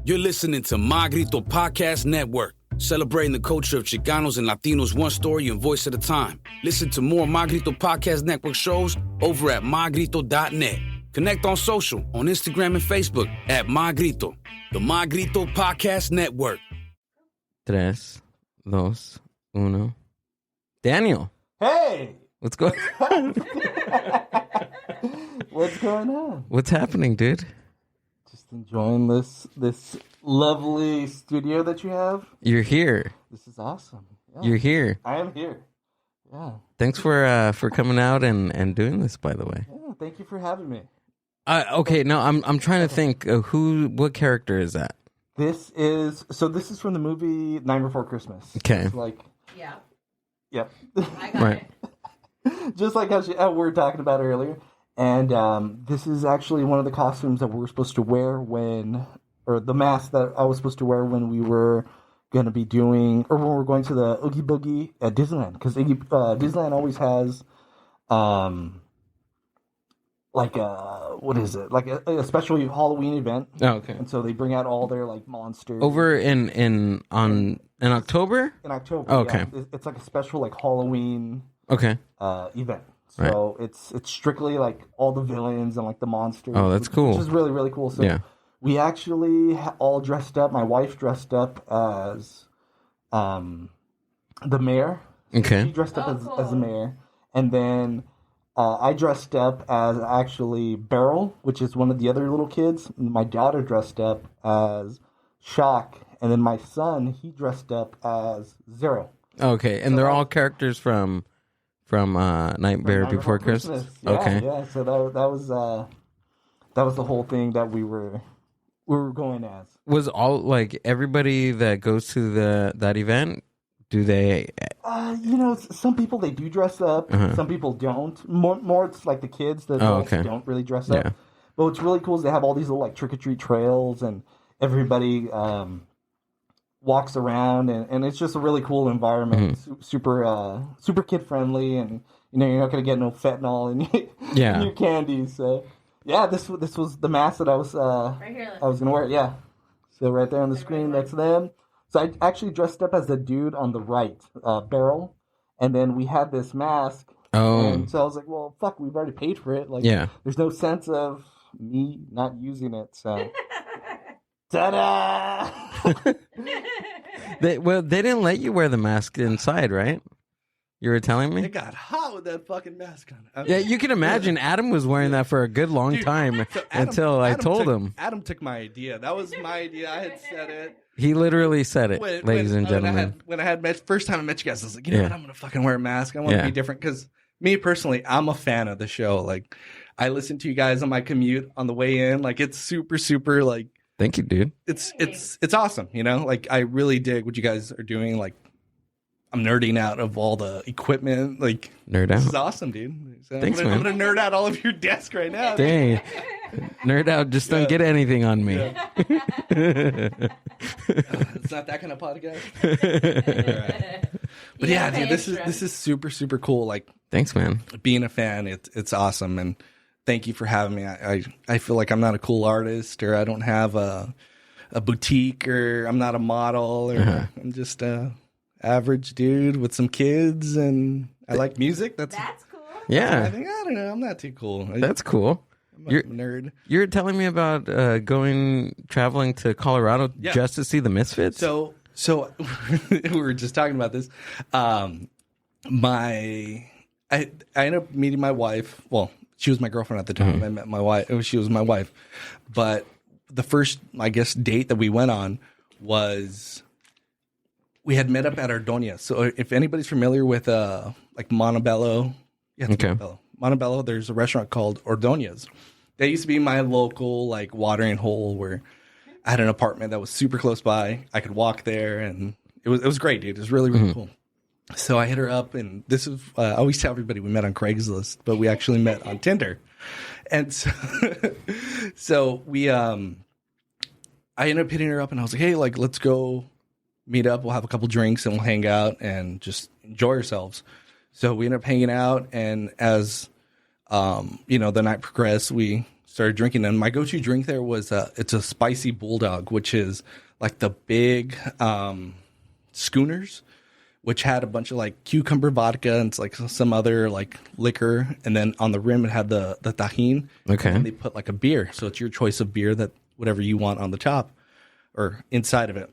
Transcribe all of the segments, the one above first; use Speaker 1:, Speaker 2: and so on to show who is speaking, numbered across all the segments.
Speaker 1: You're listening to My Grito Podcast Network, celebrating the culture of Chicanos and Latinos one story and voice at a time. Listen to more My Grito Podcast Network shows over at mygrito.net. Connect on social, on Instagram and Facebook at My Grito, the My Grito Podcast Network. 3, 2, 1. Daniel.
Speaker 2: Hey!
Speaker 1: What's going on?
Speaker 2: What's going on?
Speaker 1: What's happening, dude?
Speaker 2: Just enjoying this lovely studio that you have.
Speaker 1: You're here.
Speaker 2: This is awesome. Yeah.
Speaker 1: You're here.
Speaker 2: I am here. Yeah.
Speaker 1: Thanks for coming out and doing this, by the way.
Speaker 2: Yeah, thank you for having me.
Speaker 1: Okay, no, I'm trying to think what character is that?
Speaker 2: This is from the movie Night Before Christmas.
Speaker 1: Okay.
Speaker 2: It's like Yep.
Speaker 3: I got it.
Speaker 2: Just like how we were talking about earlier. And this is actually one of the costumes that we were supposed to wear or the mask that I was supposed to wear when we were going to be when we were going to the Oogie Boogie at Disneyland. Because Disneyland always has, a special Halloween event.
Speaker 1: Oh, okay.
Speaker 2: And so they bring out all their, monsters.
Speaker 1: Over in October?
Speaker 2: In October,
Speaker 1: oh, okay.
Speaker 2: Yeah. It's like a special, Halloween event. So it's strictly all the villains and the monsters.
Speaker 1: Oh, that's cool.
Speaker 2: Which is really, really cool. So we actually all dressed up. My wife dressed up as the mayor.
Speaker 1: Okay.
Speaker 2: She dressed up as the mayor. And then I dressed up as actually Beryl, which is one of the other little kids. My daughter dressed up as Shock. And then my son, he dressed up as Zero.
Speaker 1: Okay. And they're all characters from Nightmare Before Christmas.
Speaker 2: Yeah,
Speaker 1: okay.
Speaker 2: Yeah. So that was the whole thing that we were going as.
Speaker 1: Was all everybody that goes to that event? Do they?
Speaker 2: Some people they do dress up. Some people don't. More it's the kids that don't really dress up.
Speaker 1: Yeah.
Speaker 2: But what's really cool is they have all these little trick or treat trails, and everybody walks around, and it's just a really cool environment. Super kid friendly, and you're not gonna get no fentanyl in your candies. So this was the mask that I was
Speaker 3: right here,
Speaker 2: I was gonna wear. Yeah, so right there on the screen, that's them. So I actually dressed up as the dude on the right, Beryl, and then we had this mask.
Speaker 1: Oh,
Speaker 2: and so I was like, well, fuck, we've already paid for it. There's no sense of me not using it. So. Ta-da!
Speaker 1: They didn't let you wear the mask inside, right? You were telling me?
Speaker 4: It got hot with that fucking mask on.
Speaker 1: Yeah, you can imagine Adam was wearing that for a good long time until I told him.
Speaker 4: Adam took my idea. That was my idea. I had said it.
Speaker 1: He literally said it, ladies and gentlemen.
Speaker 4: When I had first time I met you guys, I was like, you know what? I'm going to fucking wear a mask. I want to be different because me personally, I'm a fan of the show. I listen to you guys on my commute on the way in. It's super, super
Speaker 1: Thank you, dude.
Speaker 4: It's awesome, I really dig what you guys are doing. I'm nerding out of all the equipment.
Speaker 1: Nerd out.
Speaker 4: This is awesome, dude. So
Speaker 1: Thanks, man.
Speaker 4: I'm gonna nerd out all of your desk right now.
Speaker 1: Dang. Nerd out. Just don't get anything on me.
Speaker 4: Yeah. It's not that kind of podcast. Right. But dude, this is super, super cool.
Speaker 1: Thanks, man.
Speaker 4: Being a fan, it's awesome, and thank you for having me. I feel like I'm not a cool artist, or I don't have a boutique, or I'm not a model, or I'm just a average dude with some kids, and I like music. That's
Speaker 3: cool.
Speaker 1: Yeah.
Speaker 4: I don't know. I'm not too cool.
Speaker 1: That's cool.
Speaker 4: You're a nerd.
Speaker 1: You're telling me about traveling to Colorado just to see the Misfits?
Speaker 4: So we were just talking about this. I ended up meeting my wife. Well, she was my girlfriend at the time. I met my wife. She was my wife. But the first, I guess, date that we went on was we had met up at Ordonez. So if anybody's familiar with Montebello, Montebello, there's a restaurant called Ordonez. That used to be my local watering hole where I had an apartment that was super close by. I could walk there, and it was great, dude. It was really, really cool. So I hit her up, and this is I always tell everybody we met on Craigslist, but we actually met on Tinder. And so we I ended up hitting her up, and I was like, hey, let's go meet up. We'll have a couple drinks, and we'll hang out and just enjoy ourselves. So we ended up hanging out, and as the night progressed, we started drinking. And my go-to drink there was it's a spicy bulldog, which is like the big schooners, which had a bunch of like cucumber vodka and it's like some other like liquor, and then on the rim it had the tajin.
Speaker 3: Okay.
Speaker 4: And they put like a beer, so it's your choice of beer, that whatever you want on the top or inside of it.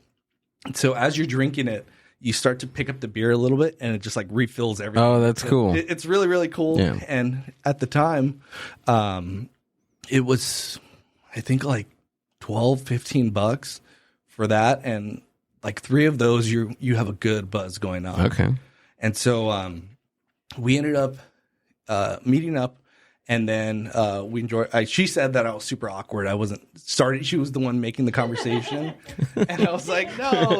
Speaker 4: So as you're drinking it, you start to pick up the beer a little bit, and it just like refills everything.
Speaker 3: Oh, that's cool.
Speaker 4: It's really, really cool.
Speaker 3: Yeah.
Speaker 4: And at the time, it was, I think, like $12-15 for that, and like 3 of those, you have a good buzz going on.
Speaker 3: Okay.
Speaker 4: And so we ended up meeting up. And then we enjoyed. She said that I was super awkward. I wasn't starting. She was the one making the conversation, and I was like, no,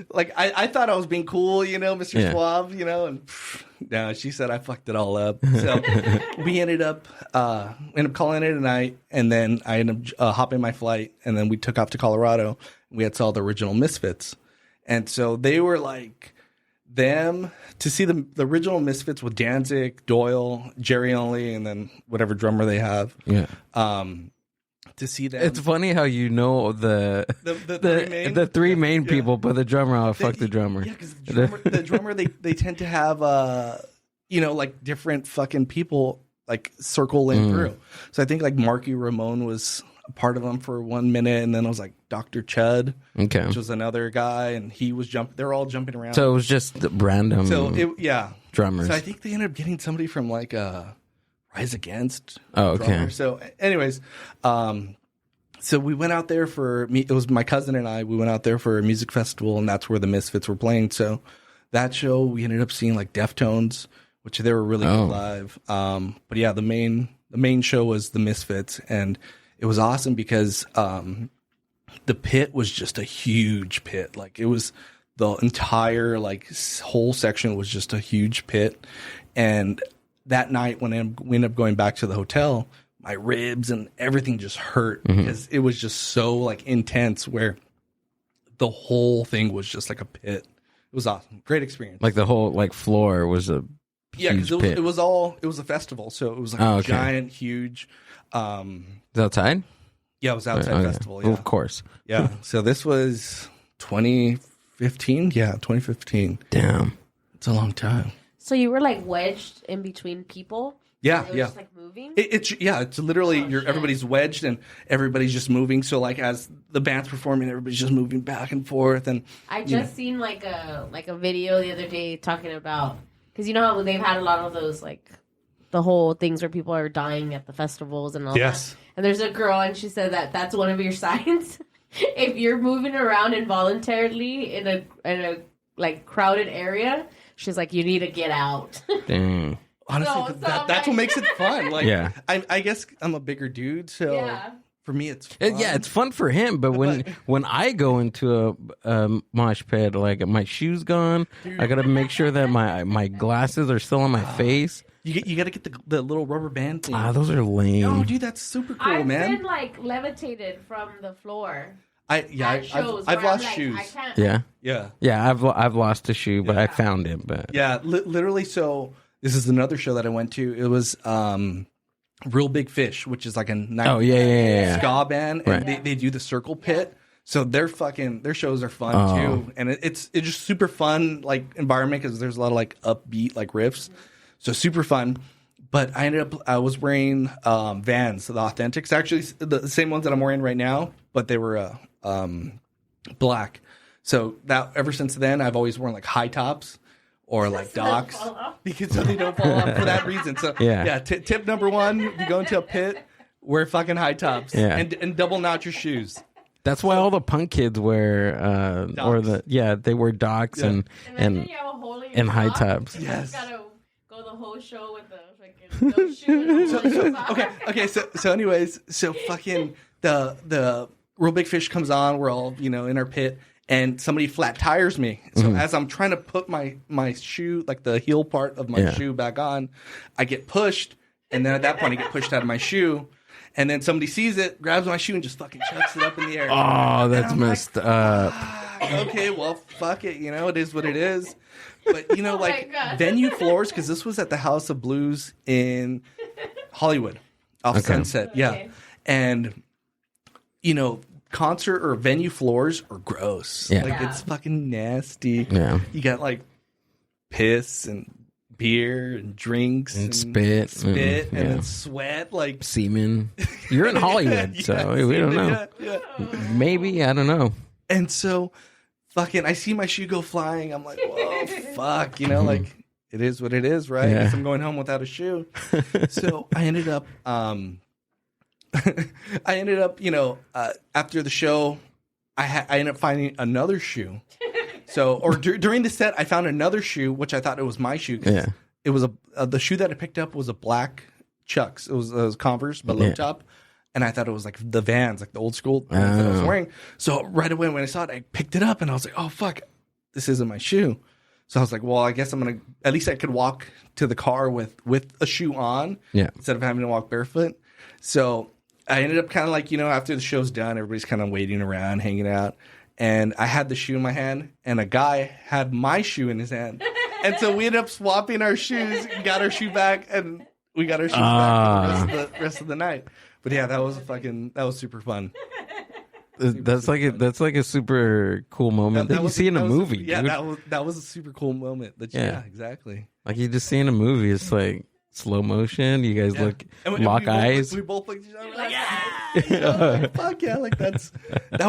Speaker 4: like I thought I was being cool, you know, Mr. Suave, you know. And no, she said I fucked it all up. So we ended up calling it a night, and then I ended up hopping my flight, and then we took off to Colorado. We had saw the original Misfits, and so they were like. Them to see the original Misfits with Danzig, Doyle, Jerry Only, and then whatever drummer they have.
Speaker 3: Yeah.
Speaker 4: To see them.
Speaker 3: It's funny how you know the three main people, but the drummer, fuck the drummer.
Speaker 4: Yeah, because the drummer they tend to have like different fucking people like circle in through. So I think like Marky Ramone was a part of them for 1 minute, and then I was like Dr. Chud, which was another guy, and he was they're all jumping around.
Speaker 3: So it was just random. Drummers.
Speaker 4: So I think they ended up getting somebody from like Rise Against.
Speaker 3: Oh, okay.
Speaker 4: Drummer. So, anyways, so we went out there for me. It was my cousin and I. We went out there for a music festival, and that's where the Misfits were playing. So that show, we ended up seeing like Deftones, which they were really good live. But yeah, the main show was the Misfits, and it was awesome because the pit was just a huge pit. Like it was the entire like whole section was just a huge pit. And that night when we ended up going back to the hotel, my ribs and everything just hurt because it was just so like intense where the whole thing was just like a pit. It was awesome. Great experience.
Speaker 3: Like the whole like floor was a
Speaker 4: because it was a festival. So it was like giant, huge.
Speaker 3: Is it outside?
Speaker 4: Yeah, it was outside festival. Yeah.
Speaker 3: Well, of course.
Speaker 4: Yeah. So this was 2015. Yeah, 2015.
Speaker 3: Damn.
Speaker 4: It's a long time.
Speaker 5: So you were like wedged in between people?
Speaker 4: Yeah,
Speaker 5: it was just like moving?
Speaker 4: It's literally everybody's wedged and everybody's just moving. So like as the band's performing, everybody's just moving back and forth. And
Speaker 5: I just seen like a video the other day talking about, because you know how they've had a lot of those like the whole things where people are dying at the festivals and all that. And there's a girl, and she said that's one of your signs. If you're moving around involuntarily in a like crowded area, she's like, you need to get out.
Speaker 3: Dang.
Speaker 4: Honestly, that's what makes it fun. Like, I guess I'm a bigger dude, so for me, it's fun.
Speaker 3: Yeah, it's fun for him. But when I go into a mosh pit, like my shoes gone, I gotta make sure that my glasses are still on my face.
Speaker 4: You got to get the little rubber band thing.
Speaker 3: Those are lame.
Speaker 4: Oh, dude, that's super cool, man.
Speaker 5: I've been like levitated from the floor.
Speaker 4: I've lost shoes.
Speaker 5: I can't.
Speaker 3: Yeah. I've lost a shoe, but I found it. But
Speaker 4: literally. So this is another show that I went to. It was Real Big Fish, which is like a ska band, and they do the circle pit. So their shows are fun too, and it's just super fun like environment because there's a lot of like upbeat like riffs. So super fun, but I was wearing Vans, the Authentics, actually the same ones that I'm wearing right now, but they were black. So that ever since then, I've always worn like high tops or like Docs because so they don't fall off for that reason. So tip number 1, if you go into a pit, wear fucking high tops and double knot your shoes.
Speaker 3: That's why all the punk kids wear they wear Docs and high tops.
Speaker 4: Yes.
Speaker 5: Go the whole show with the no shoes.
Speaker 4: So anyways, fucking the Real Big Fish comes on. We're all in our pit, and somebody flat tires me. So as I'm trying to put my shoe, like the heel part of my shoe, back on, I get pushed, and then at that point I get pushed out of my shoe, and then somebody sees it, grabs my shoe, and just fucking chucks it up in the air.
Speaker 3: Oh, that's messed up.
Speaker 4: Okay, well, fuck it. It is what it is. But, venue floors, because this was at the House of Blues in Hollywood. off
Speaker 3: Okay.
Speaker 4: Sunset. Yeah.
Speaker 5: Okay.
Speaker 4: And, concert or venue floors are gross.
Speaker 3: Yeah.
Speaker 4: Like, it's fucking nasty.
Speaker 3: Yeah.
Speaker 4: You got, like, piss and beer and drinks
Speaker 3: And spit.
Speaker 4: spit and
Speaker 3: Yeah.
Speaker 4: then sweat. Like,
Speaker 3: Semen. You're in Hollywood, so we don't know.
Speaker 4: Yeah.
Speaker 3: Maybe, I don't know.
Speaker 4: And so, fucking, I see my shoe go flying. I'm like, whoa, fuck. Like, it is what it is, right?
Speaker 3: Yeah.
Speaker 4: I guess I'm going home without a shoe. So I ended up, after the show, I ended up finding another shoe. So, during the set, I found another shoe, which I thought it was my shoe. 'Cause
Speaker 3: Yeah.
Speaker 4: it was the shoe that I picked up was a black Chucks. It was Converse, but low top. And I thought it was like the Vans, like the old school ones that I was wearing. So right away when I saw it, I picked it up and I was like, oh, fuck, this isn't my shoe. So I was like, well, I guess I'm going to, at least I could walk to the car with a shoe on instead of having to walk barefoot. So I ended up kind of like, after the show's done, everybody's kind of waiting around, hanging out. And I had the shoe in my hand and a guy had my shoe in his hand. And so we ended up swapping our shoes, got our shoe back, and we got our shoes back for the rest of the night. But yeah, that was super fun.
Speaker 3: That's like a super cool moment that you see in a movie.
Speaker 4: Yeah,
Speaker 3: dude.
Speaker 4: that was a super cool moment. Yeah, exactly.
Speaker 3: Like you just see in a movie. It's like slow motion. You guys lock eyes.
Speaker 4: We both looked at each other like, yeah, like, fuck yeah, like that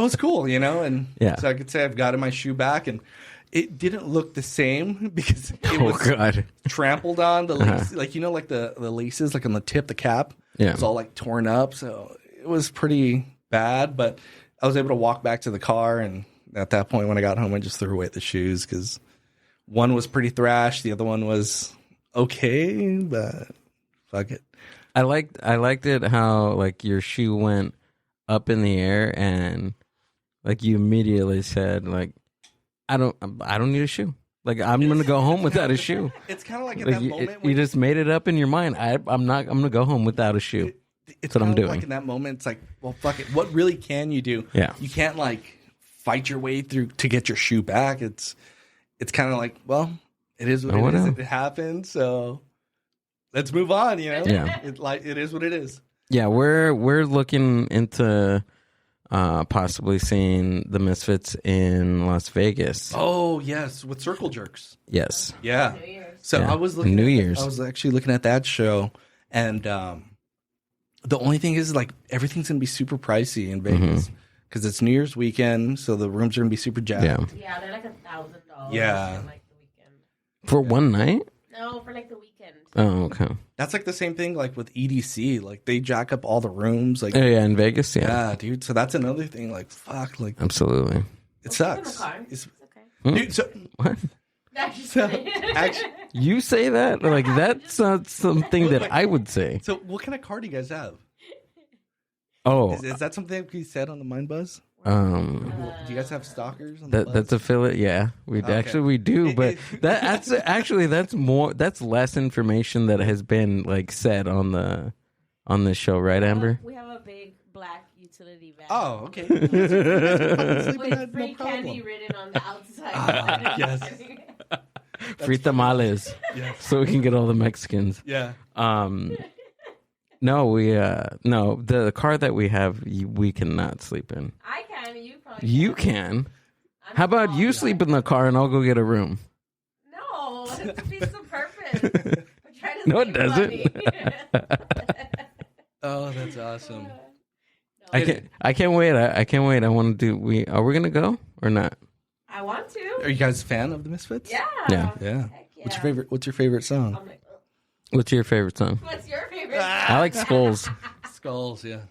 Speaker 4: was cool, And so I could say I've gotten my shoe back, and it didn't look the same because it was trampled on the lace, like the laces, like on the tip, the cap.
Speaker 3: Yeah,
Speaker 4: it was all like torn up, so it was pretty bad. But I was able to walk back to the car, and at that point, when I got home, I just threw away the shoes because one was pretty thrashed, the other one was okay, but fuck it.
Speaker 3: I liked it how like your shoe went up in the air and like you immediately said like I don't need a shoe. Like I'm gonna go home without a shoe.
Speaker 4: It's kind of like at
Speaker 3: Like
Speaker 4: that moment
Speaker 3: you just made it up in your mind. I'm gonna go home without a shoe.
Speaker 4: It's
Speaker 3: what I'm doing.
Speaker 4: Like in that moment, it's like, well, fuck it. What really can you do?
Speaker 3: Yeah,
Speaker 4: you can't like fight your way through to get your shoe back. It's kind of like, well, it is what it is. It happened, so let's move on.
Speaker 3: Yeah,
Speaker 4: it is what it is.
Speaker 3: Yeah, we're looking into possibly seeing the Misfits in Las Vegas.
Speaker 4: Oh yes, with Circle Jerks.
Speaker 3: Yes.
Speaker 4: Yeah. So
Speaker 3: yeah.
Speaker 4: I was looking.
Speaker 3: New Year's.
Speaker 4: I was actually looking at that show, and the only thing is like everything's gonna be super pricey in Vegas because it's New Year's weekend, so the rooms are gonna be super jacked.
Speaker 5: Yeah, they're like $1,000.
Speaker 4: Yeah.
Speaker 5: For, like the weekend.
Speaker 3: For one night?
Speaker 5: No, for like the weekend.
Speaker 3: Oh, okay.
Speaker 4: That's like the same thing like with EDC. Like they jack up all the rooms. Like
Speaker 3: yeah, in Vegas. Yeah,
Speaker 4: dude. So that's another thing. Like fuck. Like
Speaker 3: absolutely.
Speaker 4: It sucks.
Speaker 5: It's okay.
Speaker 4: Dude, so
Speaker 3: what?
Speaker 4: So, actually,
Speaker 3: you say that like that's not something that I would say.
Speaker 4: So what kind of car do you guys have?
Speaker 3: Oh,
Speaker 4: is that something that we said on the Mind Buzz? Do you guys have stalkers? On the
Speaker 3: that's affiliate. Yeah, we do, but that's less information that has been like said on the show, right, Amber?
Speaker 5: We have a big black utility van.
Speaker 4: Oh, okay.
Speaker 5: With free candy written on the outside.
Speaker 4: Yes.
Speaker 3: Free tamales, so we can get all the Mexicans.
Speaker 4: Yeah.
Speaker 3: No, the car that we have, we cannot sleep in.
Speaker 5: I can. You probably.
Speaker 3: You can. How about you sleep in the car and I'll go get a room?
Speaker 5: No, it defeats the purpose.
Speaker 3: No, it doesn't.
Speaker 4: Oh, that's awesome.
Speaker 3: I can't wait. I can't wait. I want to do. Are we gonna go or not?
Speaker 5: I want to.
Speaker 4: Are you guys a fan of the Misfits?
Speaker 5: Yeah.
Speaker 3: Yeah.
Speaker 4: Yeah.
Speaker 5: Heck yeah.
Speaker 4: What's your favorite song?
Speaker 5: I'm like,
Speaker 3: What's your favorite song?
Speaker 5: what's your favorite?
Speaker 3: I like Skulls.
Speaker 4: Skulls. Yeah.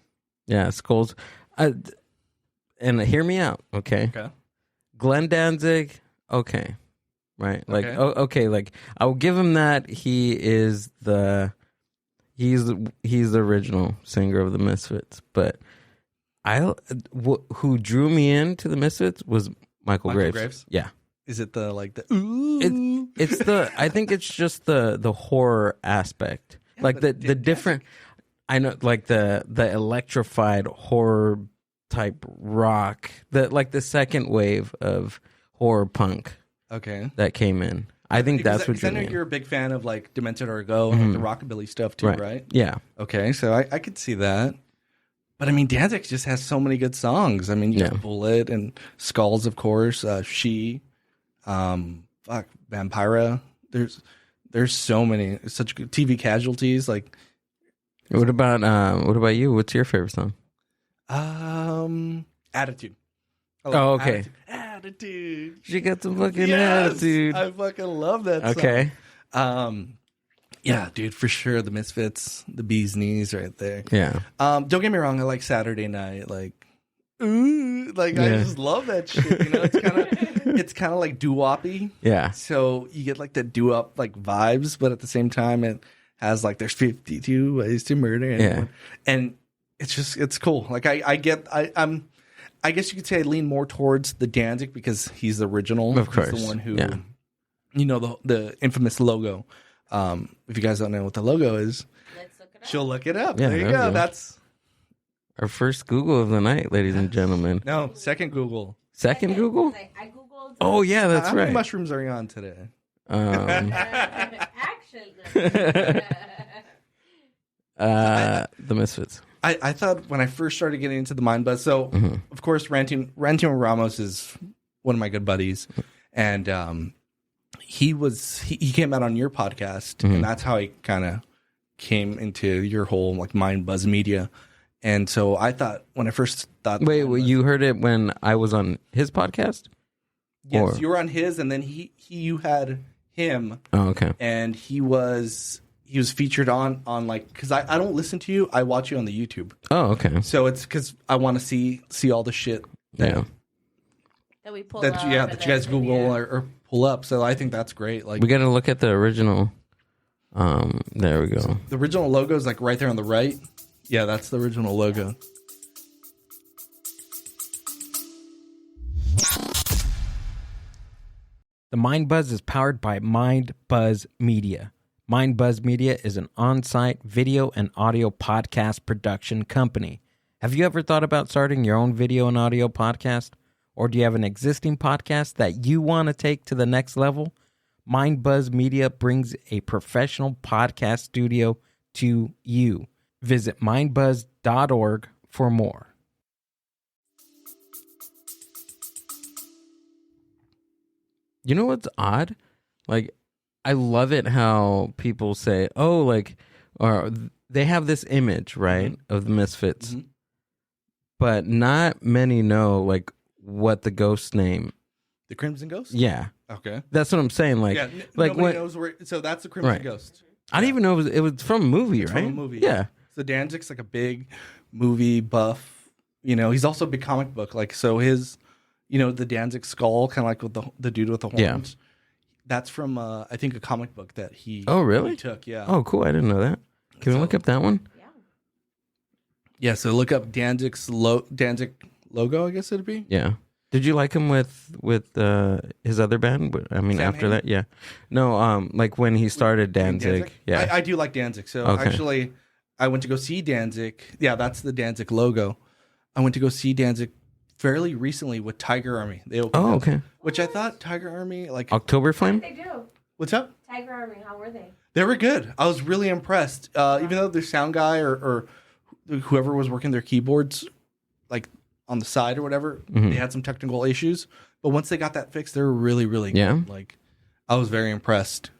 Speaker 3: Yeah, Skulls. And hear me out, okay?
Speaker 4: Okay.
Speaker 3: Glenn Danzig, okay, right? Like,
Speaker 4: Okay.
Speaker 3: okay, like I'll give him that. He's the original singer of the Misfits, but who drew me into the Misfits was Michael Graves. Yeah.
Speaker 4: Is it the ooh?
Speaker 3: It's the I think it's just the horror aspect.
Speaker 4: Yeah,
Speaker 3: like the
Speaker 4: but
Speaker 3: different I know like the electrified horror type rock. The second wave of horror punk
Speaker 4: Okay.
Speaker 3: that came in. I think that's what
Speaker 4: I know you're a big fan of like Demented or Go and like the rockabilly stuff too, right?
Speaker 3: Yeah.
Speaker 4: Okay, so I could see that. But I mean, Danzig just has so many good songs. I mean, you got Bullet and Skulls, of course. She, Vampira. There's so many such good TV Casualties. Like,
Speaker 3: what about you? What's your favorite song?
Speaker 4: Attitude.
Speaker 3: Oh, okay.
Speaker 4: Attitude.
Speaker 3: She got the fucking attitude.
Speaker 4: I fucking love that song.
Speaker 3: Okay.
Speaker 4: Yeah, dude, for sure. The Misfits, the Bee's Knees right there.
Speaker 3: Yeah.
Speaker 4: Don't get me wrong, I like Saturday Night. Like, ooh, like I just love that shit. You know, it's kind of like doo-woppy.
Speaker 3: Yeah.
Speaker 4: So you get like the doo-wop like vibes, but at the same time it has like there's 52 ways to murder anyone. And it's cool. Like I guess you could say I lean more towards the Danzig because he's the original.
Speaker 3: Of course.
Speaker 4: He's the one who you know the infamous logo. If you guys don't know what the logo is,
Speaker 5: Let's look it up.
Speaker 4: she'll look it up.
Speaker 3: Yeah,
Speaker 4: there you
Speaker 3: there we
Speaker 4: go.
Speaker 3: go.
Speaker 4: That's
Speaker 3: Our first Google of the night, ladies and gentlemen.
Speaker 4: no second Google.
Speaker 3: Second Google?
Speaker 5: I googled.
Speaker 3: Oh yeah, that's
Speaker 4: How many
Speaker 3: right.
Speaker 4: mushrooms are you on today?
Speaker 5: Actually,
Speaker 3: The Misfits.
Speaker 4: I thought when I first started getting into the Mind Buzz, so of course Ranting with Ramos is one of my good buddies, and he came out on your podcast, and that's how I kind of came into your whole like Mind Buzz media. And so I thought when I first thought,
Speaker 3: Wait, you heard it when I was on his podcast?
Speaker 4: yes,
Speaker 3: or-
Speaker 4: you were on his, and then you had him,
Speaker 3: Oh, okay.
Speaker 4: and he was featured on like because I don't listen to you, I watch you on the YouTube,
Speaker 3: Oh, okay.
Speaker 4: so it's because I want to see all the shit
Speaker 3: Yeah.
Speaker 5: that we pulled
Speaker 4: that
Speaker 5: up
Speaker 4: that
Speaker 5: and
Speaker 4: you guys
Speaker 5: then,
Speaker 4: Google
Speaker 5: yeah.
Speaker 4: or pull up. So I think that's great. Like
Speaker 3: We got to look at the original. There we go.
Speaker 4: the original logo is like right there on the right. Yeah, that's the original logo.
Speaker 6: The Mind Buzz is powered by Mind Buzz Media. Mind Buzz Media is an on-site video and audio podcast production company. Have you ever thought about starting your own video and audio podcast? Or do you have an existing podcast that you want to take to the next level? Mind Buzz Media brings a professional podcast studio to you. Visit mindbuzz.org for more.
Speaker 3: You know what's odd? Like, I love it how people say, "Oh, like," or they have this image, right, of the Misfits, but not many know like what the ghost name.
Speaker 4: The Crimson Ghost.
Speaker 3: Yeah,
Speaker 4: Okay.
Speaker 3: that's what I'm saying. Like,
Speaker 4: Yeah.
Speaker 3: like
Speaker 4: Nobody
Speaker 3: when
Speaker 4: knows where. So that's the Crimson
Speaker 3: Right.
Speaker 4: Ghost.
Speaker 3: I didn't even know it was from a movie,
Speaker 4: It's
Speaker 3: right?
Speaker 4: from a movie.
Speaker 3: Yeah.
Speaker 4: So Danzig's like a big movie buff. You know, he's also a big comic book. Like so, his, you know, the Danzig skull, kind of like with the dude with the horns.
Speaker 3: Yeah.
Speaker 4: That's from I think a comic book that he.
Speaker 3: Oh, really?
Speaker 4: he took. Yeah.
Speaker 3: Oh, cool. I didn't know that. Can we look up that one?
Speaker 4: Yeah. So look up Danzig's Danzig logo. I guess it'd be.
Speaker 3: Yeah. Did you like him with his other band? I mean,
Speaker 4: Sam
Speaker 3: after
Speaker 4: Hain?
Speaker 3: that, yeah. No, like when he started Danzig. Yeah.
Speaker 4: I do like Danzig. So
Speaker 3: Okay.
Speaker 4: actually, I went to go see Danzig. Yeah, that's the Danzig logo. I went to go see Danzig fairly recently with Tiger Army. They opened
Speaker 3: Oh,
Speaker 4: up,
Speaker 3: okay.
Speaker 4: which I thought Tiger Army like.
Speaker 3: October Flame?
Speaker 5: They do.
Speaker 4: What's up?
Speaker 5: Tiger Army, how were they?
Speaker 4: They were good. I was really impressed. Even though their sound guy or whoever was working their keyboards, like on the side or whatever, they had some technical issues. But once they got that fixed, they were really, really good.
Speaker 3: Yeah.
Speaker 4: Like, I was very impressed.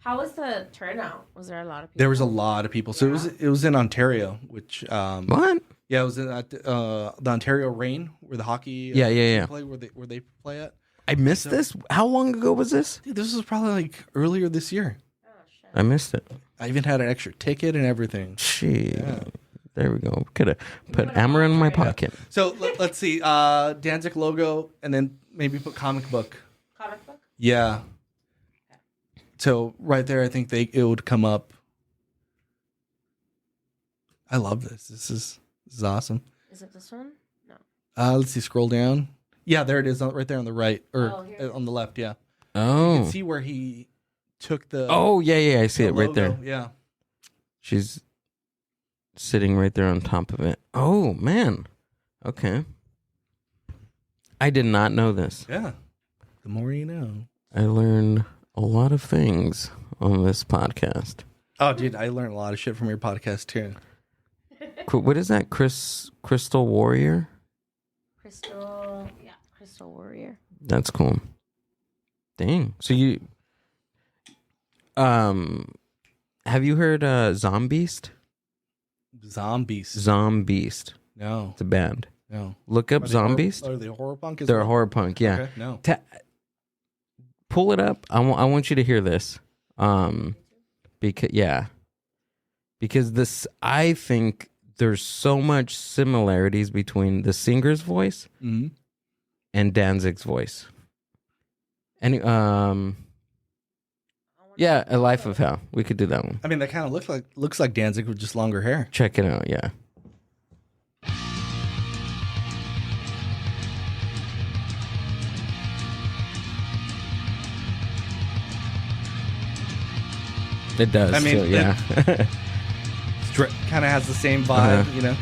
Speaker 5: How was the turnout? Was there a lot of people?
Speaker 4: There was a lot of people. So it was in Ontario, which
Speaker 3: What?
Speaker 4: yeah, it was at the Ontario Reign where the hockey
Speaker 3: Yeah.
Speaker 4: play where they play at.
Speaker 3: I missed this? How long ago was this?
Speaker 4: Dude, this was probably like earlier this year.
Speaker 5: Oh, shit.
Speaker 3: I missed it.
Speaker 4: I even had an extra ticket and everything.
Speaker 3: Shit. There we go. Could have put Amber in my pocket.
Speaker 4: So let's see, Danzig logo, and then maybe put comic book.
Speaker 5: Comic book?
Speaker 4: Yeah. So right there, I think it would come up. I love this. This is awesome.
Speaker 5: Is it this one? No.
Speaker 4: Let's see. Scroll down. Yeah, there it is, right there on the right or
Speaker 5: Oh, here it
Speaker 4: on the left. Yeah, you
Speaker 3: Oh.
Speaker 4: can see where he took the.
Speaker 3: Oh, yeah. I see
Speaker 4: the
Speaker 3: it right
Speaker 4: logo.
Speaker 3: there.
Speaker 4: Yeah.
Speaker 3: She's sitting right there on top of it. Oh, man. Okay. I did not know this.
Speaker 4: Yeah. The more you know.
Speaker 3: I learn a lot of things on this podcast.
Speaker 4: Oh, dude, I learned a lot of shit from your podcast too.
Speaker 3: What is that? Crystal Warrior?
Speaker 5: Crystal Warrior.
Speaker 3: That's cool. Dang. So you have you heard Zombeast? Zombeast.
Speaker 4: No.
Speaker 3: It's a band.
Speaker 4: No.
Speaker 3: Look up Zombeast.
Speaker 4: Are they horror punk?
Speaker 3: They're a horror punk, yeah.
Speaker 4: Okay, no.
Speaker 3: Pull it up. I want you to hear this. Because this, I think there's so much similarities between the singer's voice and Danzig's voice. And yeah, A Life of Hell. We could do that one.
Speaker 4: I mean, that kind of looks like Danzig with just longer hair.
Speaker 3: Check it out. Yeah. It does.
Speaker 4: I mean,
Speaker 3: so, yeah.
Speaker 4: Kind of has the same vibe, you know.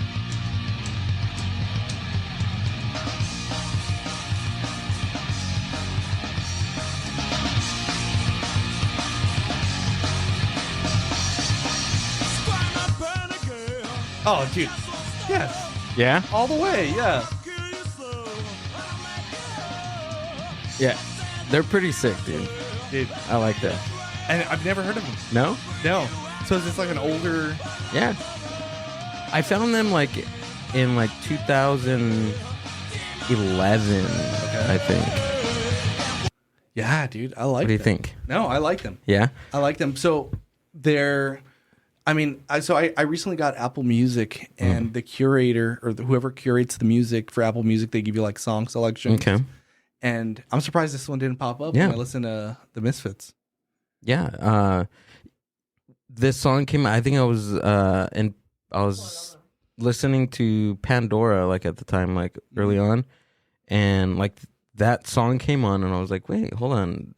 Speaker 4: Oh, dude. Yes.
Speaker 3: Yeah?
Speaker 4: All the way, yeah.
Speaker 3: Yeah. They're pretty sick, dude.
Speaker 4: Dude.
Speaker 3: I like that.
Speaker 4: And I've never heard of them.
Speaker 3: No?
Speaker 4: No. So is this like an older...
Speaker 3: Yeah. I found them like in like 2011, I think.
Speaker 4: Yeah, dude. I like them.
Speaker 3: What do you think?
Speaker 4: No, I like them.
Speaker 3: Yeah?
Speaker 4: I like them. So they're... I mean, I recently got Apple Music, and the curator or whoever curates the music for Apple Music, they give you like song selections.
Speaker 3: Okay.
Speaker 4: And I'm surprised this one didn't pop up
Speaker 3: Yeah.
Speaker 4: when I listened to the Misfits.
Speaker 3: Yeah. This song came out, I think I was listening to Pandora like at the time, like early on, and like that song came on, and I was like, wait, hold on.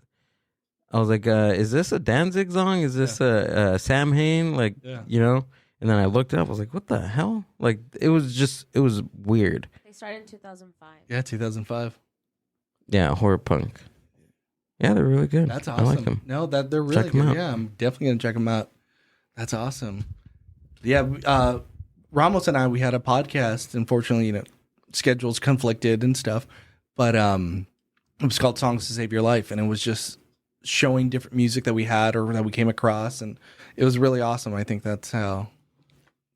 Speaker 3: I was like, is this a Danzig song? Is this a Sam Hain? Like, you know? And then I looked up. I was like, what the hell? Like, it was weird.
Speaker 5: They started in 2005.
Speaker 4: Yeah, 2005.
Speaker 3: Yeah, horror punk. Yeah, they're really good.
Speaker 4: That's awesome.
Speaker 3: I like them.
Speaker 4: No, they're really
Speaker 3: Check 'em
Speaker 4: good.
Speaker 3: out.
Speaker 4: Yeah, I'm definitely gonna check them out. That's awesome. Yeah, Ramos and I, we had a podcast. Unfortunately, you know, schedules conflicted and stuff. But it was called Songs to Save Your Life, and it was just showing different music that we had or that we came across, and it was really awesome. I think that's how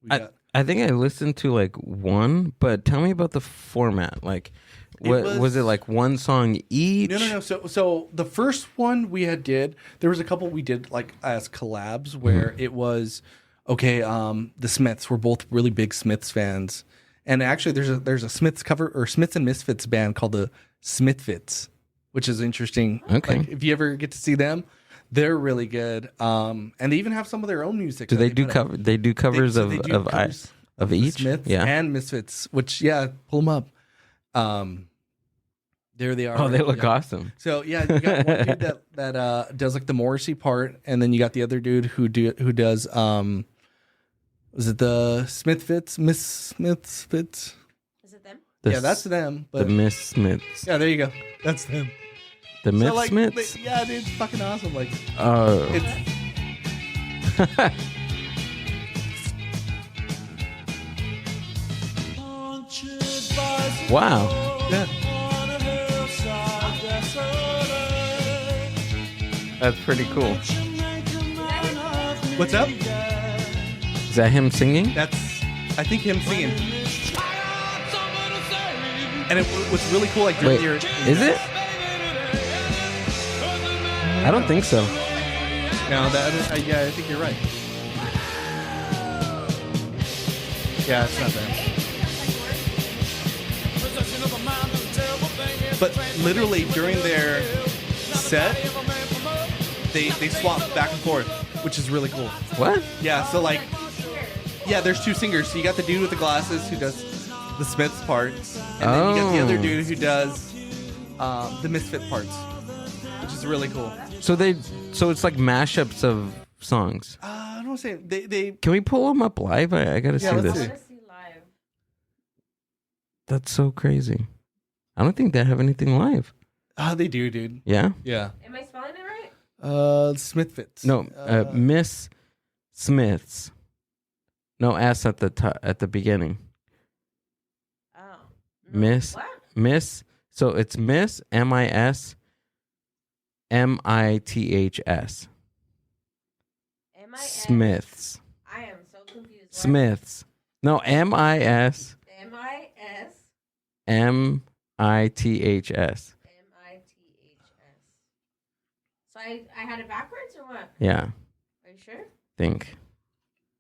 Speaker 4: we got.
Speaker 3: I think I listened to like one, but tell me about the format. Like, was it like one song each?
Speaker 4: No. So the first one we did, there was a couple we did like as collabs where it was the Smiths. We're both really big Smiths fans, and actually there's a Smiths cover or Smiths and Misfits band called the Smithfits, which is interesting.
Speaker 3: Okay,
Speaker 4: like, if you ever get to see them, they're really good. And they even have some of their own music.
Speaker 3: Do they do cover? They do covers of each,
Speaker 4: Smiths
Speaker 3: yeah,
Speaker 4: and Misfits. Which pull them up. There they are.
Speaker 3: Oh, they look awesome.
Speaker 4: So yeah, you got one dude that does like the Morrissey part, and then you got the other dude who does was it the Smithfits? Misfits?
Speaker 5: Is it them?
Speaker 4: Yeah, that's them. But
Speaker 3: the Miss Smiths.
Speaker 4: yeah, there you go. That's them.
Speaker 3: The Miss
Speaker 4: So, like,
Speaker 3: Smiths.
Speaker 4: yeah, dude, it's fucking awesome. Like,
Speaker 3: Oh,
Speaker 4: it's
Speaker 3: wow,
Speaker 4: yeah.
Speaker 3: that's pretty cool.
Speaker 4: What's up?
Speaker 3: Is that him singing?
Speaker 4: That's I think him singing. And what's really cool, like
Speaker 3: Wait,
Speaker 4: your
Speaker 3: is it? I don't think so.
Speaker 4: No, yeah, I think you're right. Yeah, it's not that. But literally during their set, they swap back and forth, which is really cool.
Speaker 3: What?
Speaker 4: Yeah, so like, yeah, there's two singers. So you got the dude with the glasses who does the Smiths parts, and then you got the other dude who does the Misfit parts, which is really cool.
Speaker 3: So it's like mashups of songs.
Speaker 4: I don't want to say they.
Speaker 3: Can we pull them up live? I gotta see
Speaker 4: let's
Speaker 3: this.
Speaker 4: see.
Speaker 5: I want to see live.
Speaker 3: That's so crazy. I don't think they have anything live.
Speaker 4: They do, dude.
Speaker 3: Yeah.
Speaker 4: Yeah.
Speaker 5: Am I spelling it right?
Speaker 4: Smithfits.
Speaker 3: No, Miss Smiths. No S at the beginning.
Speaker 5: Oh.
Speaker 3: Miss.
Speaker 5: What?
Speaker 3: Miss. So it's Miss MIS MITHS.
Speaker 5: M-I-S.
Speaker 3: Smiths.
Speaker 5: I am so confused. What?
Speaker 3: Smiths. No, MIS
Speaker 5: M-I-S.
Speaker 3: MITHS.
Speaker 5: M-I-T-H-S. So I had it backwards or what?
Speaker 3: Yeah,
Speaker 5: Are you sure?
Speaker 3: think.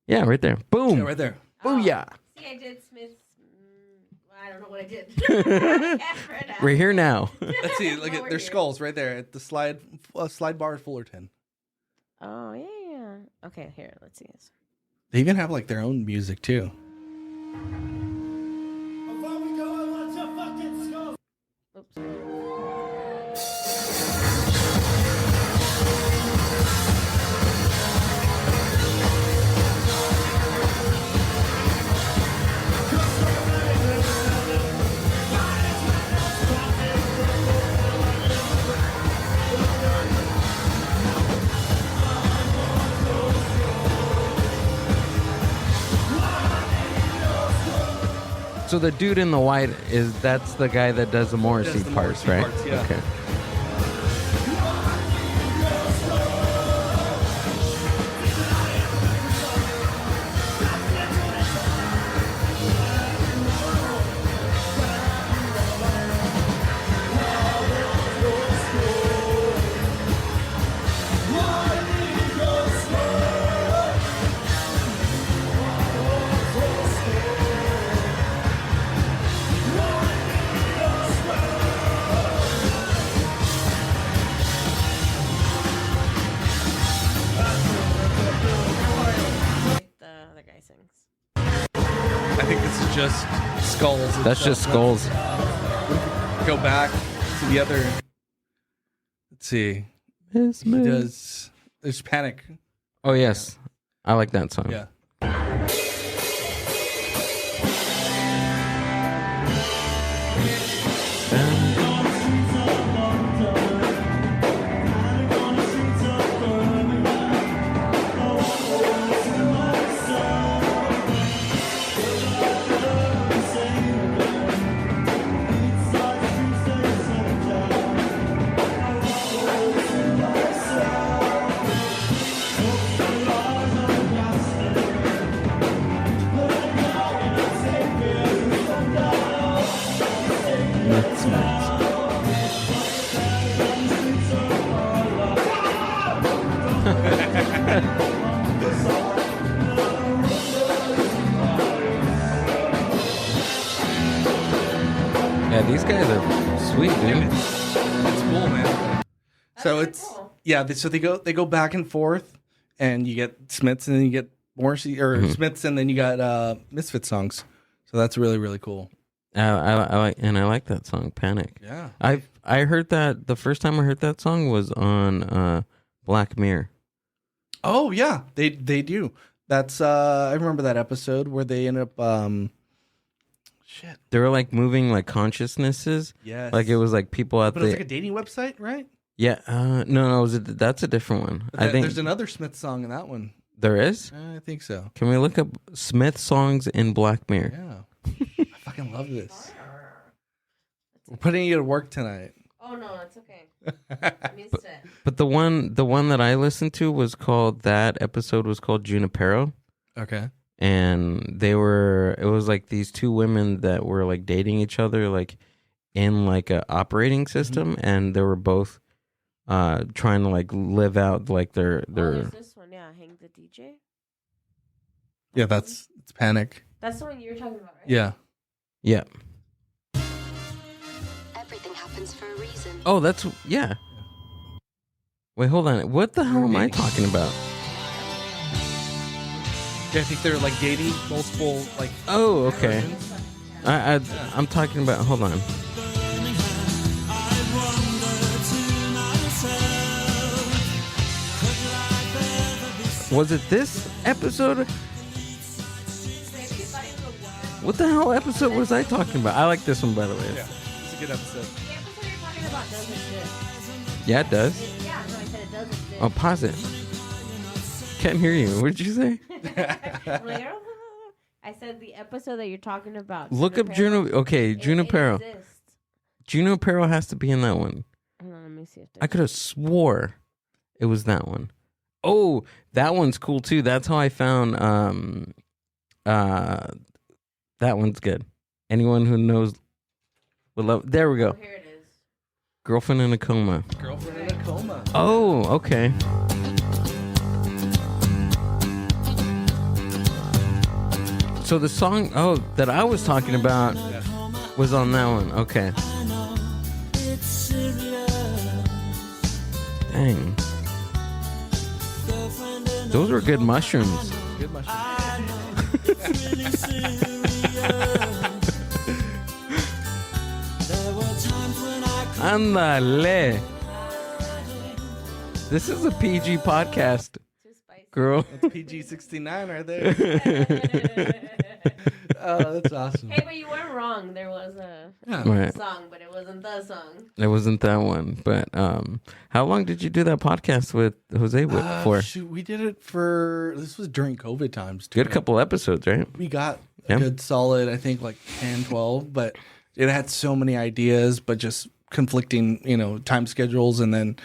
Speaker 3: Yeah, right there. Boom.
Speaker 4: Yeah, right there.
Speaker 3: Booyah.
Speaker 5: See, I did Smith's. I don't know what I did. I can't pronounce.
Speaker 3: We're here now.
Speaker 4: Let's see. Look
Speaker 5: Well,
Speaker 4: at
Speaker 5: we're
Speaker 4: their
Speaker 5: here.
Speaker 4: skulls right there at the slide bar at Fullerton.
Speaker 5: Oh, yeah. Okay, here, let's see this.
Speaker 4: They even have like their own music too.
Speaker 5: Oops.
Speaker 3: So the dude in the white that's the guy that does the Morrissey
Speaker 4: Does the
Speaker 3: parts,
Speaker 4: Morrissey
Speaker 3: right?
Speaker 4: parts, yeah.
Speaker 3: Okay.
Speaker 5: Like the other guy sings.
Speaker 4: I think this is just skulls.
Speaker 3: That's just skulls.
Speaker 4: Go back to the other. Let's see.
Speaker 3: Miss
Speaker 4: He does. There's Panic.
Speaker 3: Oh yes, I like that song.
Speaker 4: Yeah.
Speaker 3: That's nice. Yeah, these guys are sweet, dude.
Speaker 4: It's cool, man. So
Speaker 5: really
Speaker 4: it's
Speaker 5: cool.
Speaker 4: yeah. So they go back and forth, and you get Smiths, and then you get Morrissey or Smiths, and then you got Misfit songs. So that's really really cool.
Speaker 3: I like that song, Panic.
Speaker 4: Yeah.
Speaker 3: I heard that the first time I heard that song was on Black Mirror.
Speaker 4: Oh yeah, they do. That's I remember that episode where they end up shit.
Speaker 3: They were like moving like consciousnesses.
Speaker 4: Yes.
Speaker 3: Like it was like people at
Speaker 4: But it's
Speaker 3: the
Speaker 4: like a dating website, right?
Speaker 3: yeah. No, that's a different one.
Speaker 4: But
Speaker 3: I think
Speaker 4: there's another Smith song in that one.
Speaker 3: there is.
Speaker 4: I think so.
Speaker 3: Can we look up Smith songs in Black Mirror?
Speaker 4: Yeah. I fucking love this. We're putting you to work tonight.
Speaker 5: Oh, no, it's okay. I missed it.
Speaker 3: But the one that I listened to was called that episode was called Junipero,
Speaker 4: Okay.
Speaker 3: and it was like these two women that were like dating each other like in like a operating system, and they were both trying to like live out like their
Speaker 5: Oh, there's this one, yeah. Hang the DJ.
Speaker 4: Yeah, it's Panic.
Speaker 5: That's the one you were talking about, right?
Speaker 4: Yeah.
Speaker 3: yeah.
Speaker 7: Everything happens for a reason.
Speaker 3: Oh, that's yeah. Wait, hold on. What the hell am I talking about?
Speaker 4: Yeah, I think they're like dating multiple like.
Speaker 3: Oh, okay.
Speaker 4: versions.
Speaker 3: I'm talking about. Hold on. Was it this episode? What the hell episode was I talking about? I like this one, by the way.
Speaker 4: Yeah, it's a good episode.
Speaker 5: The episode you're talking about doesn't exist.
Speaker 3: Yeah, it does.
Speaker 5: Yeah, no, I said it it does exist.
Speaker 3: Oh, pause it. Can't hear you. What did you say?
Speaker 5: I'm like, I said the episode that you're talking about.
Speaker 3: Look up Juno. Okay, Junipero.
Speaker 5: It exists.
Speaker 3: Junipero has to be in that one.
Speaker 5: Hold on, let me see if
Speaker 3: I could have swore it was that one. Oh, that one's cool too. That's how I found that one's good. Anyone who knows will love. There we go.
Speaker 5: Here it is.
Speaker 3: Girlfriend in a Coma.
Speaker 4: Girlfriend in a Coma.
Speaker 3: Oh, okay. So the song that I was talking about was on that one. Okay. Dang. Those were good mushrooms.
Speaker 4: Good mushroom.
Speaker 3: Andale. This is a PG podcast,
Speaker 5: Too spicy.
Speaker 3: girl.
Speaker 4: That's PG-69 right there. Oh, that's awesome.
Speaker 5: Hey, but you weren't wrong. There was a
Speaker 3: Right.
Speaker 5: song, but it wasn't the song.
Speaker 3: It wasn't that one. But how long did you do that podcast with Jose for?
Speaker 4: Shoot, we did it for, this was during COVID times. Too.
Speaker 3: Good couple episodes, right?
Speaker 4: We got a
Speaker 3: Yeah.
Speaker 4: good solid, I think like 10, 12, but it had so many ideas, but just conflicting, time schedules, and then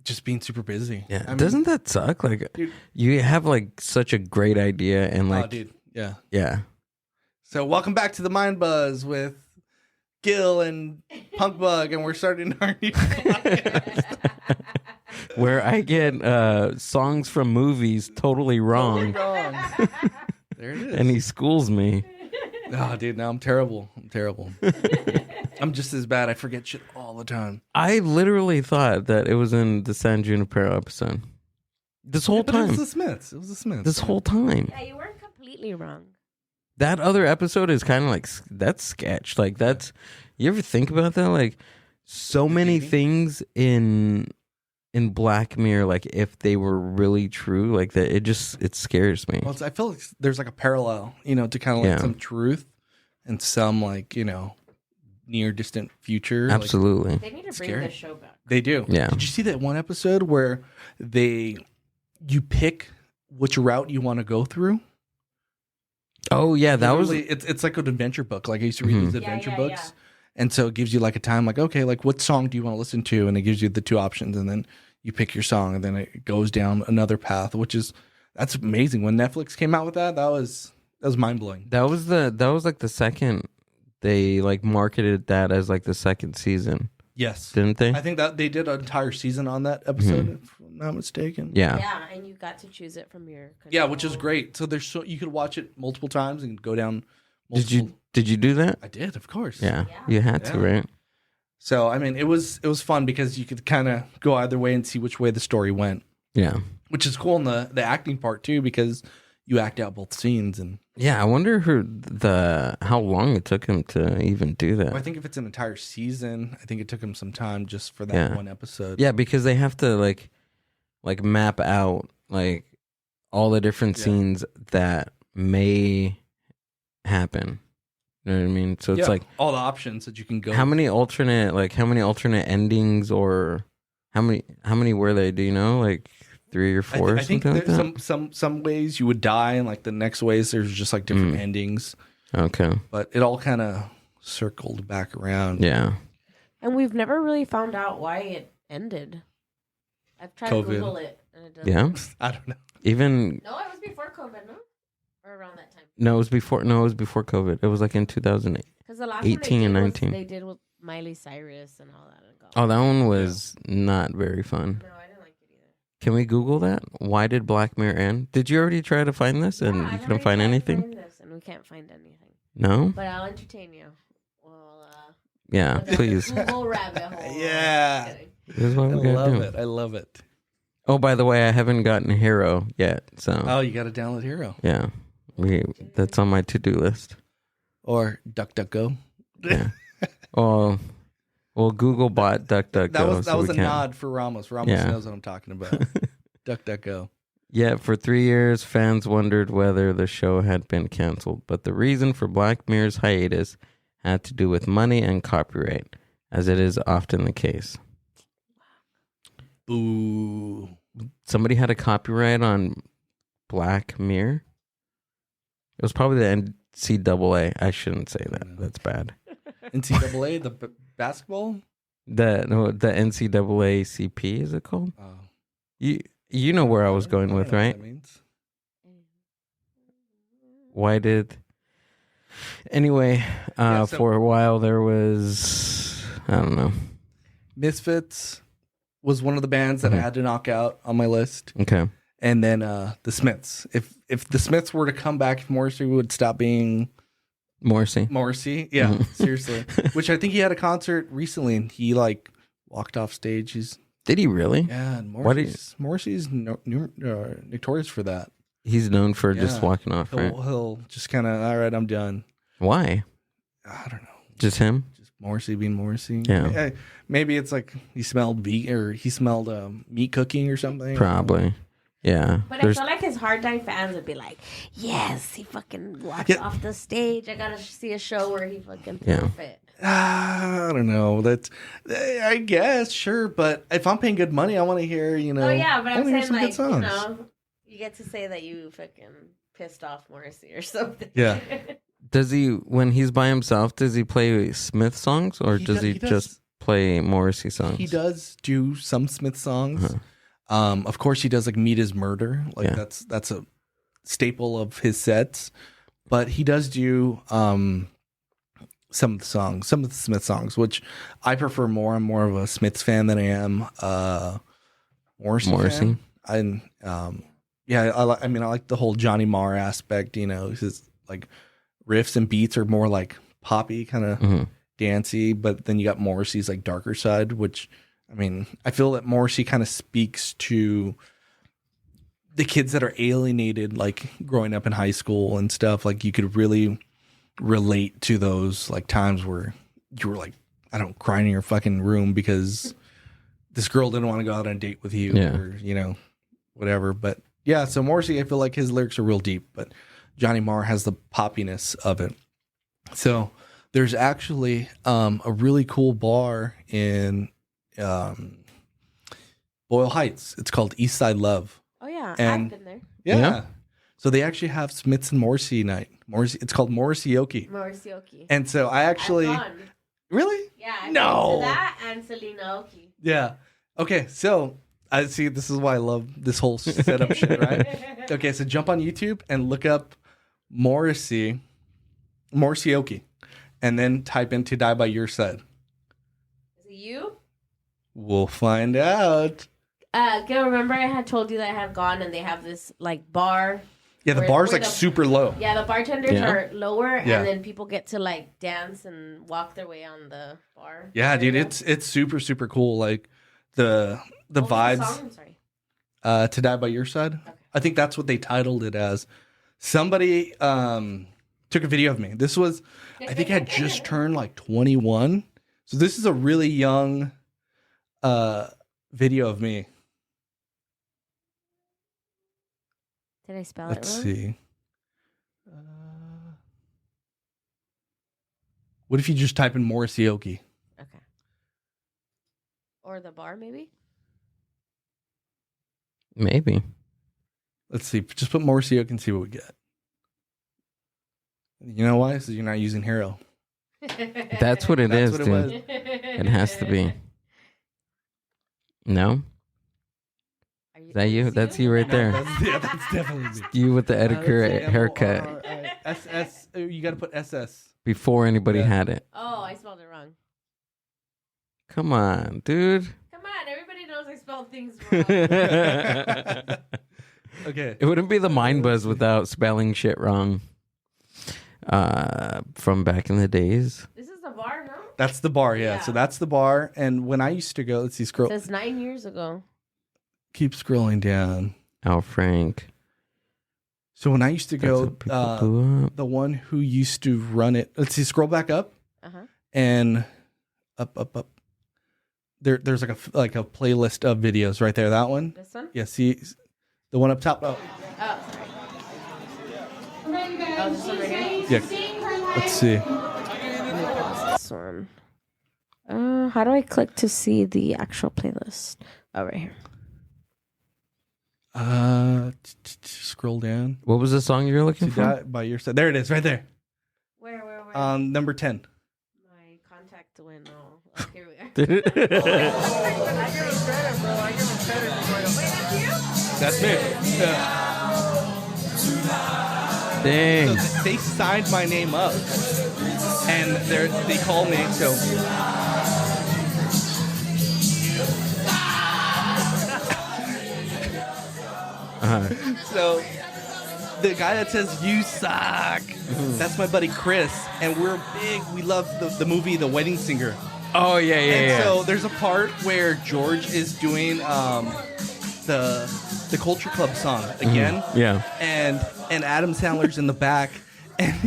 Speaker 4: just being super busy.
Speaker 3: Yeah.
Speaker 4: I mean,
Speaker 3: Doesn't that suck? Like,
Speaker 4: Dude.
Speaker 3: you have like such a great idea, and
Speaker 4: oh,
Speaker 3: like,
Speaker 4: dude. Yeah.
Speaker 3: yeah.
Speaker 4: So welcome back to the Mind Buzz with Gil and Punk Bug, and we're starting our new podcast.
Speaker 3: Where I get songs from movies totally wrong,
Speaker 4: Wrong. There it is.
Speaker 3: and he schools me.
Speaker 4: Oh, dude, now I'm terrible. I'm just as bad. I forget shit all the time.
Speaker 3: I literally thought that it was in the San Junipero episode. This whole
Speaker 4: But it was
Speaker 3: time.
Speaker 4: the Smiths. It was the Smiths.
Speaker 3: This whole time.
Speaker 5: Yeah, you weren't completely wrong.
Speaker 3: That other episode is kind of like, that's sketch. Like, that's, you ever think about that? Like, so many things in Black Mirror, like, if they were really true, like that, it scares me.
Speaker 4: Well, I feel like there's like a parallel, to kind of like
Speaker 3: Yeah.
Speaker 4: some truth and some like, near distant future. Like,
Speaker 3: Absolutely.
Speaker 5: They need to bring
Speaker 4: Scary.
Speaker 5: this show back.
Speaker 4: they do.
Speaker 3: Yeah.
Speaker 4: Did you see that one episode where you pick which route you want to go through?
Speaker 3: Oh, yeah, that was,
Speaker 4: Literally, it's like an adventure book. Like I used to read these
Speaker 5: Yeah,
Speaker 4: adventure
Speaker 5: yeah,
Speaker 4: books.
Speaker 5: yeah.
Speaker 4: And so it gives you like a time, like, okay, like what song do you want to listen to? And it gives you the two options, and then you pick your song, and then it goes down another path, that's amazing. When Netflix came out with that was mind blowing.
Speaker 3: that was like the second, they like marketed that as like the second season,
Speaker 4: Yes.
Speaker 3: didn't they?
Speaker 4: I think that they did an entire season on that episode, if I'm not mistaken.
Speaker 3: Yeah.
Speaker 5: Yeah, and you got to choose it from your control.
Speaker 4: Yeah, which is great. So you could watch it multiple times and go down multiple.
Speaker 3: Did you do that?
Speaker 4: I did, of course.
Speaker 3: Yeah.
Speaker 5: Yeah.
Speaker 3: You had to,
Speaker 4: Yeah.
Speaker 3: right?
Speaker 4: So I mean, it was fun because you could kind of go either way and see which way the story went,
Speaker 3: Yeah.
Speaker 4: which is cool in the acting part too, because you act out both scenes. And
Speaker 3: Yeah, I wonder how long it took him to even do that.
Speaker 4: I think if it's an entire season, I think it took him some time just for that
Speaker 3: Yeah.
Speaker 4: one episode.
Speaker 3: Yeah, because they have to like map out like all the different
Speaker 4: Yeah.
Speaker 3: scenes that may happen. You know what I mean? So it's
Speaker 4: Yeah,
Speaker 3: like
Speaker 4: all the options that you can go.
Speaker 3: how many alternate endings, or how many were they? Do you know? Like 3 or 4 or
Speaker 4: I think
Speaker 3: something like
Speaker 4: there's
Speaker 3: that?
Speaker 4: some ways you would die, and like the next ways there's just like different endings.
Speaker 3: Okay.
Speaker 4: But it all kind of circled back around.
Speaker 3: Yeah.
Speaker 5: And we've never really found out why it ended. I've tried
Speaker 4: COVID.
Speaker 5: to Google it, and it doesn't.
Speaker 3: Yeah.
Speaker 4: I don't know.
Speaker 3: Even
Speaker 5: No, it was before COVID, no? Or around that time.
Speaker 3: it was before COVID. It was like in 2008.
Speaker 5: Because the last
Speaker 3: 18
Speaker 5: one
Speaker 3: and
Speaker 5: they did
Speaker 3: 19.
Speaker 5: they did with Miley Cyrus and all that.
Speaker 3: Oh, that one was not very fun.
Speaker 5: No, I didn't like it either.
Speaker 3: Can we Google that? Why did Black Mirror end? Did you already try to find this and
Speaker 5: Yeah,
Speaker 3: you
Speaker 5: I've
Speaker 3: couldn't
Speaker 5: already
Speaker 3: find
Speaker 5: tried to
Speaker 3: anything?
Speaker 5: find this, and we can't find anything.
Speaker 3: No?
Speaker 5: But I'll entertain you. Well,
Speaker 3: Yeah, please.
Speaker 5: Google rabbit hole.
Speaker 4: Yeah.
Speaker 5: Just kidding.
Speaker 3: This is what
Speaker 4: I
Speaker 3: we gotta
Speaker 4: love
Speaker 3: do.
Speaker 4: it. I love it.
Speaker 3: Oh, by the way, I haven't gotten Hero yet, so
Speaker 4: Oh, you got to download Hero
Speaker 3: yeah, that's on my to-do list.
Speaker 4: or DuckDuckGo.
Speaker 3: Yeah. Well, Google bought DuckDuckGo.
Speaker 4: That was
Speaker 3: so we
Speaker 4: a
Speaker 3: can.
Speaker 4: nod for Ramos. Ramos
Speaker 3: Yeah.
Speaker 4: knows what I'm talking about. DuckDuckGo.
Speaker 3: Yeah, for 3 years, fans wondered whether the show had been canceled, but the reason for Black Mirror's hiatus had to do with money and copyright, as it is often the case.
Speaker 4: Boo.
Speaker 3: Somebody had a copyright on Black Mirror. It was probably the NCAA. I shouldn't say that. That's bad.
Speaker 4: NCAA, the basketball?
Speaker 3: The NCAACP, is it called?
Speaker 4: Oh.
Speaker 3: You know where I was going with, right?
Speaker 4: What that means.
Speaker 3: Why did... Anyway,
Speaker 4: So-
Speaker 3: for a while there was... I don't know.
Speaker 4: Misfits was one of the bands that I had to knock out on my list.
Speaker 3: Okay.
Speaker 4: And then the Smiths. If the Smiths were to come back, if Morrissey would stop being Morrissey. Yeah, seriously. Which I think he had a concert recently and he like walked off stage.
Speaker 3: Did he really?
Speaker 4: Yeah, and Morrissey's notorious for that.
Speaker 3: He's known for just
Speaker 4: Yeah.
Speaker 3: walking off, right?
Speaker 4: He'll just kind of, all right, I'm done.
Speaker 3: Why?
Speaker 4: I don't know.
Speaker 3: Just him?
Speaker 4: Just Morrissey being Morrissey.
Speaker 3: Yeah.
Speaker 4: Maybe it's like he smelled meat cooking or something.
Speaker 3: Probably. Yeah.
Speaker 5: But I feel like his Hard Time fans would be like, yes, he fucking walked off the stage. I gotta see a show where he fucking threw a fit.
Speaker 4: I don't know. I guess, sure. But if I'm paying good money, I want to hear,
Speaker 5: Oh, yeah, but I'm saying, like,
Speaker 4: songs.
Speaker 5: you know, you get to say that you fucking pissed off Morrissey or something.
Speaker 4: Yeah.
Speaker 3: Does he, when he's by himself, does he play Smith songs or does he just play Morrissey songs?
Speaker 4: He does do some Smith songs. Of course, he does like "Meat Is Murder." Like that's a staple of his sets. But he does do some of the songs, some of the Smith songs, which I prefer more. I'm more of a Smiths fan than I am Morrissey. Fan. And I mean, I like the whole Johnny Marr aspect. You know, his like riffs and beats are more like poppy, kind of dancey. But then you got Morrissey's like darker side, which I mean, I feel that Morrissey kind of speaks to the kids that are alienated, like growing up in high school and stuff. Like you could really relate to those like times where you were like, I don't cry in your fucking room because this girl didn't want to go out on a date with you or, you know, whatever. But yeah, so Morrissey, I feel like his lyrics are real deep, but Johnny Marr has the poppiness of it. So there's actually a really cool bar in Boyle Heights. It's called East Side Love.
Speaker 5: Oh, yeah.
Speaker 4: And
Speaker 5: I've been there.
Speaker 4: Yeah. So they actually have Smiths and Morrissey night. It's called Morrisseoke.
Speaker 5: Morrisseoke.
Speaker 4: And so I actually...
Speaker 5: I've gone.
Speaker 4: Really?
Speaker 5: Yeah. I've
Speaker 4: No.
Speaker 5: been to that and Selena Oki.
Speaker 4: Yeah. Okay, so I see. This is why I love this whole setup shit, right? Okay, so jump on YouTube and look up Morrisseoke, and then type into "Die by Your Side."
Speaker 5: Is it you?
Speaker 4: We'll find out.
Speaker 5: Gil, remember I had told you that I had gone and they have this like bar.
Speaker 4: Yeah, the bar's like super low.
Speaker 5: Yeah, the bartenders are lower,
Speaker 4: Yeah.
Speaker 5: and then people get to like dance and walk their way on the bar.
Speaker 4: Yeah, dude, it's super super cool. Like the vibes.
Speaker 5: The song? Sorry.
Speaker 4: To Die by Your Side.
Speaker 5: Okay.
Speaker 4: I think that's what they titled it as. Somebody took a video of me. This was, I think I had just turned like 21. So this is a really young video of me.
Speaker 5: Did I spell
Speaker 4: Let's
Speaker 5: it wrong?
Speaker 4: see. What if you just type in Morrisseoke?
Speaker 5: Okay. Or the bar, maybe?
Speaker 3: Maybe.
Speaker 4: Let's see. Just put Morrisseoke and see what we get. You know why? Because you're not using Hero.
Speaker 3: That's what it
Speaker 4: That's
Speaker 3: is,
Speaker 4: what it
Speaker 3: dude.
Speaker 4: was.
Speaker 3: It has to be. No? Is that you? That's you right there.
Speaker 4: That's definitely me.
Speaker 3: You with the Edgar haircut
Speaker 4: SS. You got to put SS.
Speaker 3: before anybody had it.
Speaker 5: Oh, I spelled it wrong.
Speaker 3: Come on, dude.
Speaker 5: Come on, everybody knows I spelled things wrong.
Speaker 4: Okay.
Speaker 3: It wouldn't be the mind buzz without spelling shit wrong. From back in the days.
Speaker 5: This is the bar, no?
Speaker 4: That's the bar, yeah. So that's the bar. And when I used to go, let's see, scroll.
Speaker 5: It says 9 years ago.
Speaker 4: Keep scrolling down.
Speaker 3: Al Frank.
Speaker 4: So when I used to
Speaker 3: That's
Speaker 4: go,
Speaker 3: how people blew up.
Speaker 4: the one who used to run it, let's see, scroll back up
Speaker 5: Uh-huh.
Speaker 4: and up. There's like a playlist of videos right there. That one.
Speaker 5: This one?
Speaker 4: Yeah, see the one up top. Oh,
Speaker 5: Oh, sorry. Oh, this one right here?
Speaker 4: yeah. Let's see.
Speaker 5: This one. How do I click to see the actual playlist? Oh, right here.
Speaker 4: Scroll down.
Speaker 3: What was the song you were looking
Speaker 4: See
Speaker 3: for?
Speaker 4: that by your side. There it is, right there.
Speaker 5: Where?
Speaker 4: Number 10.
Speaker 5: My contact went. Oh, here we are.
Speaker 4: That's me.
Speaker 3: Dang.
Speaker 4: So they signed my name up, and they called me. So so the guy that says "you suck," that's my buddy Chris, and we're big. We love the movie The Wedding Singer.
Speaker 3: Oh yeah, yeah,
Speaker 4: And
Speaker 3: yeah.
Speaker 4: so there's a part where George is doing the Culture Club song again.
Speaker 3: Yeah.
Speaker 4: And Adam Sandler's in the back, and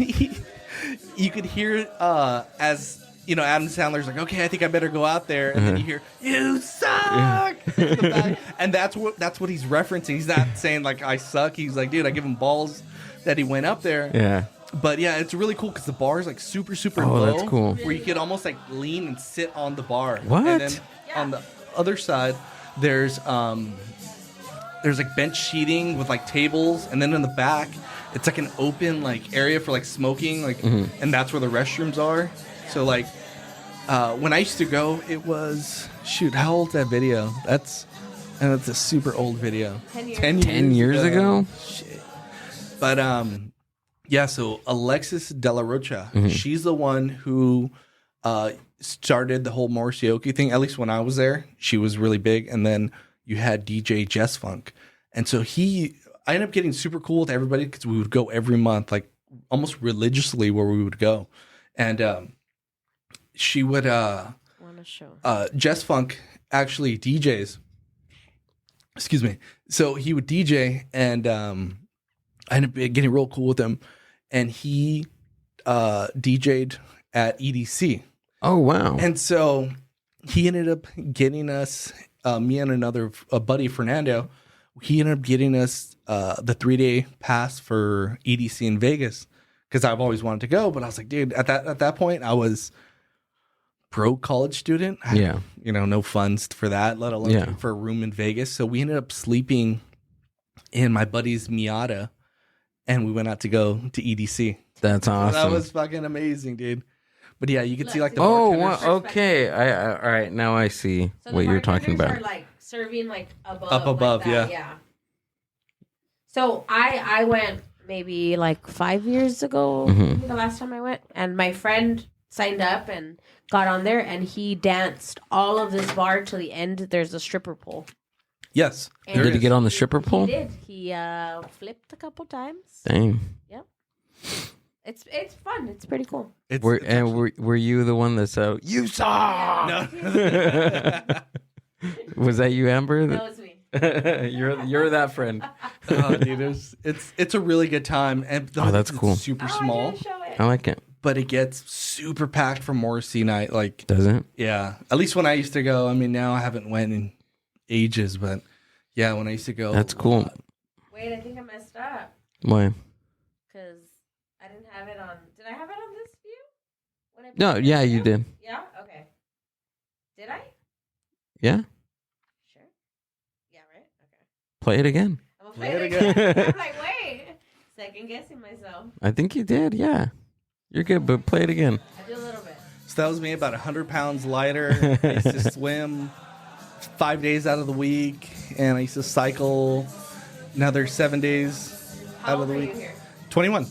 Speaker 4: you could hear as you know Adam Sandler's like, okay, I think I better go out there, and then you hear "you suck," in the back. And that's what he's referencing. He's not saying like I suck. He's like, dude, I give him balls that he went up there.
Speaker 3: Yeah.
Speaker 4: But yeah, it's really cool because the bar is like super
Speaker 3: Oh,
Speaker 4: low.
Speaker 3: that's cool.
Speaker 4: Where you could almost like lean and sit on the bar.
Speaker 3: What?
Speaker 4: And then on the other side, there's like bench seating with like tables, and then in the back, it's like an open like area for like smoking, like, and that's where the restrooms are. So like, when I used to go, it was how old's that video? That's a super old video.
Speaker 5: 10 years.
Speaker 3: 10 years ago?
Speaker 4: Shit. But yeah, so Alexis De La Rocha, she's the one who started the whole Morrissey thing. At least when I was there, she was really big. And then you had DJ Jess Funk. And so I ended up getting super cool with everybody because we would go every month, like almost religiously where we would go. And she would,
Speaker 5: Want to show.
Speaker 4: Jess Funk actually DJs. Excuse me. So he would DJ, and I ended up getting real cool with him. And he DJ'd at EDC.
Speaker 3: Oh wow.
Speaker 4: And so he ended up getting us, me and a buddy, Fernando, he ended up getting us the 3-day pass for EDC in Vegas because I've always wanted to go. But I was like, dude, at that point, I was broke college student. I had, no funds for that, let alone for a room in Vegas. So we ended up sleeping in my buddy's Miata, and we went out to go to EDC.
Speaker 3: That's awesome.
Speaker 4: That was fucking amazing, dude. But yeah, you could see like the
Speaker 3: Oh,
Speaker 4: bartenders.
Speaker 3: okay. All right. Now I see
Speaker 5: So
Speaker 3: what
Speaker 5: the
Speaker 3: you're talking
Speaker 5: bartenders
Speaker 3: about.
Speaker 5: Are, like serving like above.
Speaker 4: Up above,
Speaker 5: like that, yeah. So I went maybe like 5 years ago. Maybe the last time I went, and my friend signed up and got on there, and he danced all of this bar to the end. There's a stripper pole.
Speaker 4: Yes.
Speaker 5: And
Speaker 3: Did he get on the stripper pole?
Speaker 5: He did. He flipped a couple times.
Speaker 3: Dang.
Speaker 5: Yep. It's fun. It's pretty cool.
Speaker 3: Were you the one that said you saw?
Speaker 5: Yeah.
Speaker 4: No.
Speaker 3: Was that you, Amber?
Speaker 5: That was me.
Speaker 3: you're that friend.
Speaker 4: Oh, dude, it's a really good time, and
Speaker 3: that's
Speaker 4: it's
Speaker 3: cool.
Speaker 4: Super
Speaker 5: Oh, I
Speaker 4: small,
Speaker 5: didn't show it.
Speaker 3: I like it.
Speaker 4: but it gets super packed for Morrissey night. Like,
Speaker 3: Does it?
Speaker 4: yeah, at least when I used to go. I mean, now I haven't went in ages, but yeah, when I used to go,
Speaker 3: That's cool.
Speaker 5: Wait, I think I messed up
Speaker 3: Why?
Speaker 5: because I didn't have it on. Did I have it on this view? When I
Speaker 3: No,
Speaker 5: put it
Speaker 3: yeah,
Speaker 5: in
Speaker 3: you
Speaker 5: there?
Speaker 3: did.
Speaker 5: Yeah. Okay. Did I?
Speaker 3: Yeah.
Speaker 5: Sure. Yeah. Right. Okay.
Speaker 3: Play it again.
Speaker 5: I'm gonna play it again. I'm like, wait. Second guessing myself.
Speaker 3: I think you did. Yeah. You're good, but play it again.
Speaker 5: I did a little bit.
Speaker 4: so that was me about 100 pounds lighter. I used to swim 5 days out of the week, and I used to cycle another 7 days
Speaker 5: How
Speaker 4: out
Speaker 5: old
Speaker 4: of the
Speaker 5: are you
Speaker 4: week.
Speaker 5: here?
Speaker 4: 21.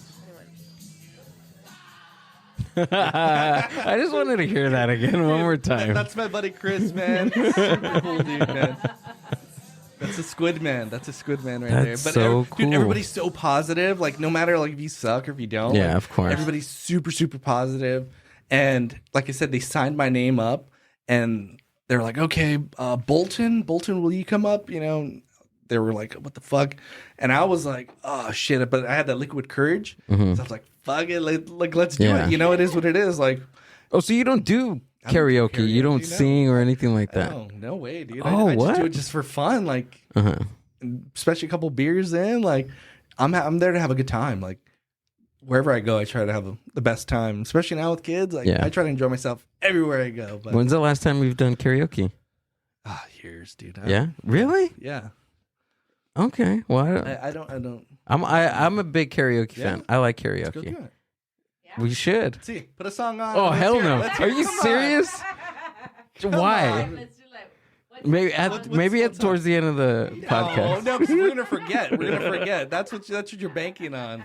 Speaker 3: I just wanted to hear that again one more time.
Speaker 4: That's my buddy Chris, man. Super cool dude, man. That's a squid man. That's a squid man right there.
Speaker 3: That's
Speaker 4: But
Speaker 3: so
Speaker 4: dude,
Speaker 3: cool.
Speaker 4: everybody's so positive. Like, no matter like if you suck or if you don't.
Speaker 3: Yeah,
Speaker 4: like,
Speaker 3: of course.
Speaker 4: Everybody's super, super positive. And like I said, they signed my name up, and they were like, okay, Bolton, will you come up? You know, they were like, what the fuck? And I was like, oh shit. But I had that liquid courage. So I was like, fuck it. Like let's do
Speaker 3: Yeah.
Speaker 4: it. You know, it is what it is. Like,
Speaker 3: Oh, so you don't do karaoke? You don't
Speaker 4: karaoke, no.
Speaker 3: sing or anything like that?
Speaker 4: oh, no way, dude.
Speaker 3: Oh,
Speaker 4: I just do
Speaker 3: what?
Speaker 4: it just for fun. Like,
Speaker 3: Uh-huh.
Speaker 4: especially a couple beers in, like I'm there to have a good time. Like wherever I go, I try to have the best time. Especially now with kids, like
Speaker 3: Yeah.
Speaker 4: I try to enjoy myself everywhere I go. But
Speaker 3: When's the last time we've done karaoke?
Speaker 4: Years, dude.
Speaker 3: Yeah, really?
Speaker 4: Yeah.
Speaker 3: Okay. Well,
Speaker 4: I don't.
Speaker 3: I'm a big karaoke fan. I like
Speaker 4: Let's go
Speaker 3: karaoke.
Speaker 4: do it.
Speaker 3: We should.
Speaker 4: See, put a song on.
Speaker 3: Oh
Speaker 4: Let's
Speaker 3: hell
Speaker 4: hear it.
Speaker 3: no!
Speaker 4: Let's hear
Speaker 3: Are
Speaker 4: it.
Speaker 3: you
Speaker 4: Come on.
Speaker 3: serious? Why?
Speaker 5: Let's do like.
Speaker 3: Maybe towards the end of the
Speaker 4: Oh
Speaker 3: podcast.
Speaker 4: no, because we're gonna forget. We're gonna forget. That's what you're banking on.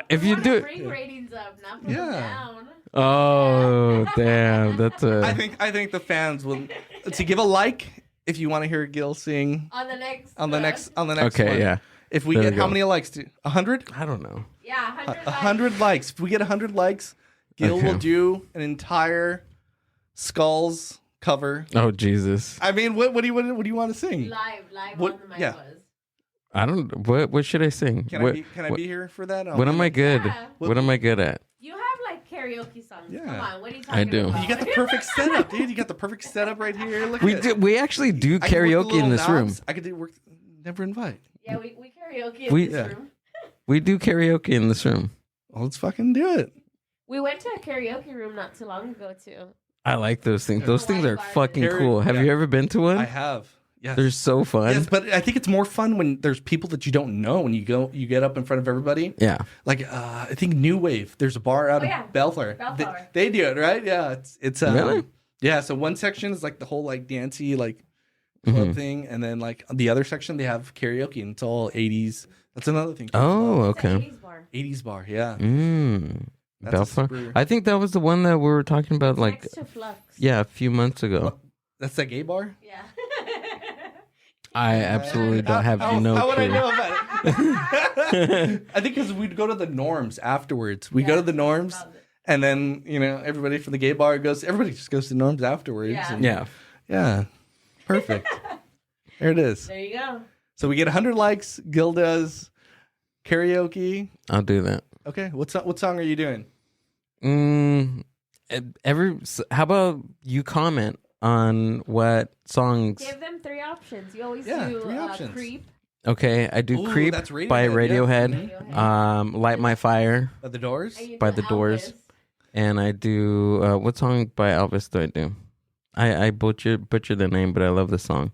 Speaker 3: If you do it-
Speaker 5: bring ratings up, not put them down.
Speaker 3: Oh damn! That's a.
Speaker 4: I think the fans will. Let's see. Give a like if you want to hear Gil sing
Speaker 5: On the next.
Speaker 4: on the next.
Speaker 3: Okay,
Speaker 4: one.
Speaker 3: yeah.
Speaker 4: If we
Speaker 3: There
Speaker 4: get
Speaker 3: we
Speaker 4: how
Speaker 3: go.
Speaker 4: many likes? 100?
Speaker 3: I don't know.
Speaker 5: Yeah,
Speaker 4: 100 likes. If we get 100 likes, Gil
Speaker 3: Okay.
Speaker 4: will do an entire Skulls cover.
Speaker 3: Oh Jesus!
Speaker 4: I mean, what do you want to sing?
Speaker 5: Live
Speaker 4: What-
Speaker 5: on the mic
Speaker 4: yeah.
Speaker 5: was.
Speaker 3: I don't. What should I sing?
Speaker 4: Can I be here for that?
Speaker 3: What am I good?
Speaker 5: Yeah.
Speaker 3: What am I good at?
Speaker 5: You have like karaoke songs.
Speaker 4: Yeah.
Speaker 5: Come on, what are you talking
Speaker 3: I do.
Speaker 5: about?
Speaker 4: You got the perfect setup, dude. You got the perfect setup right here. Look
Speaker 3: We
Speaker 4: at
Speaker 3: do.
Speaker 4: it.
Speaker 3: We actually do
Speaker 4: I can work the
Speaker 3: karaoke in
Speaker 4: little
Speaker 3: this room.
Speaker 4: knobs. I could do work. Never invite.
Speaker 5: Yeah, we karaoke in
Speaker 3: We-
Speaker 5: this
Speaker 4: Yeah.
Speaker 5: room.
Speaker 3: We do karaoke in this room.
Speaker 4: Well, let's fucking do it.
Speaker 5: We went to a karaoke room not too long ago too.
Speaker 3: I like those things. Those things are fucking
Speaker 4: Karaoke-
Speaker 3: cool. Have
Speaker 4: yeah.
Speaker 3: you ever been to one?
Speaker 4: I have. Yes.
Speaker 3: They're so fun.
Speaker 4: Yes, but I think it's more fun when there's people that you don't know when you get up in front of everybody.
Speaker 3: Yeah.
Speaker 4: Like I think New Wave. There's a bar out
Speaker 5: yeah.
Speaker 4: of Bellflower.
Speaker 5: Bellflower.
Speaker 4: They do it, right? Yeah. It's
Speaker 3: Really?
Speaker 4: Yeah. So one section is like the whole like dancey like club thing, and then like the other section they have karaoke, and it's all 80s. That's another thing.
Speaker 3: Oh,
Speaker 5: It's an
Speaker 3: okay.
Speaker 5: 80s bar.
Speaker 4: 80s bar. Yeah.
Speaker 3: That's
Speaker 4: That's a
Speaker 3: Belfast.
Speaker 4: super-
Speaker 3: I think that was the one that we were talking about, like,
Speaker 5: Next to Flux.
Speaker 3: yeah, a few months ago.
Speaker 4: That's the gay bar.
Speaker 5: Yeah.
Speaker 3: I absolutely don't have no
Speaker 4: How would I
Speaker 3: clue.
Speaker 4: know about it? I think because we'd go to the norms afterwards. We go to the norms, and then everybody from the gay bar goes. Everybody just goes to norms afterwards.
Speaker 5: Yeah.
Speaker 4: and-
Speaker 3: Yeah.
Speaker 4: yeah, perfect. There it is.
Speaker 5: There you go.
Speaker 4: So we get 100 likes. Gil does karaoke.
Speaker 3: I'll do that.
Speaker 4: Okay, what song are you doing?
Speaker 3: How about you comment on what songs?
Speaker 5: Give them 3 options. You always
Speaker 4: Yeah,
Speaker 5: do
Speaker 4: 3 options.
Speaker 5: Creep.
Speaker 3: Okay, I do
Speaker 4: Ooh,
Speaker 3: "Creep"
Speaker 4: that's Radiohead,
Speaker 3: by
Speaker 4: yeah.
Speaker 3: Radiohead.
Speaker 5: Radiohead.
Speaker 3: "Light My Fire"
Speaker 4: By the Doors.
Speaker 5: And you
Speaker 3: By
Speaker 5: do
Speaker 3: the Doors.
Speaker 5: Elvis.
Speaker 3: and I do what song by Elvis do I do? I butcher the name, but I love the song.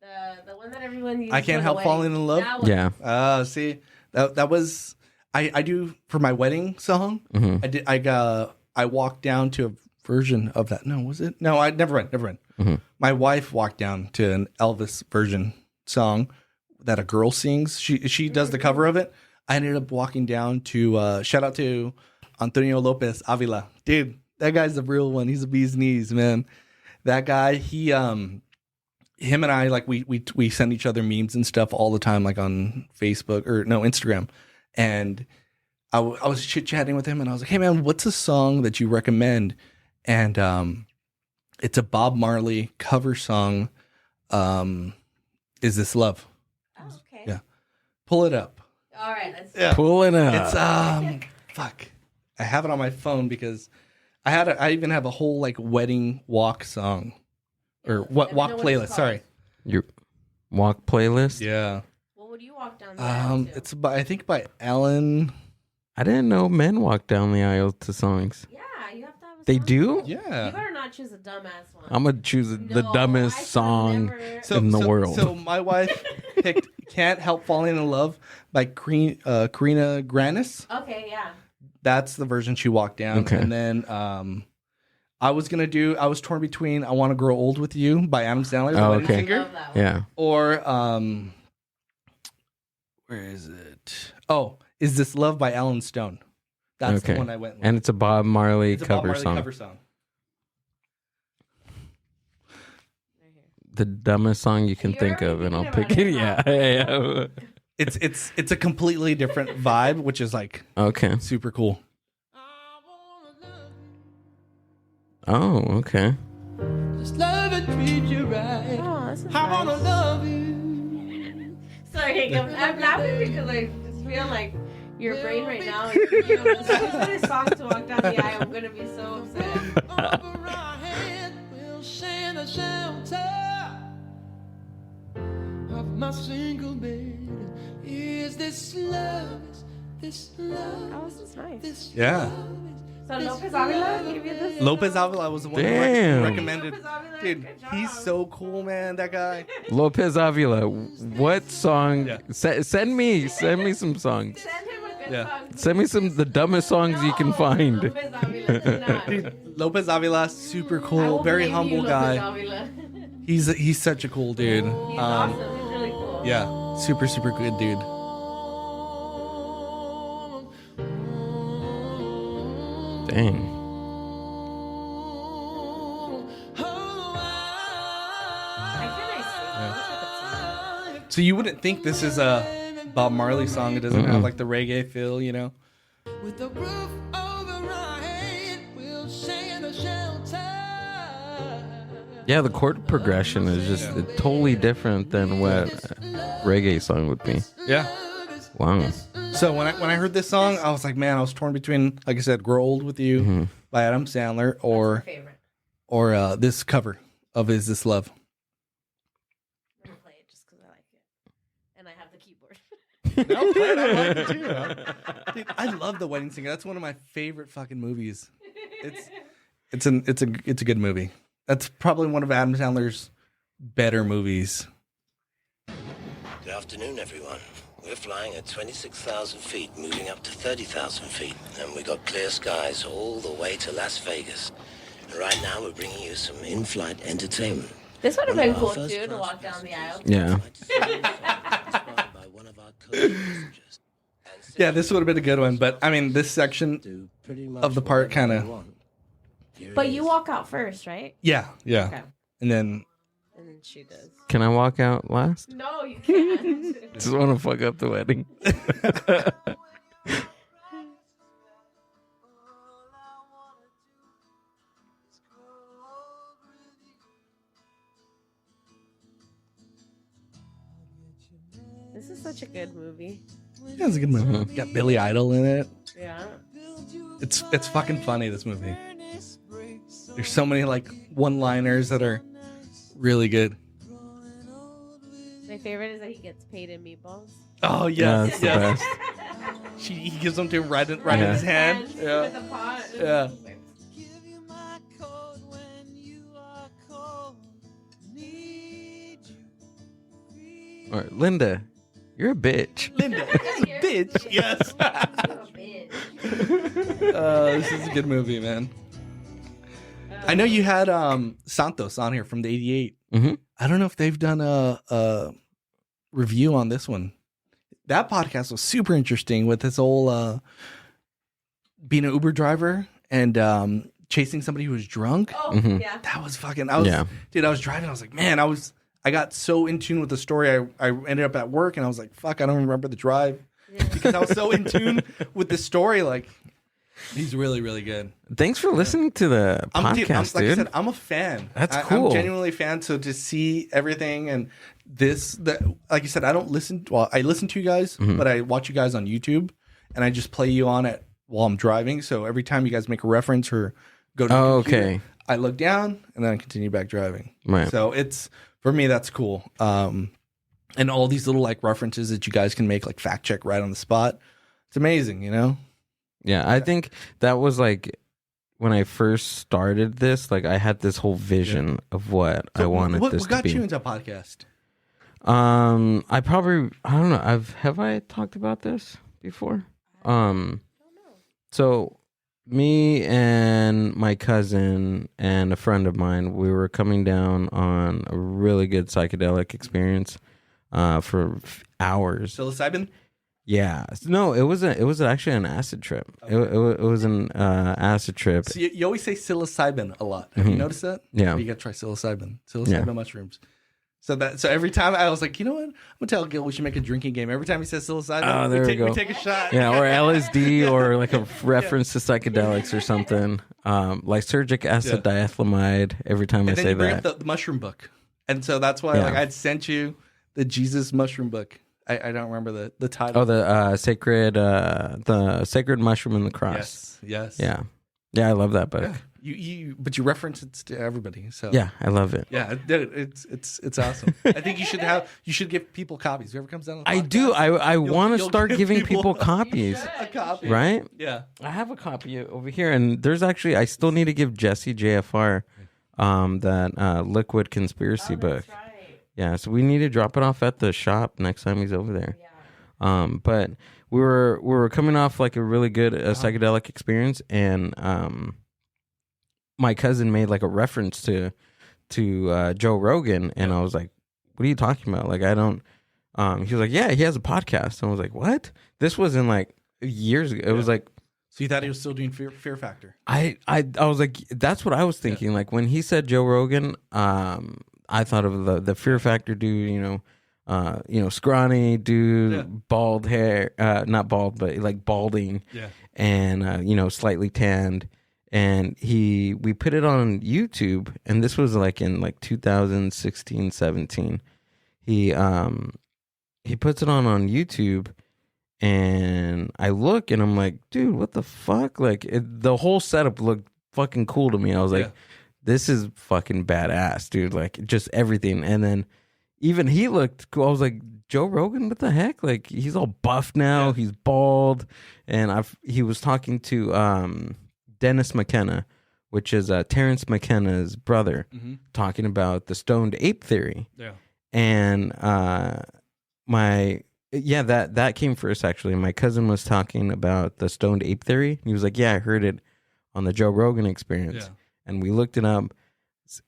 Speaker 5: The one that everyone uses.
Speaker 4: I Can't
Speaker 5: for the
Speaker 4: Help
Speaker 5: wedding.
Speaker 4: Falling in Love?
Speaker 5: That one.
Speaker 3: Yeah.
Speaker 4: See, that was I do for my wedding song.
Speaker 3: Mhm.
Speaker 4: I walked down to a version of that. No, was it? No, I never went.
Speaker 3: Mhm.
Speaker 4: My wife walked down to an Elvis version song that a girl sings. She does the cover of it. I ended up walking down to shout out to Antonio Lopez Avila. Dude, that guy's the real one. He's a bee's knees, man. That guy, him and I, like we send each other memes and stuff all the time, like on Facebook or no, Instagram. And I was chit chatting with him, and I was like, "Hey man, what's a song that you recommend?" And it's a Bob Marley cover song. Is This Love?
Speaker 5: Oh, okay.
Speaker 4: Yeah. Pull it up.
Speaker 5: All right. Let's
Speaker 4: Yeah.
Speaker 3: Pulling up.
Speaker 4: It's fuck. I have it on my phone because I even have a whole like wedding walk song or
Speaker 5: Let
Speaker 4: what
Speaker 5: me
Speaker 4: walk
Speaker 5: know what
Speaker 4: playlist.
Speaker 5: it's
Speaker 4: Sorry.
Speaker 3: Your walk playlist.
Speaker 4: Yeah.
Speaker 5: What would you walk down the aisle to?
Speaker 4: It's by I think by Alan.
Speaker 3: I didn't know men walk down the aisle to songs.
Speaker 5: Yeah, you have to have a
Speaker 3: They
Speaker 5: song.
Speaker 3: do?
Speaker 5: You
Speaker 4: Yeah.
Speaker 5: better not choose a dumbass one.
Speaker 3: I'm gonna choose the
Speaker 5: No, I
Speaker 3: dumbest
Speaker 5: should've
Speaker 3: song
Speaker 5: never-
Speaker 3: in the world.
Speaker 4: So my wife picked "Can't Help Falling in Love" by Karina Granis.
Speaker 5: Okay, yeah.
Speaker 4: That's the version she walked down.
Speaker 3: Okay.
Speaker 4: And then I was torn between "I Want to Grow Old with You" by Adam Sandler, the
Speaker 3: Oh,
Speaker 4: wedding
Speaker 3: okay.
Speaker 4: singer,
Speaker 5: Love that one.
Speaker 3: Yeah.
Speaker 4: or where is it? Oh, "Is This Love" by Alan Stone. That's
Speaker 3: Okay.
Speaker 4: the one I went with.
Speaker 3: And it's a Bob Marley
Speaker 4: It's a Bob
Speaker 3: cover
Speaker 4: Marley
Speaker 3: song.
Speaker 4: cover song.
Speaker 3: The dumbest song you can
Speaker 5: You're
Speaker 3: think of,
Speaker 5: already
Speaker 3: and I'll
Speaker 5: thinking
Speaker 3: pick it.
Speaker 5: about
Speaker 3: Yeah.
Speaker 5: it,
Speaker 3: Yeah.
Speaker 4: It's a completely different vibe, which is like
Speaker 3: Okay.
Speaker 4: super cool.
Speaker 3: Oh, okay.
Speaker 8: Love and treat you right.
Speaker 5: Oh, this is
Speaker 8: I wanna
Speaker 5: nice.
Speaker 8: love you.
Speaker 5: Sorry, I'm laughing because I just feel like your brain right now. You know, as soon as this song to walk down the aisle, I'm gonna be so upset.
Speaker 8: Over our head, we'll share the shelter of my single bed. Is this love? Is this love?
Speaker 5: Oh, this is nice.
Speaker 8: This
Speaker 4: Yeah.
Speaker 8: love?
Speaker 5: So Lopez Avila gave you this?
Speaker 4: Lopez Avila was the one
Speaker 3: Damn.
Speaker 4: who recommended.
Speaker 5: Lopez Avila,
Speaker 4: Dude,
Speaker 5: good job.
Speaker 4: he's so cool, man. That guy.
Speaker 3: Lopez Avila. What song?
Speaker 4: Yeah.
Speaker 3: Send me some songs.
Speaker 5: Send him a good
Speaker 4: Yeah.
Speaker 5: song.
Speaker 3: Send me the dumbest songs you can find.
Speaker 5: Lopez Avila, do not.
Speaker 4: Dude, Lopez Avila, super
Speaker 5: I
Speaker 4: cool,
Speaker 5: will
Speaker 4: very
Speaker 5: blame
Speaker 4: humble
Speaker 5: you,
Speaker 4: guy.
Speaker 5: Lopez Avila.
Speaker 4: He's such a cool dude.
Speaker 5: He's awesome. He's really cool.
Speaker 4: Yeah, super good dude.
Speaker 3: Dang.
Speaker 4: So you wouldn't think this is a Bob Marley song. It doesn't have like the reggae feel, you know.
Speaker 8: With the roof over our head, we'll share the shelter.
Speaker 3: Yeah, the chord progression is just totally different than what a reggae song would be.
Speaker 4: Yeah.
Speaker 3: Wow.
Speaker 4: So when I heard this song, I was like, man, I was torn between, like I said, "Grow Old with You" by Adam Sandler
Speaker 5: My favorite.
Speaker 4: or this cover of "Is This Love."
Speaker 5: I'm gonna play it just because I like it, and I have the keyboard.
Speaker 4: No, play it. I like it too. Dude, I love The Wedding Singer. That's one of my favorite fucking movies. It's a good movie. That's probably one of Adam Sandler's better movies.
Speaker 9: Good afternoon, everyone. We're flying at 26,000 feet, moving up to 30,000 feet, and we got clear skies all the way to Las Vegas. And right now, we're bringing you some in-flight entertainment.
Speaker 5: This would have
Speaker 9: One
Speaker 5: been
Speaker 9: of
Speaker 5: cool
Speaker 9: our first
Speaker 5: too, to
Speaker 9: class
Speaker 5: walk down the aisle.
Speaker 3: Yeah.
Speaker 9: inspired by one of our co-passengers. And
Speaker 4: Yeah, this would have been a good one. But I mean, this section
Speaker 9: do pretty much
Speaker 4: of the part
Speaker 9: whatever
Speaker 4: kinda-
Speaker 9: you want. Here
Speaker 5: But
Speaker 9: it
Speaker 5: you
Speaker 9: is.
Speaker 5: walk out first, right?
Speaker 4: yeah.
Speaker 5: Okay.
Speaker 4: And then
Speaker 5: And then she does.
Speaker 3: Can I walk out last?
Speaker 5: No, you can't.
Speaker 3: Just want to fuck up the wedding.
Speaker 5: This is such a good movie.
Speaker 4: yeah, it's a good movie. Got Billy Idol in it.
Speaker 5: Yeah.
Speaker 4: It's fucking funny, this movie. There's so many like one-liners that are really good.
Speaker 5: My favorite is that he gets paid in meatballs.
Speaker 4: Oh
Speaker 3: Yeah,
Speaker 4: yes,
Speaker 3: that's the
Speaker 4: yes.
Speaker 3: best.
Speaker 4: He gives them to him right in
Speaker 3: Yeah.
Speaker 4: his hand.
Speaker 5: With
Speaker 4: Yeah.
Speaker 5: the pot.
Speaker 4: Yeah.
Speaker 8: Give you my code when you are cold. Need you.
Speaker 3: All right, Linda, you're a bitch.
Speaker 4: Linda, bitch. Yes. This is a good movie, man. I know you had Santos on here from the '88.
Speaker 3: Mm-hmm.
Speaker 4: I don't know if they've done a review on this one. That podcast was super interesting with this whole being an Uber driver and chasing somebody who was drunk.
Speaker 5: Oh,
Speaker 3: Mhm.
Speaker 5: yeah.
Speaker 4: That was fucking. Dude, I was driving. I was like, man, I got so in tune with the story. I ended up at work and I was like, fuck, I don't remember the drive because I was so in tune with the story. Like, he's really, really good.
Speaker 3: Thanks for listening to the podcast,
Speaker 4: like I
Speaker 3: dude.
Speaker 4: said, I'm a fan.
Speaker 3: That's
Speaker 4: I'm
Speaker 3: cool.
Speaker 4: genuinely a fan. So to see everything and like you said, I don't listen. Well, I listen to you guys,
Speaker 3: Mm-hmm.
Speaker 4: but I watch you guys on YouTube, and I just play you on it while I'm driving. So every time you guys make a reference or go to the
Speaker 3: Oh,
Speaker 4: computer,
Speaker 3: okay.
Speaker 4: I look down and then I continue back driving.
Speaker 3: Right.
Speaker 4: So it's for me, that's cool. And all these little like references that you guys can make, like fact check right on the spot. It's amazing, you know.
Speaker 3: Yeah, I think that was like when I first started this. Like, I had this whole vision of what I wanted
Speaker 4: what
Speaker 3: this
Speaker 4: got
Speaker 3: to be.
Speaker 4: you into a podcast?
Speaker 3: I don't know. Have I talked about this before? So me and my cousin and a friend of mine, we were coming down on a really good psychedelic experience for hours.
Speaker 4: Psilocybin?
Speaker 3: Yeah. No, it was actually an acid trip. It was an acid trip.
Speaker 4: So you always say psilocybin a lot. Have you noticed that?
Speaker 3: Yeah.
Speaker 4: You gotta try psilocybin. Psilocybin
Speaker 3: Yeah.
Speaker 4: mushrooms. So every time I was like, you know what? I'm gonna tell Gil we should make a drinking game. Every time he says psilocybin,
Speaker 3: Oh, there we go.
Speaker 4: we take a shot.
Speaker 3: Yeah, or LSD, or like a reference to psychedelics or something. Lysergic acid diethylamide. Every time
Speaker 4: And
Speaker 3: I
Speaker 4: then
Speaker 3: say
Speaker 4: you bring
Speaker 3: that.
Speaker 4: up the mushroom book. And so that's why
Speaker 3: Yeah.
Speaker 4: like I'd sent you the Jesus mushroom book. I don't remember the title.
Speaker 3: Oh, the sacred mushroom and the cross.
Speaker 4: Yes.
Speaker 3: Yeah, Yeah, I love that book.
Speaker 4: But you reference it to everybody. So
Speaker 3: Yeah, I love it.
Speaker 4: yeah, it's awesome. I think you should give people copies. Whoever comes down, on the
Speaker 3: I do.
Speaker 4: podcast,
Speaker 3: I want to
Speaker 4: you'll
Speaker 3: start
Speaker 4: give
Speaker 3: giving
Speaker 4: people
Speaker 3: people copies.
Speaker 4: a copy,
Speaker 3: Right?
Speaker 4: Yeah.
Speaker 3: I have a copy over here, and there's actually I still need to give Jesse JFR that Liquid Conspiracy book.
Speaker 5: That's right.
Speaker 3: Yeah, so we need to drop it off at the shop next time he's over there. But we were coming off like a really good psychedelic experience, and my cousin made like a reference to Joe Rogan, and I was like, "What are you talking about?" Like, I don't. He was like, "Yeah, he has a podcast." And I was like, "What?" This was in like years ago. It was like.
Speaker 4: So you thought he was still doing Fear Factor?
Speaker 3: I was like, that's what I was thinking. Like when he said Joe Rogan, I thought of the Fear Factor dude, scrawny dude, bald hair, not bald, but like balding, and slightly tanned. And we put it on YouTube, and this was like in like 2016, 17. He puts it on YouTube. And I look and I'm like, dude, what the fuck? Like the whole setup looked fucking cool to me. I was like, this is fucking badass, dude. Like just everything. And then even he looked cool. I was like, Joe Rogan, what the heck? Like he's all buff now. He's bald. And he was talking to Dennis McKenna, which is Terrence McKenna's brother, talking about the stoned ape theory. Yeah. And that came first, actually. My cousin was talking about the stoned ape theory. He was like, yeah, I heard it on the Joe Rogan Experience. Yeah. And we looked it up.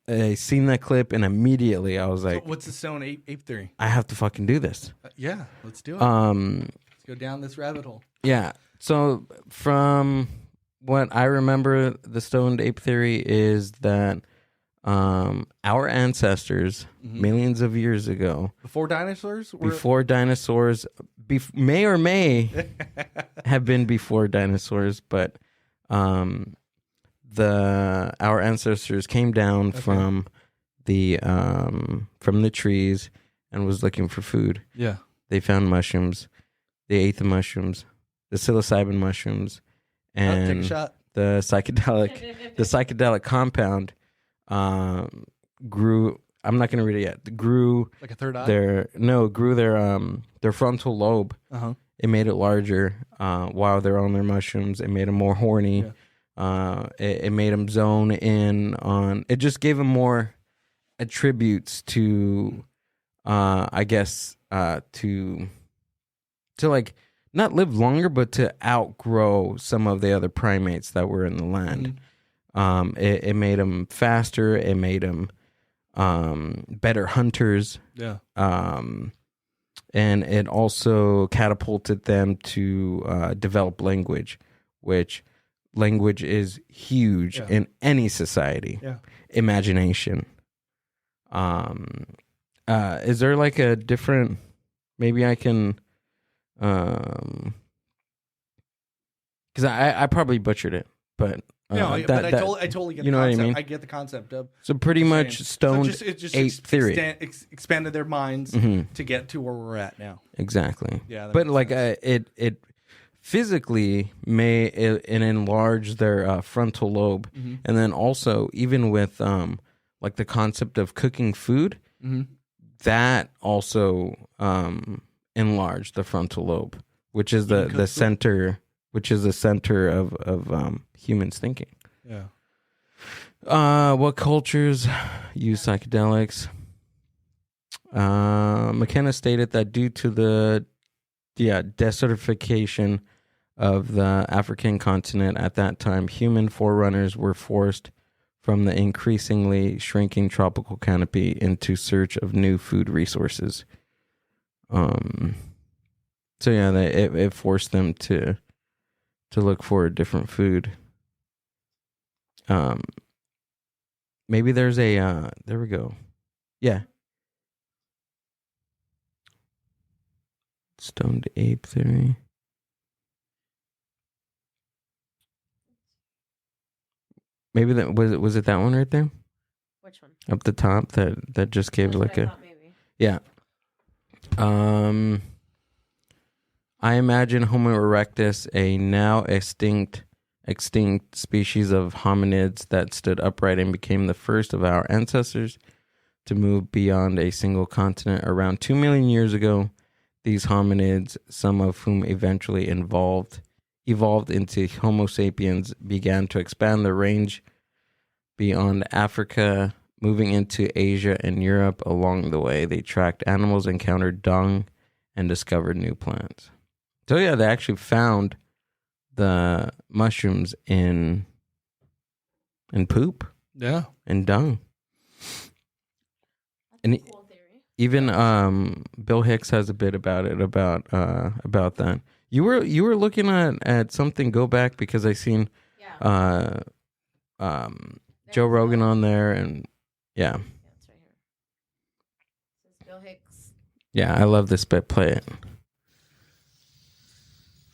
Speaker 3: I seen that clip, and immediately I was like,
Speaker 4: so what's the stoned ape theory?
Speaker 3: I have to fucking do this.
Speaker 4: Yeah, let's do it. Let's go down this rabbit hole.
Speaker 3: Yeah. So from what I remember, the stoned ape theory is that our ancestors, millions of years ago,
Speaker 4: before dinosaurs,
Speaker 3: may or may have been before dinosaurs, but our ancestors came down from the trees and was looking for food.
Speaker 4: Yeah,
Speaker 3: they found mushrooms. They ate the mushrooms, the psilocybin mushrooms, and
Speaker 4: take a shot.
Speaker 3: the psychedelic compound. Grew. I'm not going to read it yet. Grew
Speaker 4: like a third eye.
Speaker 3: Grew their frontal lobe. It made it larger while they're on their mushrooms. It made them more horny. Yeah. It made them zone in on. It just gave them more attributes to, I guess, to like not live longer, but to outgrow some of the other primates that were in the land. It made them faster. It made them better hunters. Yeah. And it also catapulted them to develop language, which language is huge in any society. Yeah. Imagination. Is there like a different? Maybe I can. Because I probably butchered it, but.
Speaker 4: I totally get the concept. What I mean? I get the concept of.
Speaker 3: So pretty much stoned ape theory.
Speaker 4: Expanded their minds to get to where we're at now.
Speaker 3: Exactly. Yeah. But like it physically it enlarge their frontal lobe, and then also even with like the concept of cooking food, that also enlarged the frontal lobe, which is the center. Which is the center of humans thinking. Yeah. What cultures use psychedelics? McKenna stated that due to the desertification of the African continent at that time, human forerunners were forced from the increasingly shrinking tropical canopy into search of new food resources. So yeah, it forced them to look for a different food. Maybe there's a there we go. Yeah. Stoned ape theory. Maybe that was it that one right there?
Speaker 5: Which one?
Speaker 3: Up the top that just gave like a
Speaker 5: maybe.
Speaker 3: Yeah. I imagine Homo erectus, a now extinct extinct species of hominids that stood upright and became the first of our ancestors to move beyond a single continent. Around 2 million years ago, these hominids, some of whom eventually evolved into Homo sapiens, began to expand their range beyond Africa, moving into Asia and Europe. Along the way, they tracked animals, encountered dung, and discovered new plants. So yeah, they actually found the mushrooms in poop.
Speaker 4: Yeah.
Speaker 3: And dung. And
Speaker 5: Cool theory.
Speaker 3: even Bill Hicks has a bit about it, about that. You were looking at something. Go back, because I seen
Speaker 5: Yeah.
Speaker 3: Joe Rogan on there, and yeah.
Speaker 5: Yeah, it's right here. This is Bill Hicks.
Speaker 3: Yeah, I love this bit. Play it.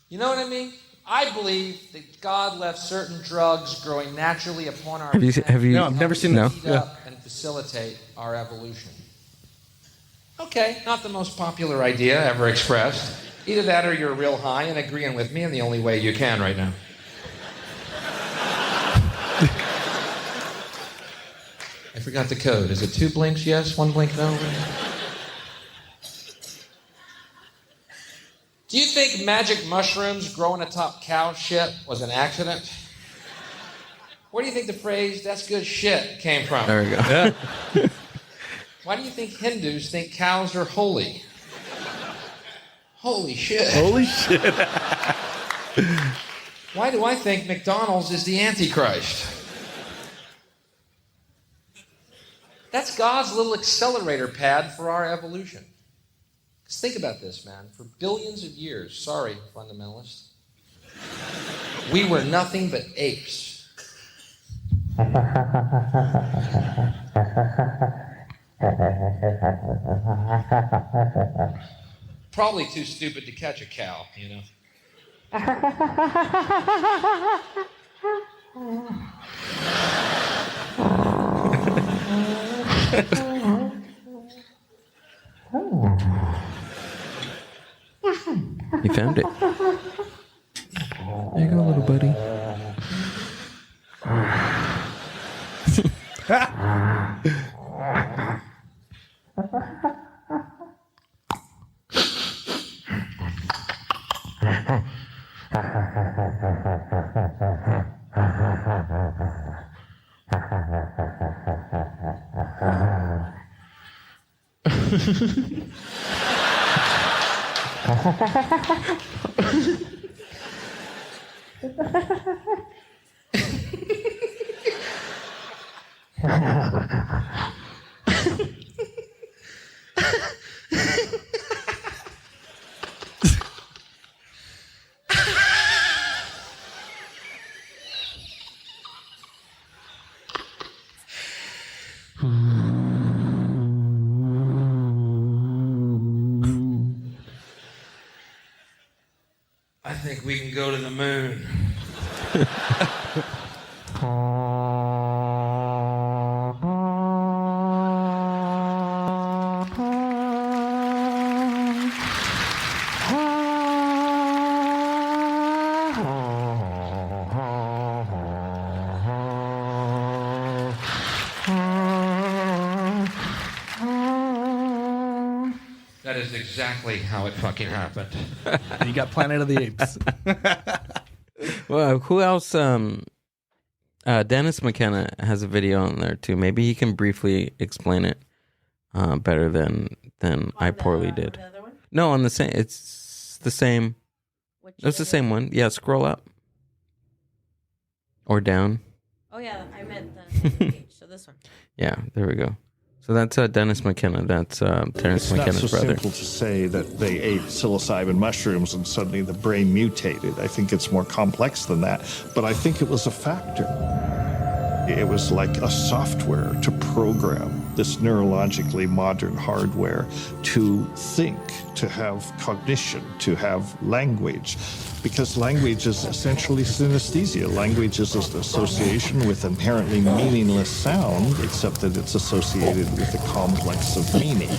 Speaker 10: You know what I mean? I believe that God left certain drugs growing naturally upon our
Speaker 3: Have you?
Speaker 4: No, I've never seen
Speaker 3: No.
Speaker 4: that.
Speaker 10: speed up and facilitate our evolution. Okay, not the most popular idea ever expressed. Either that or you're real high and agreeing with me in the only way you can right now. I forgot the code. Is it 2 blinks yes, 1 blink no? Do you think magic mushrooms growing atop cow shit was an accident? Where do you think the phrase, that's good shit, came from?
Speaker 3: There we go. Yeah.
Speaker 10: Why do you think Hindus think cows are holy? Holy shit.
Speaker 4: Holy shit.
Speaker 10: Why do I think McDonald's is the Antichrist? That's God's little accelerator pad for our evolution. Because think about this, man. For billions of years, sorry, fundamentalists, we were nothing but apes. Probably too stupid to catch a cow, you know?
Speaker 3: You found it. There you go, little buddy.
Speaker 10: I think we can go to the moon. That is exactly how it fucking happened.
Speaker 4: You got Planet of the Apes.
Speaker 3: Well, who else? Dennis McKenna has a video on there too. Maybe he can briefly explain it better than I poorly did.
Speaker 5: The other one?
Speaker 3: No, on the same. It's the same.
Speaker 5: Which
Speaker 3: It's the
Speaker 5: other
Speaker 3: same one. Yeah, scroll up or down.
Speaker 5: Oh yeah, I meant the page. So this one.
Speaker 3: Yeah, there we go. So that's Dennis McKenna. That's Terrence
Speaker 11: It's not
Speaker 3: McKenna's
Speaker 11: so
Speaker 3: brother.
Speaker 11: simple to say that they ate psilocybin mushrooms and suddenly the brain mutated. I think it's more complex than that, but I think it was a factor. It was like a software to program this neurologically modern hardware to think, to have cognition, to have language. Because language is essentially synesthesia. Language is an association with inherently meaningless sound, except that it's associated with a complex of meaning.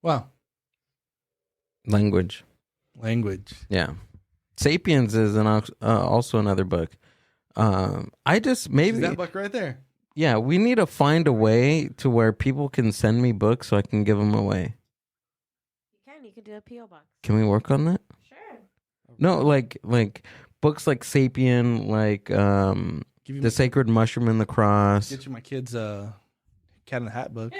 Speaker 4: Wow.
Speaker 3: Language.
Speaker 4: Language.
Speaker 3: Yeah. Sapiens is also another book. I just maybe
Speaker 4: that book right there.
Speaker 3: Yeah, we need to find a way to where people can send me books so I can give them away.
Speaker 5: You can do a PO box.
Speaker 3: Can we work on that?
Speaker 5: Sure.
Speaker 3: No, like books like Sapien, like The Sacred Mushroom and the Cross.
Speaker 4: Get you my kids' Cat in the Hat books.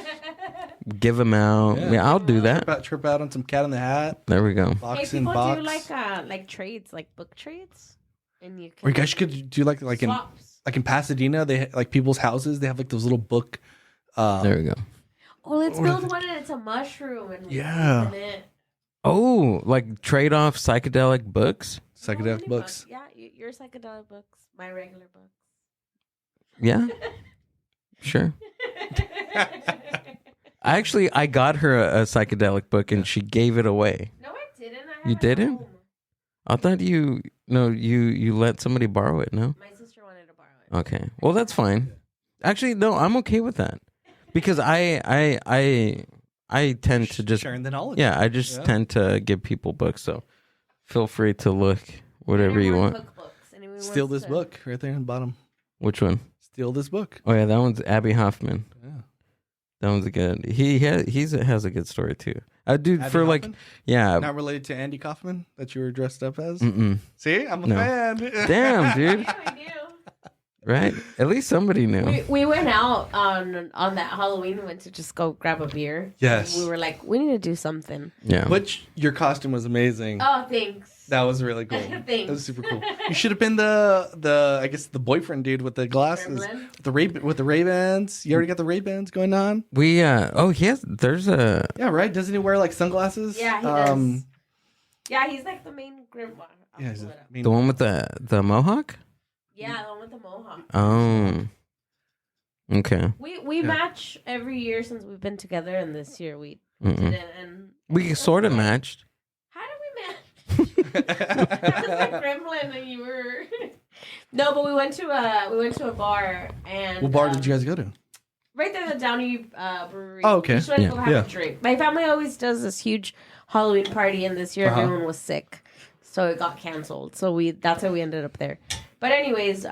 Speaker 3: Give them out. Yeah, I'll do that.
Speaker 4: Trip out on some Cat in the Hat.
Speaker 3: There we go.
Speaker 4: Box
Speaker 5: hey,
Speaker 4: in
Speaker 5: people
Speaker 4: box.
Speaker 5: do like trades, like book trades, and you can.
Speaker 4: Or you guys could do like in Pasadena, they like people's houses. They have like those little book.
Speaker 3: There we go.
Speaker 5: Oh, let's build one and it's a mushroom and
Speaker 4: Yeah.
Speaker 3: Oh, like trade off psychedelic books.
Speaker 4: Psychedelic books.
Speaker 5: Yeah, your psychedelic books, my regular books.
Speaker 3: Yeah. Sure. I got her a psychedelic book and she gave it away.
Speaker 5: No, I didn't.
Speaker 3: You didn't? I thought you let somebody borrow it. No.
Speaker 5: My sister wanted to borrow it.
Speaker 3: Okay. Well, that's fine. Actually, no, I'm okay with that because I tend to just
Speaker 4: sharing the knowledge.
Speaker 3: Yeah, I just tend to give people books. So feel free to look whatever you want.
Speaker 4: Steal this book right there in the bottom.
Speaker 3: Which one?
Speaker 4: Steal this book.
Speaker 3: Oh yeah, that one's Abby Hoffman.
Speaker 4: Yeah.
Speaker 3: That one's a good. He has a good story too. Dude,
Speaker 4: Abby
Speaker 3: for
Speaker 4: Hoffman?
Speaker 3: like, yeah.
Speaker 4: Not related to Andy Kaufman that you were dressed up as.
Speaker 3: Mm-mm.
Speaker 4: See, I'm a
Speaker 3: No.
Speaker 4: fan.
Speaker 3: Damn, dude. Right? At least somebody knew.
Speaker 5: We went out on that Halloween. We went to just go grab a beer.
Speaker 4: Yes.
Speaker 5: And we were like, we need to do something.
Speaker 3: Yeah.
Speaker 4: Which your costume was amazing.
Speaker 5: Oh, thanks.
Speaker 4: That was really cool.
Speaker 5: Thanks.
Speaker 4: That was super cool. You should have been the I guess the boyfriend dude with the glasses, with the Ray-Bans. You already got the Ray-Bans going on.
Speaker 3: We there's a
Speaker 4: Right. Doesn't he wear like sunglasses?
Speaker 5: Yeah, he does. Yeah, he's like the main grim one.
Speaker 4: Yeah,
Speaker 3: the one with the mohawk.
Speaker 5: Yeah, the one with the mohawk.
Speaker 3: Oh. Okay.
Speaker 5: We match every year since we've been together, and this year we
Speaker 3: Mm-mm.
Speaker 5: didn't. And
Speaker 3: We sort of matched.
Speaker 5: how did we match? I was like Gremlin, and you were. No, but we went to a bar, and
Speaker 4: What bar did you guys go to?
Speaker 5: right there, the Downey Brewery.
Speaker 4: Oh, okay.
Speaker 5: We just went to
Speaker 4: Yeah.
Speaker 5: go have a drink. My family always does this huge Halloween party, and this year everyone was sick, so it got canceled. So that's how we ended up there. But anyways,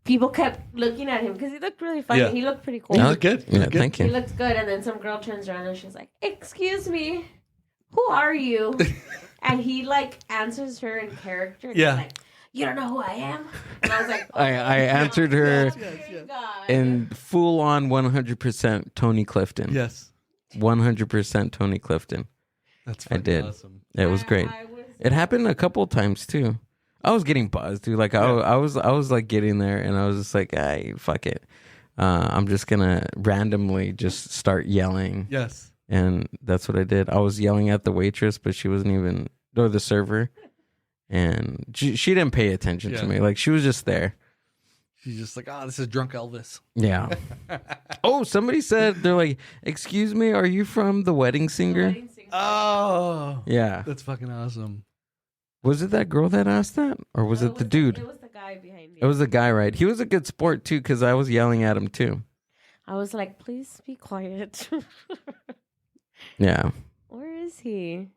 Speaker 5: people kept looking at him because he looked really funny.
Speaker 4: Yeah.
Speaker 5: He looked pretty cool.
Speaker 4: You look good.
Speaker 3: Yeah, thank
Speaker 5: He
Speaker 3: you.
Speaker 5: looked good, and then some girl turns around and she's like, "Excuse me, who are you?" And he like answers her in character. And
Speaker 4: Yeah.
Speaker 5: he's like, "You don't know who I am?" And I was like,
Speaker 3: I answered her
Speaker 5: God.
Speaker 3: in full on 100% Tony Clifton.
Speaker 4: Yes.
Speaker 3: 100% Tony Clifton.
Speaker 4: That's
Speaker 3: I did.
Speaker 4: awesome.
Speaker 3: It was great. It happened a couple times too. I was getting buzzed, dude. Like I was like getting there, and I was just like, "Hey, fuck it. I'm just gonna randomly just start yelling."
Speaker 4: Yes.
Speaker 3: And that's what I did. I was yelling at the waitress, but she wasn't even, or the server, and she didn't pay attention to
Speaker 4: Yeah.
Speaker 3: me. Like she was just there.
Speaker 4: She's just like, this is drunk Elvis.
Speaker 3: Yeah. Oh, somebody said, they're like, "Excuse me, are you from The Wedding Singer?"
Speaker 4: Oh.
Speaker 3: Yeah.
Speaker 4: That's fucking awesome.
Speaker 3: Was it that girl that asked that, or was it the dude?
Speaker 5: It was the guy behind you.
Speaker 3: It was the guy, right? He was a good sport too, because I was yelling at him too.
Speaker 5: I was like, "Please be quiet."
Speaker 3: Yeah.
Speaker 5: Where is he?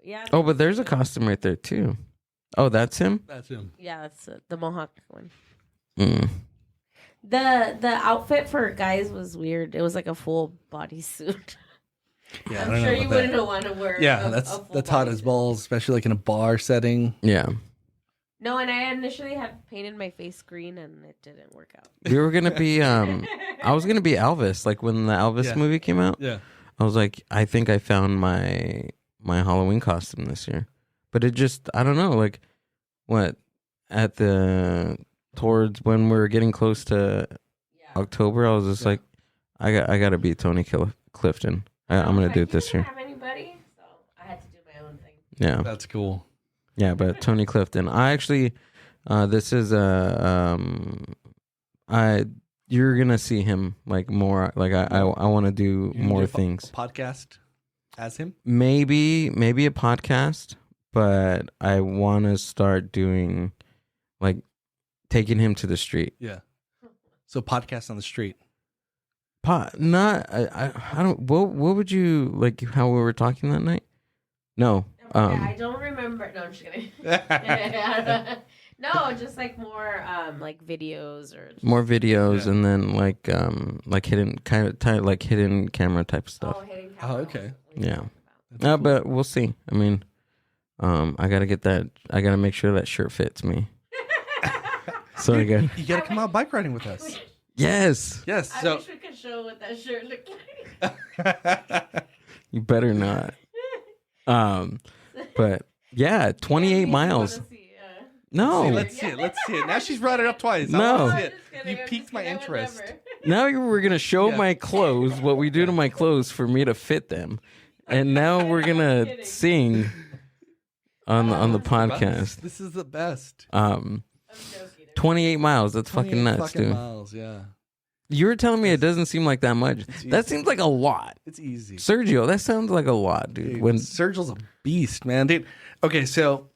Speaker 5: Yeah.
Speaker 3: Oh, but there's a costume right there too. Oh, that's him?
Speaker 4: That's him.
Speaker 5: Yeah, that's the Mohawk one.
Speaker 3: Mm.
Speaker 5: The outfit for guys was weird. It was like a full bodysuit.
Speaker 4: Yeah,
Speaker 5: I'm sure you wouldn't want to wear.
Speaker 4: Yeah,
Speaker 5: a full
Speaker 4: that's hot as balls, especially like in a bar setting.
Speaker 3: Yeah.
Speaker 5: No, and I initially had painted my face green, and it didn't work out.
Speaker 3: We were gonna be I was gonna be Elvis, like when the Elvis movie came out.
Speaker 4: Yeah.
Speaker 3: I was like, I think I found my Halloween costume this year. But it just, I don't know, like what towards when we were getting close to October, I was just like, I gotta beat Tony Clifton. I'm gonna do it this year.
Speaker 5: I didn't have anybody, so I had to do my own thing.
Speaker 3: Yeah.
Speaker 4: That's cool.
Speaker 3: Yeah, but Tony Clifton. I actually, this is you're gonna see him like more. Like I want to do more things.
Speaker 4: A podcast as him.
Speaker 3: Maybe a podcast, but I want to start doing like taking him to the street.
Speaker 4: Yeah. So podcast on the street.
Speaker 3: Not I don't. What would you like? How we were talking that night? No.
Speaker 5: I don't remember. No, I'm just kidding. No, just like more like videos or
Speaker 3: more videos, and then like hidden like hidden camera type stuff.
Speaker 5: Oh, hidden camera.
Speaker 4: Oh, okay.
Speaker 3: Yeah. No, but we'll see. I mean, I gotta get that. I gotta make sure that shirt fits me. So I got.
Speaker 4: You gotta come out bike riding with us.
Speaker 3: Yes.
Speaker 4: Yes.
Speaker 5: I
Speaker 4: So
Speaker 5: wish we could show what that shirt looked like.
Speaker 3: You better not. But yeah, 28 miles. No.
Speaker 4: let's see it. Let's see it. Now she's brought it up twice.
Speaker 3: No.
Speaker 4: I wanna see it.
Speaker 5: Kidding,
Speaker 4: You
Speaker 5: I'm
Speaker 4: piqued
Speaker 5: just
Speaker 4: my
Speaker 5: kidding, I would
Speaker 4: interest.
Speaker 5: never.
Speaker 3: Now you were gonna show
Speaker 4: Yeah.
Speaker 3: my clothes, what we do to my clothes for me to fit them, and now we're gonna
Speaker 5: kidding.
Speaker 3: sing on the podcast.
Speaker 4: This is the best.
Speaker 5: I'm joking.
Speaker 3: 28 miles. That's fucking
Speaker 4: 28
Speaker 3: nuts,
Speaker 4: fucking
Speaker 3: dude.
Speaker 4: miles, yeah.
Speaker 3: You were telling me it doesn't seem like that much. That
Speaker 4: easy.
Speaker 3: seems like a lot.
Speaker 4: It's easy.
Speaker 3: Sergio, that sounds like a lot, dude.
Speaker 4: Dude,
Speaker 3: When
Speaker 4: Sergil's a beast, man. Dude. Okay, so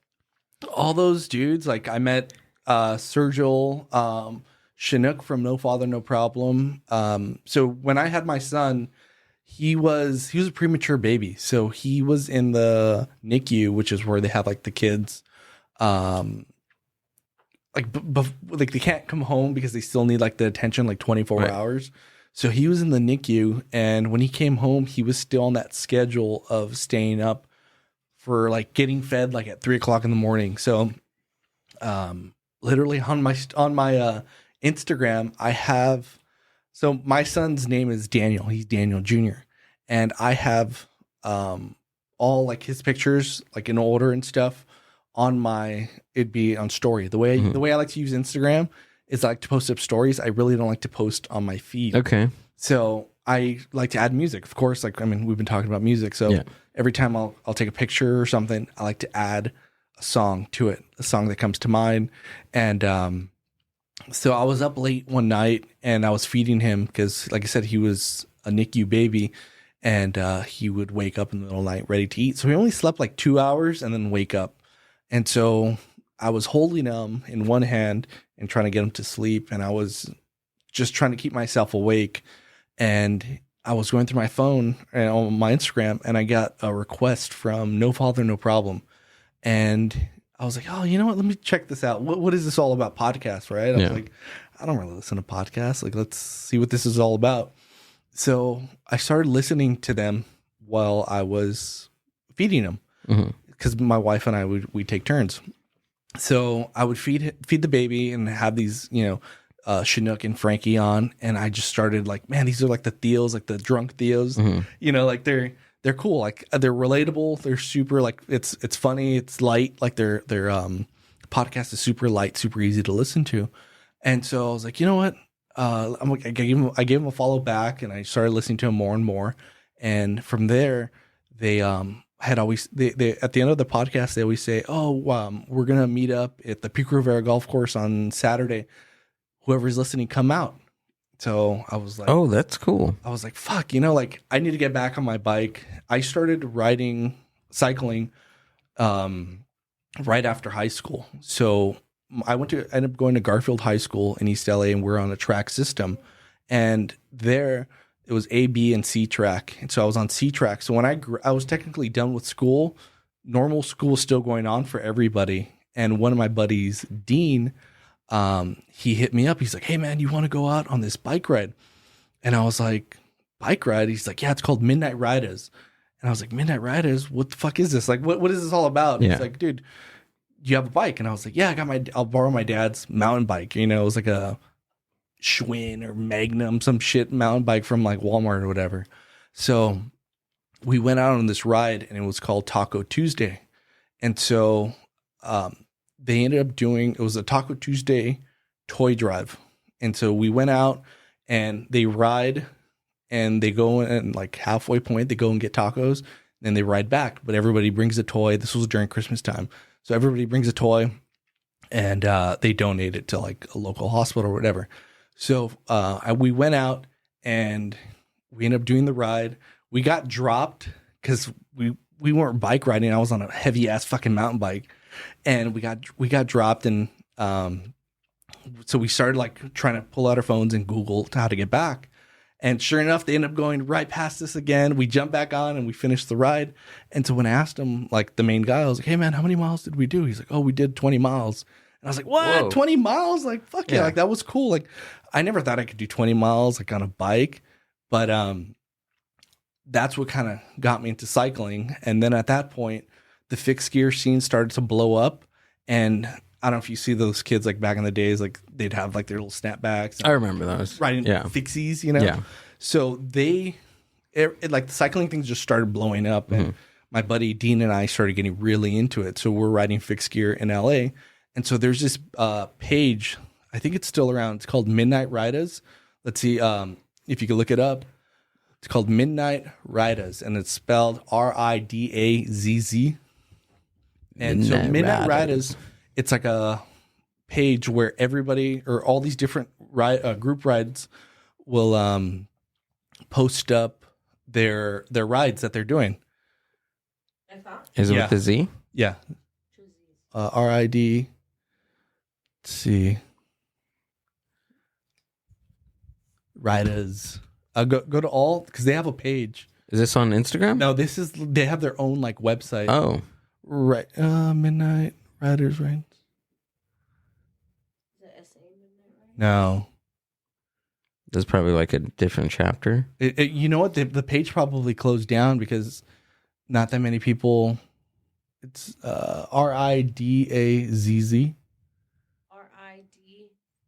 Speaker 4: all those dudes, like I met Sergil, Chinook from No Father, No Problem. So when I had my son, he was a premature baby. So he was in the NICU, which is where they have like the kids, like they can't come home because they still need like the attention like 24
Speaker 3: Right.
Speaker 4: hours. So he was in the NICU, and when he came home, he was still on that schedule of staying up for like getting fed like at 3:00 in the morning. So, literally on my Instagram, I have, so my son's name is Daniel. He's Daniel Jr. And I have all like his pictures like in order and stuff on my, it'd be on story. The way I like to use Instagram is I like to post up stories. I really don't like to post on my feed.
Speaker 3: okay,
Speaker 4: So I like to add music, of course. Like, I mean, we've been talking about music. So
Speaker 3: Yeah.
Speaker 4: every time I'll take a picture or something, I like to add a song to it, a song that comes to mind. And so I was up late one night and I was feeding him because, like I said, he was a NICU baby, and he would wake up in the middle of the night ready to eat. So he only slept like 2 hours and then wake up. And so I was holding him in one hand and trying to get him to sleep. And I was just trying to keep myself awake. And I was going through my phone and on my Instagram, and I got a request from No Father, No Problem. And I was like, oh, you know what? Let me check this out. What is this all about? Podcast, right? I was like, I don't really listen to podcasts. Like, let's see what this is all about. So I started listening to them while I was feeding him, because my wife and I we take turns. So I would feed the baby and have these, Chinook and Frankie on, and I just started like, man, these are like the Theos, like the drunk Theos, like they're cool, like they're relatable, they're super, like it's funny, it's light, like their podcast is super light, super easy to listen to. And so I was like, you know what, I gave him a follow back, and I started listening to him more and more. And from there, they had always they at the end of the podcast, they always say, oh, we're gonna meet up at the Pico Rivera Golf Course on Saturday. Whoever's listening, come out. So I was like,
Speaker 3: oh, that's cool.
Speaker 4: I was like, fuck, like I need to get back on my bike. I started cycling right after high school. So I ended up going to Garfield High School in East LA, and we're on a track system. And there it was A, B, and C track. And so I was on C track. So when I was technically done with school, normal school was still going on for everybody. And one of my buddies, Dean, he hit me up. He's like, hey man, you want to go out on this bike ride? And I was like, bike ride? He's like, yeah, it's called Midnight Riders. And I was like, Midnight Riders? What the fuck is this? Like, what is this all about? And he's like, dude, do you have a bike? And I was like, yeah, I'll borrow my dad's mountain bike. It was like a Schwinn or Magnum, some shit mountain bike from like Walmart or whatever. So we went out on this ride, and it was called Taco Tuesday. And so, they ended up it was a Taco Tuesday toy drive. And so we went out, and they ride, and they go in like halfway point, they go and get tacos, and they ride back. But everybody brings a toy. This was during Christmas time. So everybody brings a toy, and they donate it to like a local hospital or whatever. So we went out, and we ended up doing the ride. We got dropped because we weren't bike riding. I was on a heavy ass fucking mountain bike. And we got dropped, and so we started like trying to pull out our phones and Google how to get back. And sure enough, they end up going right past us again. We jump back on and we finish the ride. And so when I asked him, like the main guy, I was like, hey man, how many miles did we do? He's like, oh, we did 20 miles. And I was like, what?
Speaker 3: Whoa.
Speaker 4: 20 miles? Like, fuck yeah. Like that was cool. Like I never thought I could do 20 miles like on a bike. But that's what kind of got me into cycling. And then at that point, the fixed gear scene started to blow up. And I don't know if you see those kids like back in the days, like they'd have like their little snapbacks.
Speaker 3: I remember those.
Speaker 4: Riding fixies, you know?
Speaker 3: Yeah.
Speaker 4: So like the cycling things just started blowing up. And my buddy Dean and I started getting really into it. So we're riding fixed gear in LA. And so there's this page, I think it's still around. It's called Midnight Riders. Let's see if you can look it up. It's called Midnight Riders, and it's spelled RIDAZZ. And so Midnight Riders, it's like a page where everybody or all these different group rides will post up their rides that they're doing.
Speaker 3: Is it with the Z?
Speaker 4: Yeah. RID. Let's see. Riders. Go to all because they have a page.
Speaker 3: Is this on Instagram?
Speaker 4: No, they have their own like website.
Speaker 3: Oh,
Speaker 4: right. Midnight Riders, right? No.
Speaker 3: There's probably like a different chapter.
Speaker 4: You know what? The page probably closed down because not that many people. It's RIDAZZ.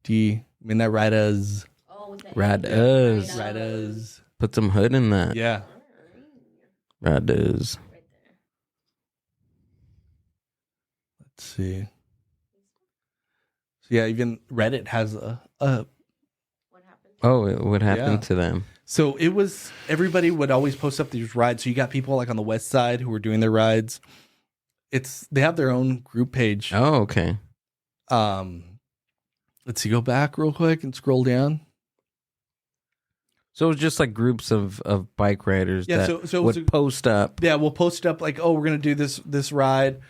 Speaker 4: RID. Midnight Riders.
Speaker 3: Riders. Put some hood in that.
Speaker 4: Yeah.
Speaker 3: Riders.
Speaker 4: Let's see. So yeah, even Reddit has a
Speaker 3: what happened to them?
Speaker 4: So it was everybody would always post up these rides. So you got people like on the west side who were doing their rides. They have their own group page.
Speaker 3: Oh, okay.
Speaker 4: Let's see, go back real quick and scroll down.
Speaker 3: So it was just like groups of bike riders that would post up.
Speaker 4: Yeah, we'll post up like, oh, we're gonna do this ride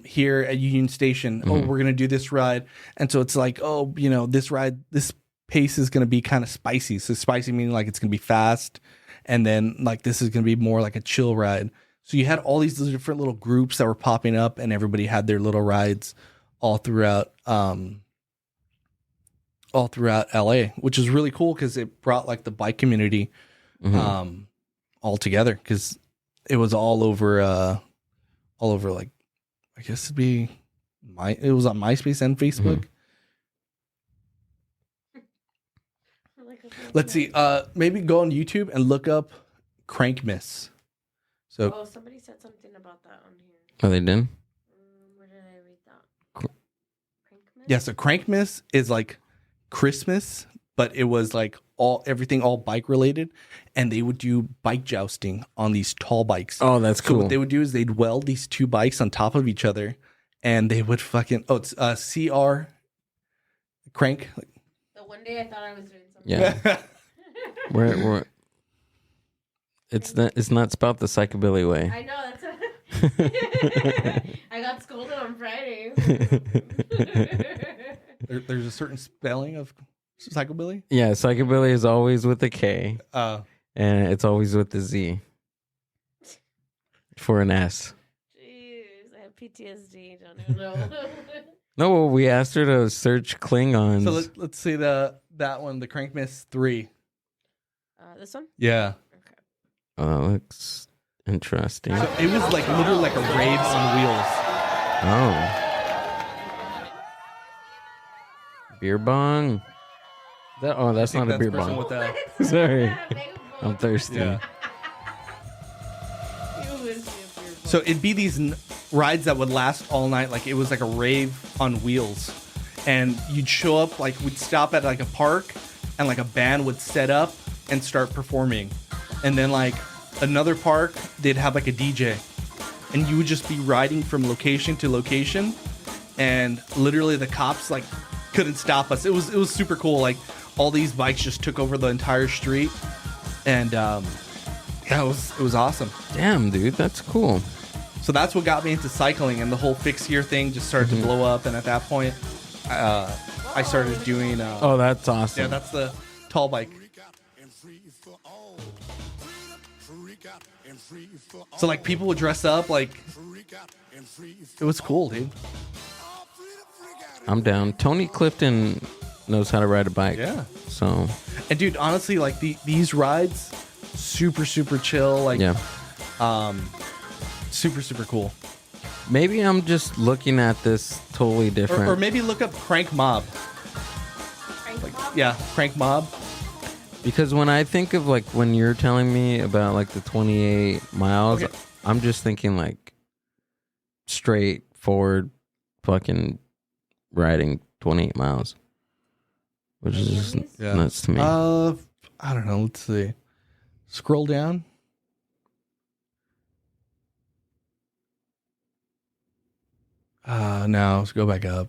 Speaker 4: here at Union Station. Oh, we're gonna do this ride, and so it's like, oh, this ride, this pace is gonna be kind of spicy. So spicy meaning like it's gonna be fast, and then like this is gonna be more like a chill ride. So you had all these different little groups that were popping up, and everybody had their little rides all throughout LA, which is really cool because it brought like the bike community all together because it was all over like I guess it was on MySpace and Facebook. Let's see, maybe go on YouTube and look up Crank Miss. So
Speaker 5: somebody said something about that on here.
Speaker 3: Oh, they did?
Speaker 5: Where did I read that?
Speaker 4: Yeah, so Crank Miss is like Christmas, but it was like everything all bike related, and they would do bike jousting on these tall bikes.
Speaker 3: Oh, that's cool.
Speaker 4: So what they would do is they'd weld these two bikes on top of each other, and they would it's CR Crank.
Speaker 5: The one day I thought I was doing something.
Speaker 3: Yeah. We're it's not spelled the psychobilly way.
Speaker 5: I know that's. I got scolded on Friday.
Speaker 4: There's a certain spelling of psychobilly.
Speaker 3: Yeah, psychobilly is always with a K, and it's always with the Z for an S.
Speaker 5: Jeez, I have PTSD. Don't even know.
Speaker 3: No, well, we asked her to search Klingons.
Speaker 4: So let's see that one, the Crank Miss 3.
Speaker 5: This one?
Speaker 4: Yeah.
Speaker 5: Okay.
Speaker 3: Oh, that looks interesting.
Speaker 4: So it was like literally like a rave on wheels.
Speaker 3: Oh. Beer bong? That's not a beer bong.
Speaker 4: With that.
Speaker 3: Sorry. I'm thirsty.
Speaker 4: Yeah. So it'd be these rides that would last all night. Like it was like a rave on wheels. And you'd show up, like we'd stop at like a park and like a band would set up and start performing. And then like another park, they'd have like a DJ. And you would just be riding from location to location. And literally the cops like couldn't stop us. It was super cool. Like all these bikes just took over the entire street. And yeah, it was awesome.
Speaker 3: Damn, dude, that's cool.
Speaker 4: So that's what got me into cycling, and the whole fixed gear thing just started to blow up. And at that point, I started doing.
Speaker 3: Oh, that's awesome.
Speaker 4: Yeah, that's the tall bike. So like people would dress up like it was cool, dude.
Speaker 3: I'm down. Tony Clifton knows how to ride a bike.
Speaker 4: Yeah.
Speaker 3: So.
Speaker 4: And dude, honestly, like these rides, super chill. Like,
Speaker 3: yeah.
Speaker 4: Super cool.
Speaker 3: Maybe I'm just looking at this totally different.
Speaker 4: Or maybe look up Crank Mob. Yeah, Crank Mob.
Speaker 3: Because when I think of like when you're telling me about like the 28 miles,
Speaker 4: Okay.
Speaker 3: I'm just thinking like straightforward fucking riding 28 miles, which is just nuts to me.
Speaker 4: I don't know. Let's see. Scroll down. No, let's go back up.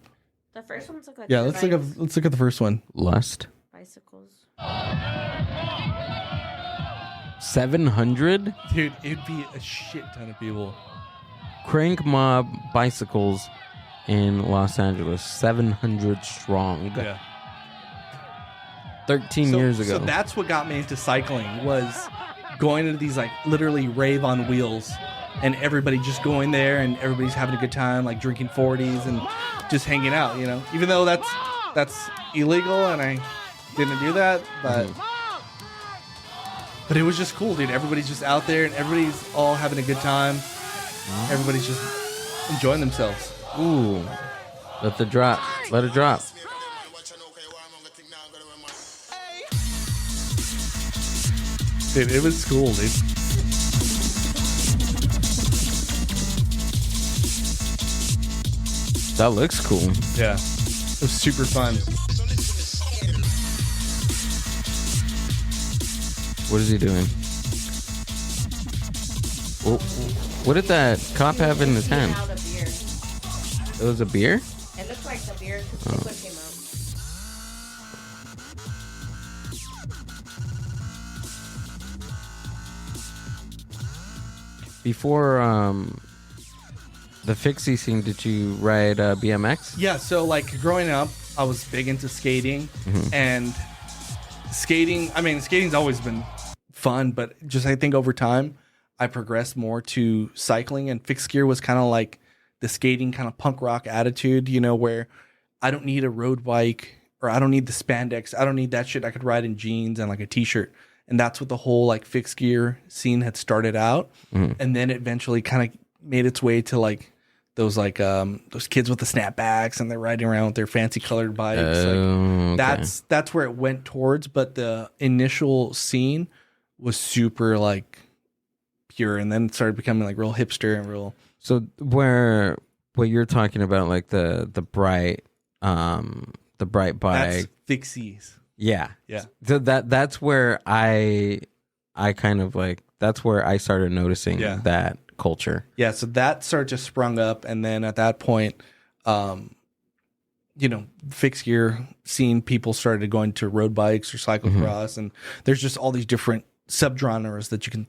Speaker 5: The first one's look like
Speaker 4: Let's look at the first one.
Speaker 3: Lust.
Speaker 5: bicycles.
Speaker 3: 700?
Speaker 4: Dude, it'd be a shit ton of people.
Speaker 3: Crank Mob bicycles in Los Angeles, 700 strong.
Speaker 4: Yeah.
Speaker 3: 13 years ago.
Speaker 4: So that's what got me into cycling, was going into these like literally rave on wheels, and everybody just going there and everybody's having a good time, like drinking 40s and just hanging out, you know. Even though that's illegal and I didn't do that, but but it was just cool, dude. Everybody's just out there and everybody's all having a good time. Everybody's just enjoying themselves.
Speaker 3: Ooh. Let it drop.
Speaker 4: Dude, it was cool, dude.
Speaker 3: That looks cool.
Speaker 4: Yeah. It was super fun.
Speaker 3: What is he doing? What did that cop have in his hand?
Speaker 5: Out a beer.
Speaker 3: It was a beer?
Speaker 5: It looked like the beer because liquid came out.
Speaker 4: Before
Speaker 3: the fixie scene, did you ride BMX?
Speaker 4: Yeah, so like growing up, I was big into skating, and skating's always been fun, but just I think over time I progressed more to cycling, and fixed gear was kind of like the skating kind of punk rock attitude, you know, where I don't need a road bike or I don't need the spandex. I don't need that shit. I could ride in jeans and like a t-shirt. And that's what the whole like fixed gear scene had started out. And then it eventually kind of made its way to like those kids with the snapbacks and they're riding around with their fancy colored bikes.
Speaker 3: Okay.
Speaker 4: That's where it went towards. But the initial scene was super like pure, and then it started becoming like real hipster and real.
Speaker 3: So what you're talking about, like the bright bike.
Speaker 4: That's fixies.
Speaker 3: Yeah.
Speaker 4: Yeah.
Speaker 3: So that's where I kind of like, that's where I started noticing that culture.
Speaker 4: Yeah. So that started just sprung up. And then at that point, fixed gear scene, people started going to road bikes or cyclocross, and there's just all these different subgenres that you can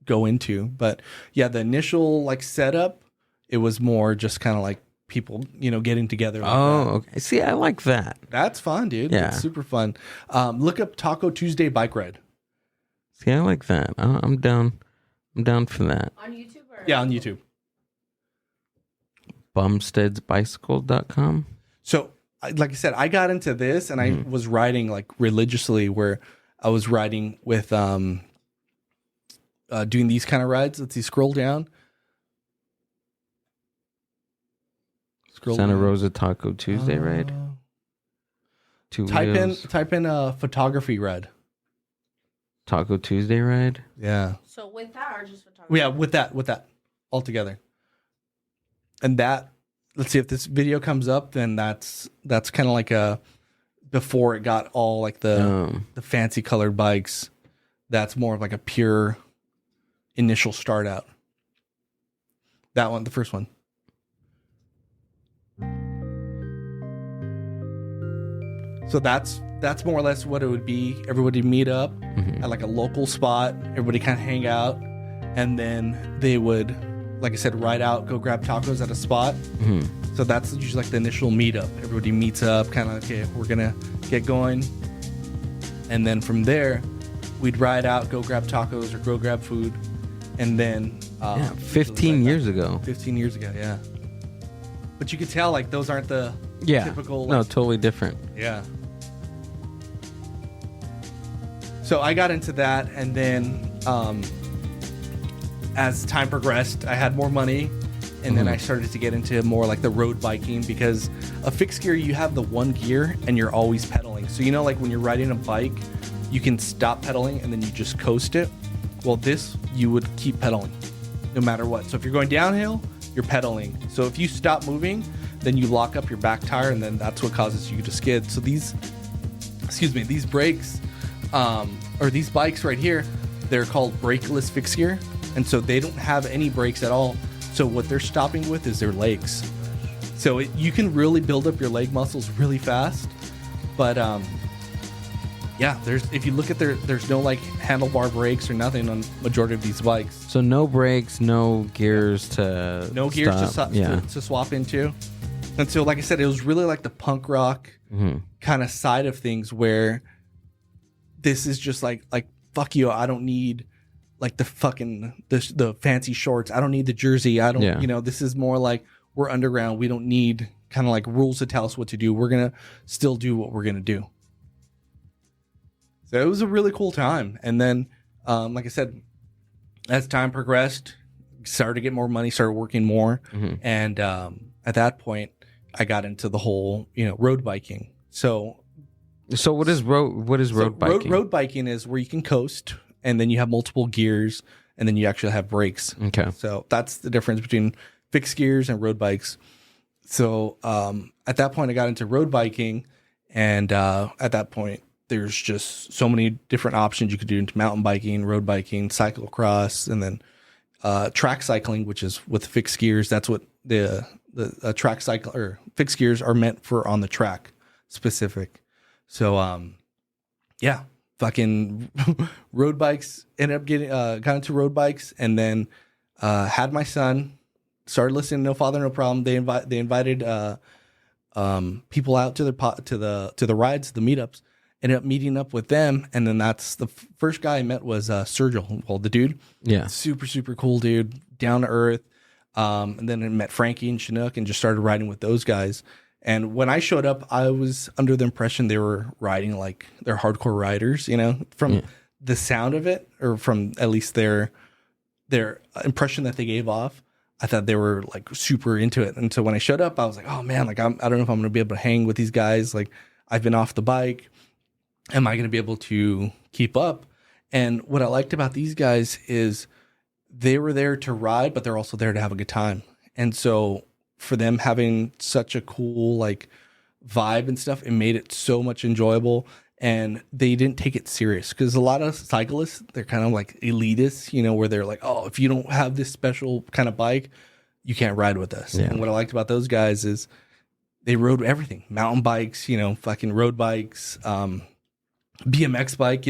Speaker 4: go into. But yeah, the initial like setup, it was more just kind of like people, getting together. Like
Speaker 3: okay. See, I like that.
Speaker 4: That's fun, dude.
Speaker 3: Yeah.
Speaker 4: It's super fun. Look up Taco Tuesday bike ride.
Speaker 3: See, I like that. I'm down for that.
Speaker 5: On YouTube?
Speaker 4: Yeah, on YouTube.
Speaker 3: Bumsteadsbicycle.com.
Speaker 4: So, like I said, I got into this and I was riding like religiously, where I was riding with doing these kind of rides. Let's see, scroll down.
Speaker 3: Santa Rosa Taco Tuesday ride.
Speaker 4: Type in photography ride.
Speaker 3: Taco Tuesday ride.
Speaker 4: Yeah.
Speaker 5: So with that or just photography?
Speaker 4: Yeah, with that all together. And that, let's see if this video comes up. Then that's kind of like a before it got all like the fancy colored bikes. That's more of like a pure initial start out. That one, the first one. So that's more or less what it would be. Everybody meet up at like a local spot. Everybody kind of hang out, and then they would, like I said, ride out, go grab tacos at a spot. So that's usually like the initial meetup. Everybody meets up, kind of okay, we're gonna get going, and then from there, we'd ride out, go grab tacos or go grab food, and then
Speaker 3: 15 years ago.
Speaker 4: 15 years ago, yeah. But you could tell like those aren't the typical.
Speaker 3: No, totally different.
Speaker 4: Yeah. So I got into that, and then as time progressed, I had more money, and then I started to get into more like the road biking, because a fixed gear, you have the one gear and you're always pedaling. So like when you're riding a bike, you can stop pedaling and then you just coast it. Well, this, you would keep pedaling no matter what. So if you're going downhill, you're pedaling. So if you stop moving, then you lock up your back tire, and then that's what causes you to skid. So these brakes, or these bikes right here, they're called brakeless fixed gear. And so they don't have any brakes at all. So what they're stopping with is their legs. So you can really build up your leg muscles really fast. But if you look at there's no like handlebar brakes or nothing on majority of these bikes.
Speaker 3: So no brakes, no gears to
Speaker 4: to swap into. And so, like I said, it was really like the punk rock kind of side of things, where this is just like fuck you, I don't need like the fucking the fancy shorts. I don't need the jersey. I don't this is more like we're underground. We don't need kind of like rules to tell us what to do. We're gonna still do what we're gonna do. So it was a really cool time. And then like I said, as time progressed, started to get more money, started working more. And at that point I got into the whole, road biking. So
Speaker 3: what is road biking?
Speaker 4: Road biking is where you can coast, and then you have multiple gears, and then you actually have brakes.
Speaker 3: Okay.
Speaker 4: So that's the difference between fixed gears and road bikes. So at that point I got into road biking, and at that point there's just so many different options you could do into mountain biking, road biking, cyclocross, and then track cycling, which is with fixed gears. That's what the track cycle or fixed gears are meant for, on the track specific. So fucking road bikes, ended up got into road bikes, and then had my son, started listening to No Father No Problem. They invited people out to the rides, the meetups. Ended up meeting up with them, and then that's the first guy I met was Sergio. Well, the dude, super super cool dude, down to earth. And then I met Frankie and Chinook, and just started riding with those guys. And when I showed up, I was under the impression they were riding like they're hardcore riders, from the sound of it, or from at least their impression that they gave off. I thought they were like super into it. And so when I showed up, I was like, oh man, like I don't know if I'm going to be able to hang with these guys. Like I've been off the bike. Am I going to be able to keep up? And what I liked about these guys is they were there to ride, but they're also there to have a good time. And so for them having such a cool like vibe and stuff, it made it so much enjoyable. And they didn't take it serious, because a lot of cyclists, they're kind of like elitists, where they're like, oh, if you don't have this special kind of bike, you can't ride with us. And what I liked about those guys is they rode everything, mountain bikes, fucking road bikes, BMX bike,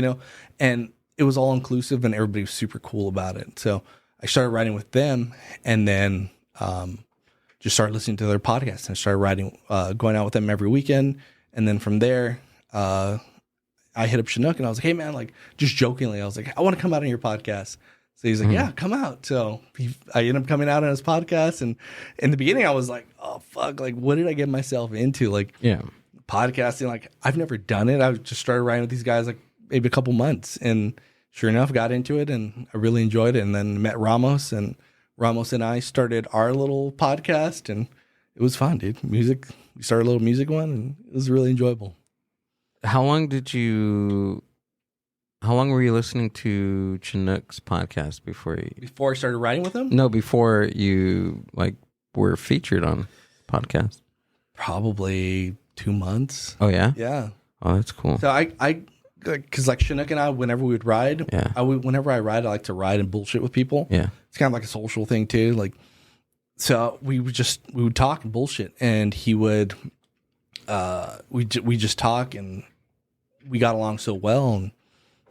Speaker 4: and it was all inclusive, and everybody was super cool about it. So I started riding with them, and then just started listening to their podcasts, and I started riding, going out with them every weekend. And then from there, I hit up Chinook, and I was like, hey man, like just jokingly, I was like, I want to come out on your podcast. So he's like, yeah, come out. So I ended up coming out on his podcast. And in the beginning I was like, oh fuck, like what did I get myself into? Like, podcasting, like I've never done it. I just started riding with these guys like maybe a couple months, and sure enough got into it, and I really enjoyed it. And then met Ramos, and Ramos and I started our little podcast, and it was fun, dude. We started a little music one, and it was really enjoyable.
Speaker 3: How long were you listening to Chinook's podcast before
Speaker 4: I started riding with him?
Speaker 3: No, before you like were featured on podcast.
Speaker 4: Probably 2 months.
Speaker 3: Oh yeah?
Speaker 4: Yeah.
Speaker 3: Oh, that's cool.
Speaker 4: So I because like Chinook and I, whenever we would ride, whenever I ride, I like to ride and bullshit with people.
Speaker 3: Yeah.
Speaker 4: It's kind of like a social thing too. Like, so we would talk and bullshit, and he would, we just talk, and we got along so well. And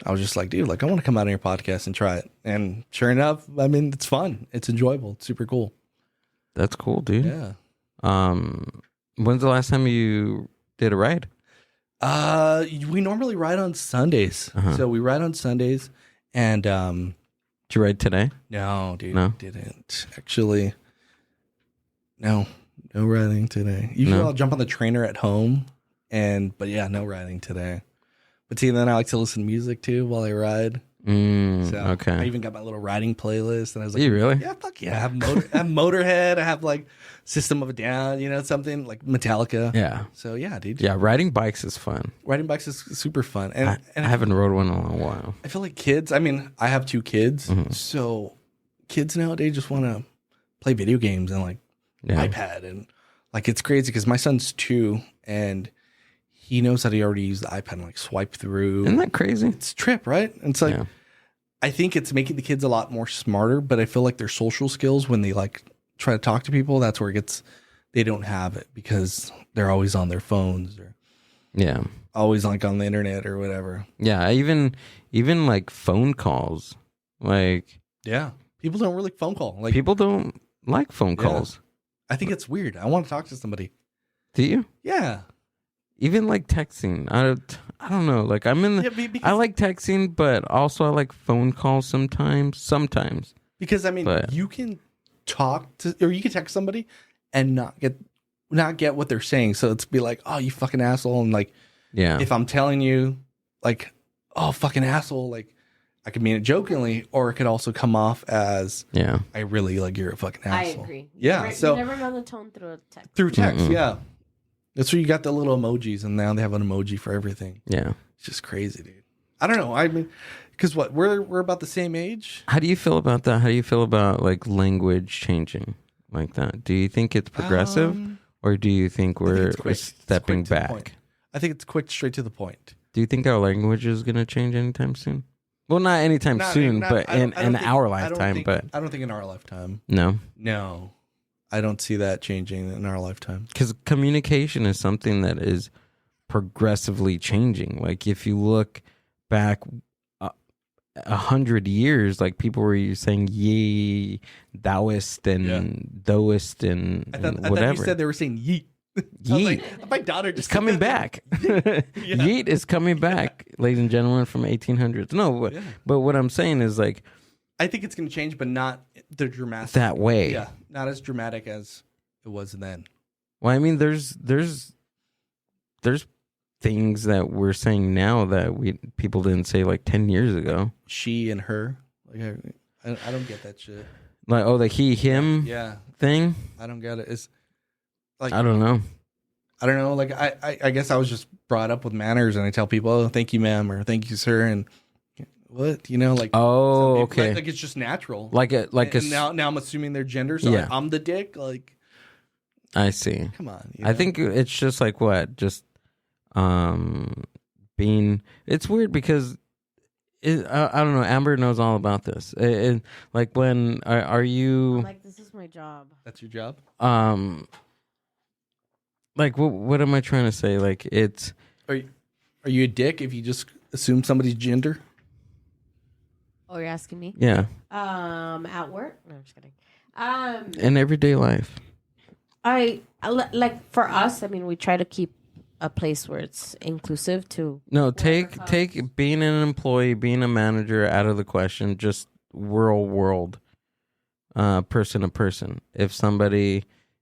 Speaker 4: I was just like, dude, like I want to come out on your podcast and try it. And sure enough, I mean, it's fun. It's enjoyable. It's super cool.
Speaker 3: That's cool, dude.
Speaker 4: Yeah.
Speaker 3: When's the last time you did a ride?
Speaker 4: We normally ride on Sundays. So we ride on Sundays, and
Speaker 3: Did you ride today?
Speaker 4: no, dude,
Speaker 3: No?
Speaker 4: didn't actually. No riding today. Usually
Speaker 3: No.
Speaker 4: I'll jump on the trainer at home, but yeah, no riding today. But see, then I like to listen to music too while I ride. So
Speaker 3: Okay.
Speaker 4: I even got my little riding playlist, and I was like,
Speaker 3: You really?
Speaker 4: Yeah, fuck yeah. I have Motorhead. I have like System of a Down, something like Metallica.
Speaker 3: Yeah.
Speaker 4: So yeah, dude.
Speaker 3: Yeah, riding bikes is fun.
Speaker 4: Riding bikes is super fun. And
Speaker 3: I haven't rode one in a long while.
Speaker 4: I feel like kids, I mean, I have 2 kids.
Speaker 3: Mm-hmm.
Speaker 4: So kids nowadays just want to play video games and like
Speaker 3: Yeah.
Speaker 4: iPad. And like, it's crazy because my son's 2 and he knows how to already use the iPad and like swipe through.
Speaker 3: Isn't that crazy?
Speaker 4: It's a trip, right? And it's like,
Speaker 3: Yeah.
Speaker 4: I think it's making the kids a lot more smarter, but I feel like their social skills when they like try to talk to people, that's where they don't have it because they're always on their phones or
Speaker 3: Yeah.
Speaker 4: always like on the internet or whatever.
Speaker 3: Yeah, even like phone calls. Like
Speaker 4: Yeah. People don't really phone call. Like
Speaker 3: people don't like phone calls.
Speaker 4: I think it's weird. I want to talk to somebody.
Speaker 3: Do you?
Speaker 4: Yeah.
Speaker 3: Even like texting. I don't know. Like I'm in the
Speaker 4: because,
Speaker 3: I like texting, but also I like phone calls sometimes.
Speaker 4: Because I mean, you can talk to or you can text somebody and not get what they're saying. So it's be like, "Oh, you fucking asshole." And like
Speaker 3: Yeah.
Speaker 4: if I'm telling you like, "Oh, fucking asshole," like I could mean it jokingly, or it could also come off as,
Speaker 3: Yeah.
Speaker 4: I really like you're a fucking
Speaker 5: I
Speaker 4: asshole.
Speaker 5: agree.
Speaker 4: Yeah,
Speaker 5: You never know the tone through a text.
Speaker 4: through text, yeah. That's where you got the little emojis, and now they have an emoji for everything.
Speaker 3: Yeah.
Speaker 4: It's just crazy, dude. I don't know. I mean, because we're about the same age.
Speaker 3: How do you feel about that? How do you feel about like language changing like that? Do you think it's progressive, or do you think we're stepping
Speaker 4: It's quick to the
Speaker 3: back?
Speaker 4: point. I think it's quick, straight to the point.
Speaker 3: Do you think our language is going to change anytime soon? Well, not anytime soon, but in our lifetime.
Speaker 4: I don't think in our lifetime.
Speaker 3: No,
Speaker 4: I don't see that changing in our lifetime.
Speaker 3: because communication is something that is progressively changing. Like if you look back 100 years, like people were saying ye, thouist, and thouist, and
Speaker 4: I thought
Speaker 3: whatever.
Speaker 4: you said they were saying yeet.
Speaker 3: Yeet.
Speaker 4: My daughter just
Speaker 3: It's coming back. Yeet is coming back, ladies and gentlemen, from 1800s. No, but what I'm saying is like,
Speaker 4: I think it's going to change, but not the dramatic
Speaker 3: that way.
Speaker 4: Yeah, not as dramatic as it was then.
Speaker 3: Well, I mean, there's things that we're saying now that people didn't say like 10 years ago.
Speaker 4: She and her. Like, I don't get that shit.
Speaker 3: Like, oh, the he, him thing?
Speaker 4: I don't get it. It's like,
Speaker 3: I don't know.
Speaker 4: Like, I guess I was just brought up with manners, and I tell people, oh, thank you, ma'am, or thank you, sir, and what, like,
Speaker 3: oh, okay.
Speaker 4: Like it's just natural.
Speaker 3: Now
Speaker 4: I'm assuming their gender, so like, I'm the dick. Like,
Speaker 3: I see.
Speaker 4: Come on.
Speaker 3: I think it's just like what? Just being. It's weird because I don't know. Amber knows all about this. Like when are you?
Speaker 5: I'm like, this is my job.
Speaker 4: That's your job.
Speaker 3: Like what am I trying to say? Like it's.
Speaker 4: Are you a dick if you just assume somebody's gender?
Speaker 5: Oh, you're asking me?
Speaker 3: Yeah.
Speaker 5: At work? No, I'm just kidding.
Speaker 3: In everyday life.
Speaker 5: I like for us. I mean, we try to keep a place where it's inclusive to.
Speaker 3: No, take being an employee, being a manager out of the question. Just world, person to person.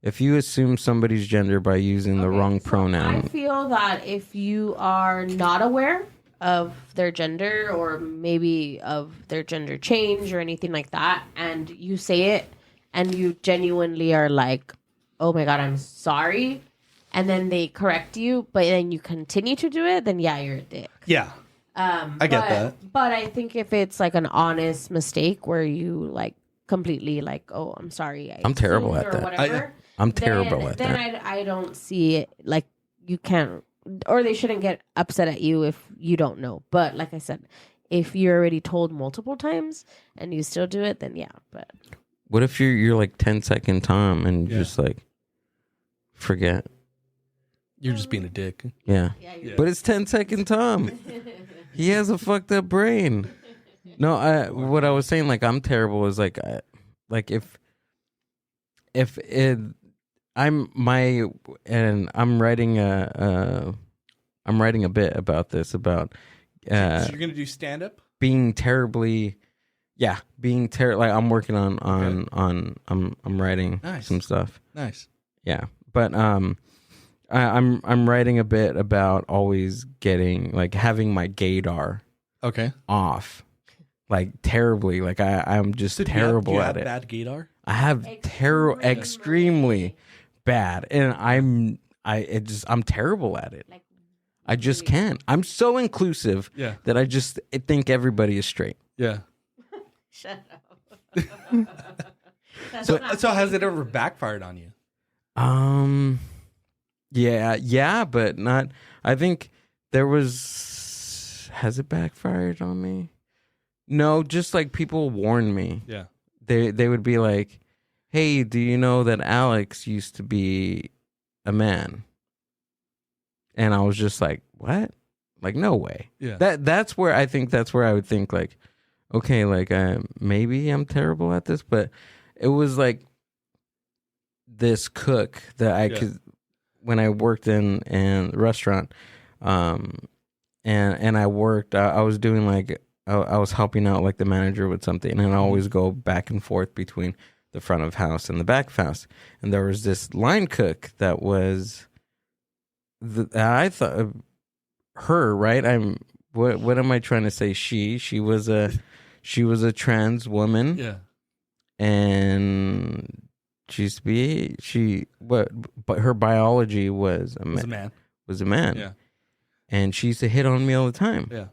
Speaker 3: If you assume somebody's gender by using the wrong pronoun,
Speaker 5: I feel that if you are not aware of their gender or maybe of their gender change or anything like that, and you say it, and you genuinely are like, "Oh my God, I'm sorry," and then they correct you, but then you continue to do it, then yeah, you're a dick.
Speaker 4: Yeah. I get that.
Speaker 5: But I think if it's like an honest mistake where you like completely like, "Oh, I'm sorry.
Speaker 3: I'm terrible at that.
Speaker 5: Whatever,
Speaker 3: I'm terrible at that.
Speaker 5: Then I don't see it like you can't, or they shouldn't get upset at you if you don't know. But like I said, if you're already told multiple times and you still do it, then yeah. But
Speaker 3: what if you're like 10-second Tom and you just like forget?
Speaker 4: You're just being a dick.
Speaker 3: Yeah. But it's 10-second Tom. He has a fucked up brain. No, what I was saying, like I'm terrible is like if I'm writing I'm writing a bit about this about
Speaker 4: So you're gonna do stand up?
Speaker 3: being terribly, being like I'm working on I'm writing some stuff.
Speaker 4: Nice.
Speaker 3: Yeah, but I'm writing a bit about always getting like having my gaydar off, like terribly. Like I'm just terrible at it.
Speaker 4: Bad gaydar.
Speaker 3: I have extremely bad, and I'm terrible at it. I just can't. I'm so inclusive that I just think everybody is straight.
Speaker 4: Yeah.
Speaker 5: Shut up.
Speaker 4: So has it ever backfired on you?
Speaker 3: Yeah, but not. I think there was. Has it backfired on me? No, just like people warn me.
Speaker 4: Yeah.
Speaker 3: They would be like, "Hey, do you know that Alex used to be a man?" And I was just like, "What? Like, no way."
Speaker 4: Yeah.
Speaker 3: That's where I would think like, okay, like maybe I'm terrible at this, but it was like this cook that I could when I worked in a restaurant, and I worked. I was doing like I was helping out like the manager with something, and I always go back and forth between the front of house and the back of house. And there was this line cook that was, I thought her right. What am I trying to say? She was a trans woman.
Speaker 4: Yeah,
Speaker 3: and she used to be but her biology was a man. Was a man.
Speaker 4: Yeah,
Speaker 3: and she used to hit on me all the time.
Speaker 4: Yeah.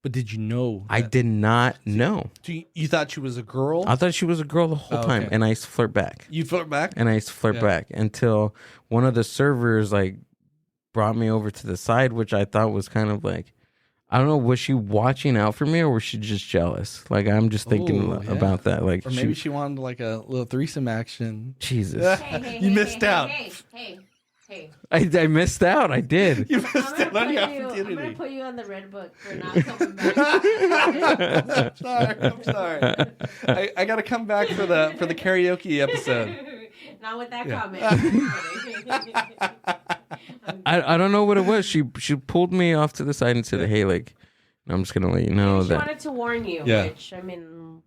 Speaker 4: But did you know?
Speaker 3: I did not know.
Speaker 4: So you thought she was a girl?
Speaker 3: I thought she was a girl the whole time, and I used to flirt back.
Speaker 4: You flirt back?
Speaker 3: And I used to flirt back until one of the servers like brought me over to the side, which I thought was kind of like, I don't know, was she watching out for me or was she just jealous? Like I'm just thinking about that. Like,
Speaker 4: or maybe she wanted like a little threesome action.
Speaker 3: Jesus,
Speaker 4: you missed out.
Speaker 5: Hey.
Speaker 3: I missed out. I did.
Speaker 4: You missed out on the opportunity.
Speaker 5: I'm gonna put you on the red book for not coming back.
Speaker 4: I'm sorry. I gotta come back for the karaoke episode.
Speaker 5: Not with that comment.
Speaker 3: I don't know what it was. She pulled me off to the side and said, "Hey, like, I'm just gonna let you know
Speaker 5: she
Speaker 3: that."
Speaker 5: wanted to warn you.
Speaker 3: Yeah.
Speaker 5: Which I mean,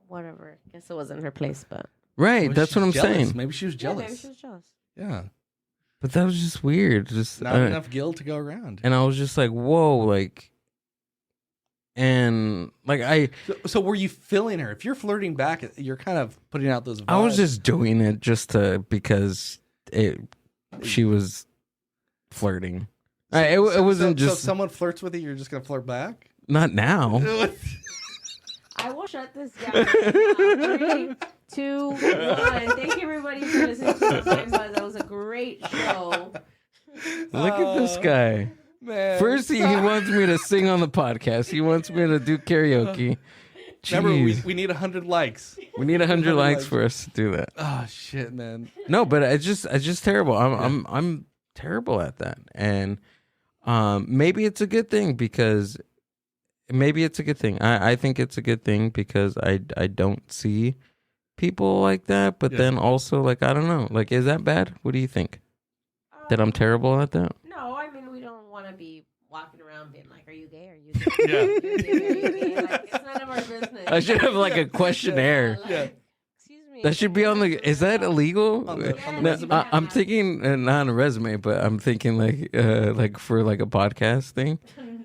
Speaker 5: whatever. I guess it wasn't her place, but
Speaker 3: Right. That's what I'm saying.
Speaker 4: Maybe she was jealous.
Speaker 5: Yeah, maybe she was jealous.
Speaker 4: Yeah.
Speaker 3: But that was just weird. Just
Speaker 4: Not enough GILL to go around.
Speaker 3: And I was just like, whoa, like, and like
Speaker 4: So were you feeling her? If you're flirting back, you're kind of putting out those vibes.
Speaker 3: I was just doing it just because she was flirting. It wasn't just.
Speaker 4: So if someone flirts with you, you're just gonna flirt back?
Speaker 3: Not now.
Speaker 5: I will shut this down. 3, 2, 1. Thank you, everybody, for listening to the Mind Buzz. That was a great show.
Speaker 3: Look at this guy.
Speaker 4: Man.
Speaker 3: First, he wants me to sing on the podcast. He wants me to do karaoke.
Speaker 4: Remember,
Speaker 3: Jeez.
Speaker 4: we need 100 likes.
Speaker 3: We need 100 likes for us to do that.
Speaker 4: Oh shit, man.
Speaker 3: No, but it's just terrible. I'm terrible at that, and maybe it's a good thing because maybe it's a good thing. I think it's a good thing because I don't see people like that. But then also, like, I don't know. Like, is that bad? What do you think? That I'm terrible at that?
Speaker 5: No, I mean, we don't want to be walking around being like, are you gay? Are you gay? Yeah. Are you gay? Are you gay? Like, it's none of our business.
Speaker 3: I should have like a questionnaire.
Speaker 5: Excuse me.
Speaker 3: That should be on the. Is that illegal?
Speaker 4: On the
Speaker 3: No,
Speaker 4: resume?
Speaker 3: I'm thinking not on a resume, but I'm thinking like for like a podcast thing.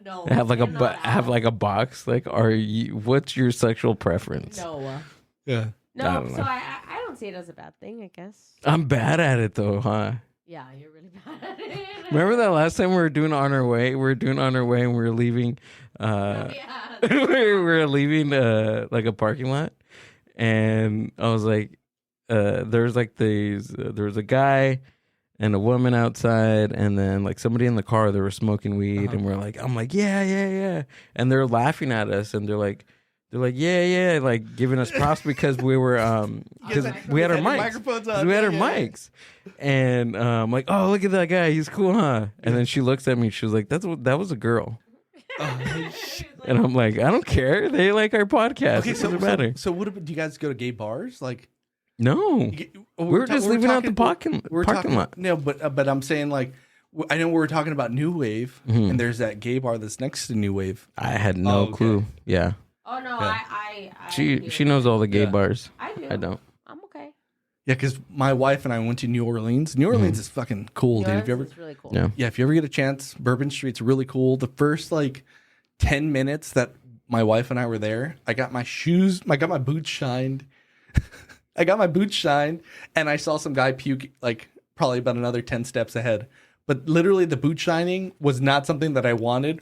Speaker 5: No.
Speaker 3: Have like
Speaker 5: you're
Speaker 3: a box. Like, are you? What's your sexual preference?
Speaker 5: No.
Speaker 4: Yeah.
Speaker 5: No,
Speaker 3: I don't know.
Speaker 5: so I don't see it as a bad thing, I guess.
Speaker 3: I'm bad at it though, huh?
Speaker 5: Yeah, you're really bad at it.
Speaker 3: Remember that last time we were doing On Our Way? We were doing On Our Way and we were leaving. We were leaving like a parking lot, and I was like, there's like these. There was a guy and a woman outside, and then like somebody in the car. They were smoking weed, and we're like, I'm like, yeah, and they're laughing at us, and they're like, yeah, like giving us props because we were because we had our mics.
Speaker 4: Microphones on.
Speaker 3: We had our mics, and I'm like, oh, look at that guy, he's cool, huh? And then she looks at me, she was like, that was a girl. And I'm like, I don't care. They like our podcast.
Speaker 4: Okay,
Speaker 3: It doesn't matter.
Speaker 4: So do you guys go to gay bars? Like,
Speaker 3: No, we were just leaving out the parking lot.
Speaker 4: No, but I'm saying like, I know we were talking about New Wave, and there's that gay bar that's next to New Wave.
Speaker 3: I had no clue. Yeah.
Speaker 5: Oh no,
Speaker 4: Yeah.
Speaker 5: I
Speaker 3: She knows all the gay bars.
Speaker 5: I do.
Speaker 3: I don't.
Speaker 5: I'm okay.
Speaker 4: Yeah, because my wife and I went to New Orleans. New Orleans is fucking cool, dude. Have you ever?
Speaker 5: It's really cool.
Speaker 3: Yeah.
Speaker 4: Yeah, if you ever get a chance, Bourbon Street's really cool. The first like 10 minutes that my wife and I were there, I got my shoes, I got my boots shined. I got my boots shined, and I saw some guy puke like probably about another 10 steps ahead. But literally, the boot shining was not something that I wanted.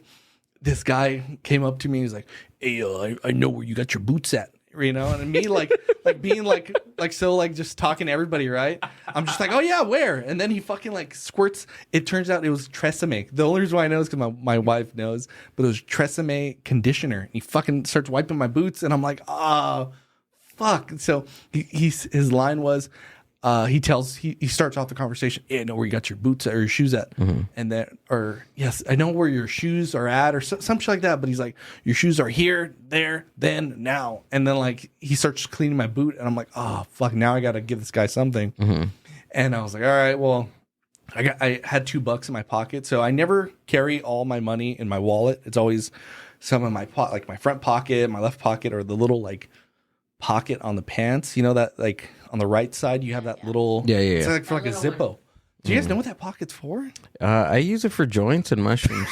Speaker 4: This guy came up to me. He's like, "Hey, I know where you got your boots at." You know, and me like being like so like just talking to everybody, right? I'm just like, "Oh yeah, where?" And then he fucking like squirts. It turns out it was Tresemme. The only reason why I know is because my wife knows, but it was Tresemme conditioner. He fucking starts wiping my boots, and I'm like, "Oh, fuck!" So his line was, he starts off the conversation. "Yeah, I know where you got your boots or your shoes at," and then, or yes, I know where your shoes are at, or some shit like that. But he's like, "Your shoes are here, there, then, now," and then like he starts cleaning my boot, and I'm like, "Oh fuck!" Now I got to give this guy something. And I was like, "All right, well." I had $2 in my pocket, so I never carry all my money in my wallet. It's always some in my like my front pocket, my left pocket, or the little like pocket on the pants. You know that like on the right side you have that little It's like for like a Zippo. Do you guys know what that pocket's for?
Speaker 3: I use it for joints and mushrooms.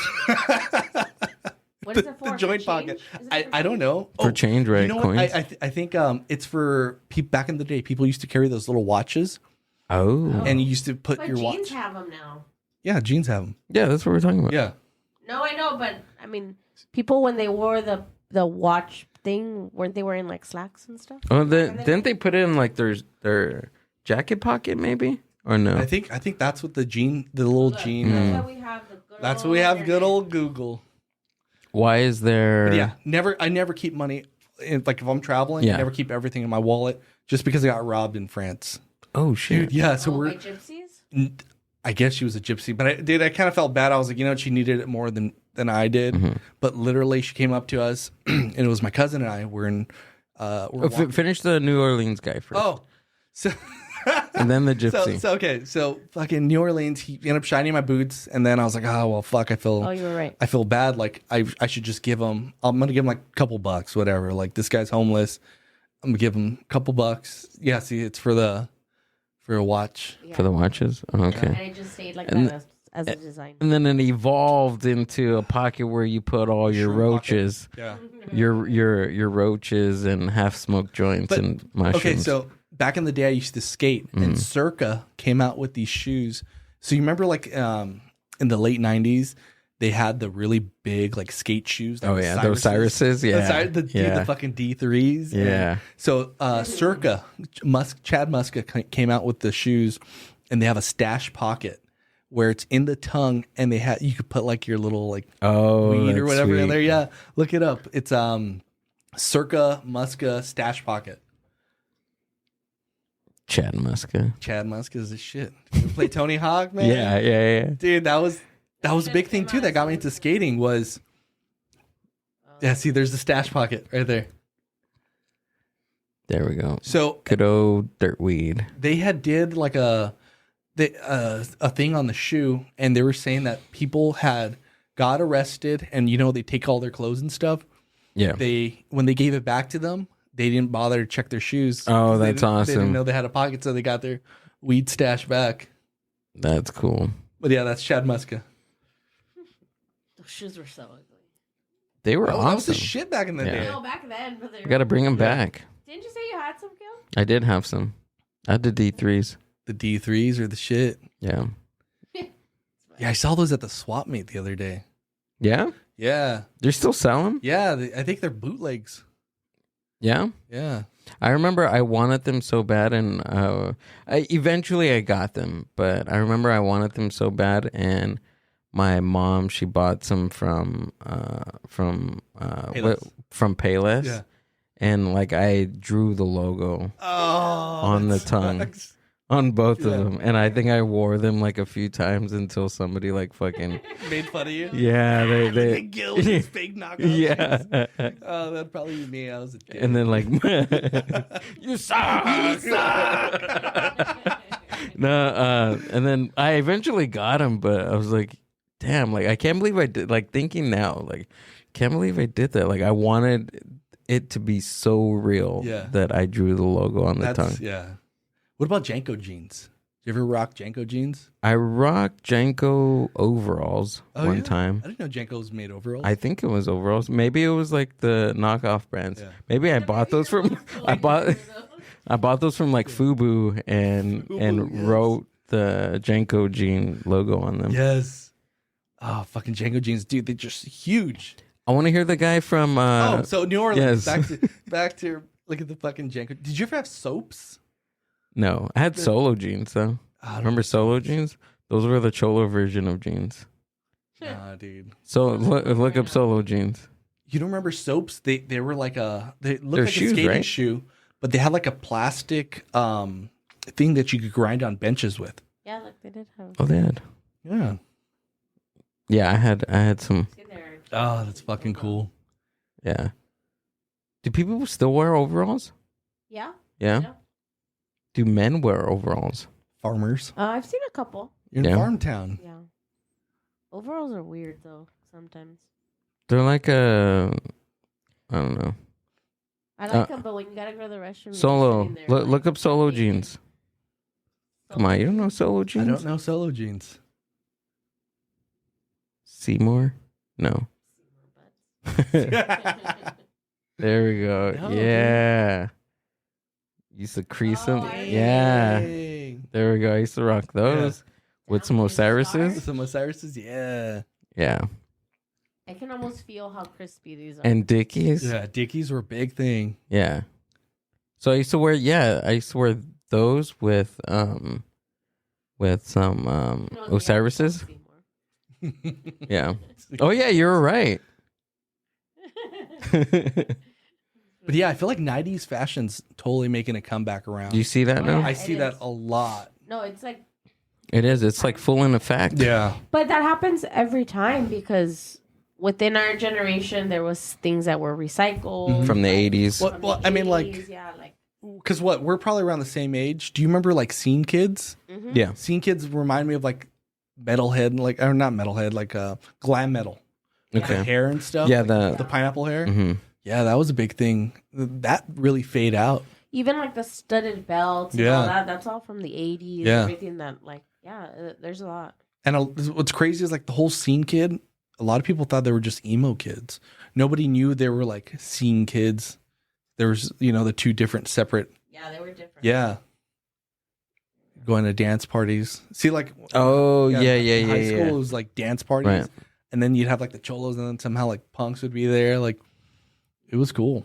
Speaker 5: What is it for?
Speaker 4: The joint pocket. I don't know.
Speaker 3: For change, right?
Speaker 4: You know
Speaker 3: Coins.
Speaker 4: what? I think it's for back in the day. People used to carry those little watches,
Speaker 3: Oh.
Speaker 4: and you used to put
Speaker 5: But
Speaker 4: your
Speaker 5: jeans
Speaker 4: watch.
Speaker 5: have them now.
Speaker 4: Yeah, jeans have them.
Speaker 3: Yeah, that's what we're talking about.
Speaker 4: Yeah.
Speaker 5: No, I know, but I mean, people when they wore the watch thing, weren't they wearing like slacks and stuff?
Speaker 3: Oh, didn't they put it in like their jacket pocket maybe? Or no?
Speaker 4: I think that's what the little jean.
Speaker 5: That's why we have the good
Speaker 4: That's
Speaker 5: old
Speaker 4: what we have.
Speaker 5: internet.
Speaker 4: Good old Google.
Speaker 3: Why is there?
Speaker 4: But yeah, I never keep money. Like if I'm traveling, I never keep everything in my wallet just because I got robbed in France.
Speaker 3: Oh shit!
Speaker 4: Dude, yeah. So
Speaker 5: By gypsies?
Speaker 4: I guess she was a gypsy, but I kind of felt bad. I was like, she needed it more than I did. But literally, she came up to us, and it was my cousin and I. We're in.
Speaker 3: Finish the New Orleans guy first.
Speaker 4: Oh, so.
Speaker 3: And then the gypsy.
Speaker 4: So fucking New Orleans. He ended up shining my boots, and then I was like, oh well, fuck. I feel.
Speaker 5: Oh, you were right.
Speaker 4: I feel bad. Like I should just give him. I'm gonna give him like a couple bucks, whatever. Like this guy's homeless. I'm gonna give him a couple bucks. Yeah, see, it's for a watch.
Speaker 5: Yeah.
Speaker 3: For the watches. Oh, okay.
Speaker 5: And it just stayed like that as a design.
Speaker 3: And then it evolved into a pocket where you put all your roaches.
Speaker 4: Yeah.
Speaker 3: Your roaches and half smoked joints and mushrooms.
Speaker 4: Okay, so back in the day, I used to skate, and Circa came out with these shoes. So you remember, like in the late '90s, they had the really big like skate shoes.
Speaker 3: Oh yeah, those Cyruses. Yeah,
Speaker 4: the fucking D3s.
Speaker 3: Yeah.
Speaker 4: So Circa, Chad Muska came out with the shoes, and they have a stash pocket where it's in the tongue, and you could put like your little like weed or whatever in there. Yeah, look it up. It's Circa Muska stash pocket.
Speaker 3: Chad
Speaker 4: Muska is the shit. You play Tony Hawk, man.
Speaker 3: Yeah.
Speaker 4: Dude, that was a big thing too that got me into skating was. Yeah, see, there's the stash pocket right there.
Speaker 3: There we go.
Speaker 4: So
Speaker 3: good old dirt weed.
Speaker 4: They did like a thing on the shoe, and they were saying that people got arrested, and they take all their clothes and stuff.
Speaker 3: Yeah.
Speaker 4: When they gave it back to them, they didn't bother to check their shoes.
Speaker 3: Oh, that's awesome.
Speaker 4: They didn't know they had a pocket, so they got their weed stash back.
Speaker 3: That's cool.
Speaker 4: But yeah, that's Chad Muska.
Speaker 5: Those shoes were so ugly.
Speaker 3: They were awesome.
Speaker 4: That was the shit back in the day.
Speaker 5: No, back then. But
Speaker 3: I got to bring them back.
Speaker 5: Didn't you say you had some, Gil?
Speaker 3: I did have some. I had the D3s.
Speaker 4: The D3s are the shit.
Speaker 3: Yeah.
Speaker 4: Yeah, I saw those at the swap meet the other day.
Speaker 3: Yeah?
Speaker 4: Yeah.
Speaker 3: They're still selling?
Speaker 4: Yeah, I think they're bootlegs.
Speaker 3: Yeah?
Speaker 4: Yeah.
Speaker 3: I remember I wanted them so bad, and eventually I got them. But I remember I wanted them so bad, and my mom, she bought some from Payless.
Speaker 4: Yeah.
Speaker 3: And like I drew the logo on the tongue on both of them, and I think I wore them like a few times until somebody like fucking
Speaker 4: made fun of you.
Speaker 3: Yeah, they
Speaker 4: Gil with his fake knockoff.
Speaker 3: Yeah.
Speaker 4: Oh, that'd probably be me. I was a kid.
Speaker 3: And then like you suck. No, and then I eventually got him, but I was like, damn, like I can't believe I did. Like thinking now, like can't believe I did that. Like I wanted it to be so real that I drew the logo on the tongue.
Speaker 4: Yeah. What about Janko jeans? Did you ever rock Janko jeans?
Speaker 3: I rocked Janko overalls one time.
Speaker 4: I didn't know Janko's made overalls.
Speaker 3: I think it was overalls. Maybe it was like the knockoff brands.
Speaker 4: Yeah.
Speaker 3: Maybe I bought those from I bought those from like Fubu and wrote the Janko jean logo on them.
Speaker 4: Yes. Oh, fucking Janko jeans, dude! They're just huge.
Speaker 3: I want to hear the guy from.
Speaker 4: So New Orleans.
Speaker 3: Yes.
Speaker 4: Back to look at the fucking Janko. Did you ever have soaps?
Speaker 3: No, I had solo jeans though. Remember solo jeans? Those were the cholo version of jeans.
Speaker 4: Nah, dude.
Speaker 3: So look up solo jeans.
Speaker 4: You don't remember soaps? They were like they looked
Speaker 3: They're
Speaker 4: like
Speaker 3: shoes,
Speaker 4: a skating
Speaker 3: right?
Speaker 4: shoe, but they had like a plastic thing that you could grind on benches with.
Speaker 5: Yeah, like they did have.
Speaker 3: Oh, they had.
Speaker 4: Yeah.
Speaker 3: Yeah, I had some.
Speaker 4: Oh, that's fucking cool.
Speaker 3: Yeah. Do people still wear overalls?
Speaker 5: Yeah.
Speaker 3: Yeah. Do men wear overalls?
Speaker 4: Farmers.
Speaker 5: I've seen a couple.
Speaker 4: You're in farm town.
Speaker 5: Yeah. Overalls are weird though. Sometimes.
Speaker 3: They're like I don't know.
Speaker 5: I like them, but when you gotta go to the restroom, you're
Speaker 3: Solo.
Speaker 5: sitting there,
Speaker 3: Look up solo jeans. Come on, you don't know solo jeans?
Speaker 4: I don't know solo jeans.
Speaker 3: Seymour? No. There we go.
Speaker 4: No,
Speaker 3: yeah. Used to crease them. Yeah. There we go. I used to rock those with some Osiris's.
Speaker 4: Some Osiris's, yeah.
Speaker 3: Yeah.
Speaker 5: I can almost feel how crispy these are.
Speaker 3: And Dickies.
Speaker 4: Yeah, Dickies were a big thing.
Speaker 3: Yeah. So I used to wear those with some Osiris's. Yeah. Oh yeah, you're right.
Speaker 4: But yeah, I feel like 90s fashion's totally making a comeback around.
Speaker 3: Do you see that now?
Speaker 4: I see that a lot.
Speaker 5: No, it's like.
Speaker 3: It is. It's like full in effect.
Speaker 4: Yeah.
Speaker 5: But that happens every time because within our generation there was things that were recycled
Speaker 3: From the 80s.
Speaker 4: Well, I mean, like,
Speaker 5: yeah, like.
Speaker 4: because we're probably around the same age. Do you remember like Scene Kids?
Speaker 5: Mm-hmm.
Speaker 3: Yeah.
Speaker 4: Scene Kids remind me of like Metalhead, like, or not Metalhead, like glam metal.
Speaker 3: Okay.
Speaker 4: The hair and stuff.
Speaker 3: Yeah,
Speaker 4: like the pineapple hair.
Speaker 3: Mhm.
Speaker 4: Yeah, that was a big thing. That really fade out.
Speaker 5: Even like the studded belts and all that, that's all from the 80s.
Speaker 4: Yeah.
Speaker 5: Everything that, like, there's a lot.
Speaker 4: And what's crazy is like the whole Scene Kid, a lot of people thought they were just emo kids. Nobody knew they were like Scene Kids. There was, the two different separate.
Speaker 5: Yeah, they were different.
Speaker 4: Yeah. Going to dance parties. See, like.
Speaker 3: Oh, yeah.
Speaker 4: High school, it was like dance parties.
Speaker 3: Right.
Speaker 4: And then you'd have like the cholos, and then somehow like punks would be there. Like, it was cool.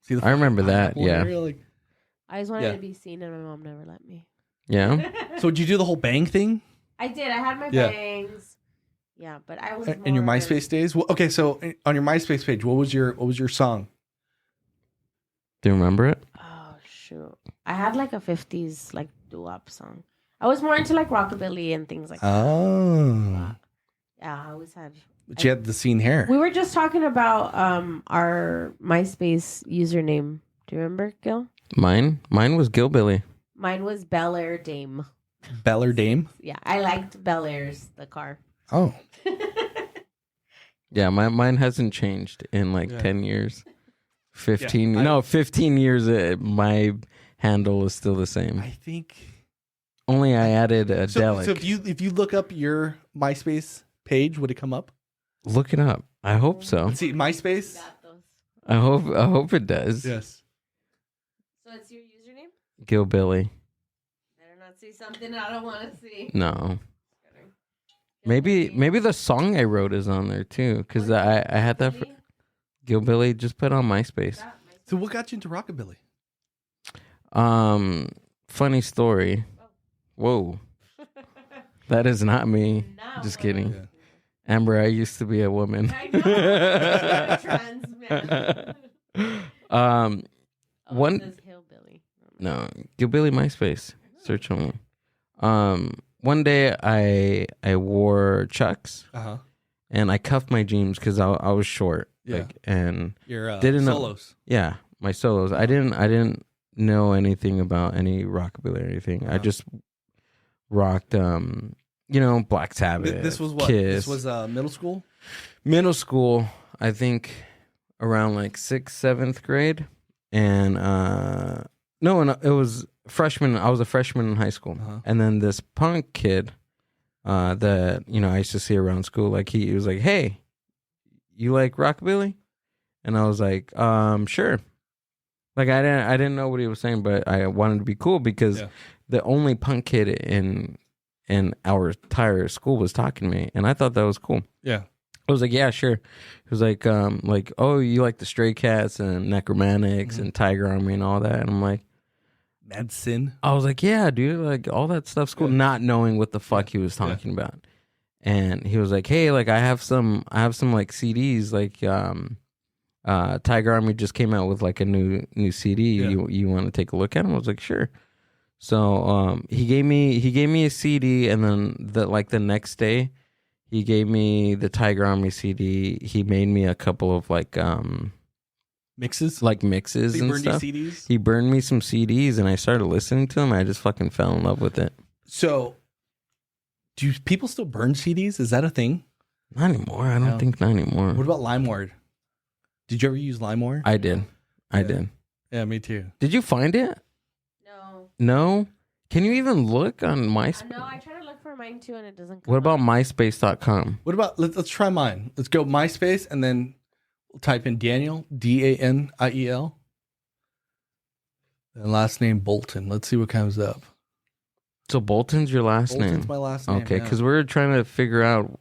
Speaker 4: See,
Speaker 3: I remember that.
Speaker 4: pineapple
Speaker 3: Yeah.
Speaker 4: hair, like,
Speaker 5: I always wanted to be seen, and my mom never let me.
Speaker 3: Yeah.
Speaker 4: so did you do the whole bang thing?
Speaker 5: I did. I had my bangs. Yeah, but I was
Speaker 4: In your
Speaker 5: more-
Speaker 4: MySpace days? Well, okay, so on your MySpace page, what was your song?
Speaker 3: Do you remember it?
Speaker 5: Oh shoot! I had like a '50s like doo-wop song. I was more into like rockabilly and things like that.
Speaker 4: Oh.
Speaker 5: Yeah, I always had.
Speaker 4: But you had the scene hair.
Speaker 5: We were just talking about our MySpace username. Do you remember, Gil?
Speaker 3: Mine was Gillbilly.
Speaker 5: Mine was Bel Air Dame.
Speaker 4: Bel Air Dame?
Speaker 5: Yeah, I liked Bel Air's, the car.
Speaker 4: Oh.
Speaker 3: Yeah, mine hasn't changed in like 10 years. 15
Speaker 4: Yeah,
Speaker 3: 15 years my handle is still the same.
Speaker 4: I think
Speaker 3: Only I added a
Speaker 4: so
Speaker 3: delic.
Speaker 4: if you look up your MySpace page, would it come up?
Speaker 3: Look it up. I hope so.
Speaker 4: Let's see, MySpace?
Speaker 3: I hope it does.
Speaker 4: Yes.
Speaker 5: So it's your username?
Speaker 3: Gillbilly.
Speaker 5: Better not see something I don't want to see.
Speaker 3: No. Maybe the song I wrote is on there too, because I had that for Gillbilly. Just put on MySpace.
Speaker 4: So what got you into rockabilly?
Speaker 3: Funny story. Whoa, that is not me. Just kidding.
Speaker 4: Yeah.
Speaker 3: Amber, I used to be a woman.
Speaker 5: I know. Trans man.
Speaker 3: One.
Speaker 5: It says Hillbilly.
Speaker 3: No, Gillbilly MySpace. Search on. One day I wore Chucks.
Speaker 4: Uh-huh.
Speaker 3: And I cuffed my jeans because I was short.
Speaker 4: Yeah.
Speaker 3: Like, and
Speaker 4: Your
Speaker 3: didn't
Speaker 4: solos.
Speaker 3: Yeah, my solos. I didn't know anything about any rockabilly or anything. I just rocked, Black Sabbath.
Speaker 4: This was what?
Speaker 3: Kiss.
Speaker 4: This was middle school?
Speaker 3: Middle school, I think around like 6th, 7th grade. And it was freshman. I was a freshman in high school. And then this punk kid that, I used to see around school, like he was like, "Hey, you like rockabilly?" And I was like, sure. Like I didn't know what he was saying, but I wanted to be cool because the only punk kid in our entire school was talking to me, and I thought that was cool.
Speaker 4: Yeah.
Speaker 3: I was like, yeah, sure. He was like, oh, you like the Stray Cats and Necromantics and Tiger Army and all that. And I'm like,
Speaker 4: Mad Sin.
Speaker 3: I was like, yeah, dude, like all that stuff's cool. Not knowing what the fuck he was talking about. And he was like, hey, like I have some like CDs, like Tiger Army just came out with like a new CD. You want to take a look at them? I was like, sure. So he gave me a CD, and then the next day he gave me the Tiger Army CD. He made me a couple of like
Speaker 4: mixes,
Speaker 3: so he
Speaker 4: and
Speaker 3: burned
Speaker 4: stuff.
Speaker 3: You CDs? He burned me some CDs, and I started listening to them. I just fucking fell in love with it.
Speaker 4: So, do people still burn CDs? Is that a thing?
Speaker 3: Not anymore. I don't think not anymore.
Speaker 4: What about LimeWire? Did you ever use LimeWire?
Speaker 3: I did. I did.
Speaker 4: Yeah, me too.
Speaker 3: Did you find it?
Speaker 5: No.
Speaker 3: No? Can you even look on MySpace?
Speaker 5: No, I try to look for mine too, and it doesn't come
Speaker 3: What about
Speaker 5: up.
Speaker 3: MySpace.com?
Speaker 4: What about let's try mine. Let's go MySpace and then we'll type in Daniel, Daniel, and last name Bolton. Let's see what comes up.
Speaker 3: So Bolton's your last name?
Speaker 4: Bolton's my last name.
Speaker 3: Okay,
Speaker 4: yeah.
Speaker 3: because we're trying to figure out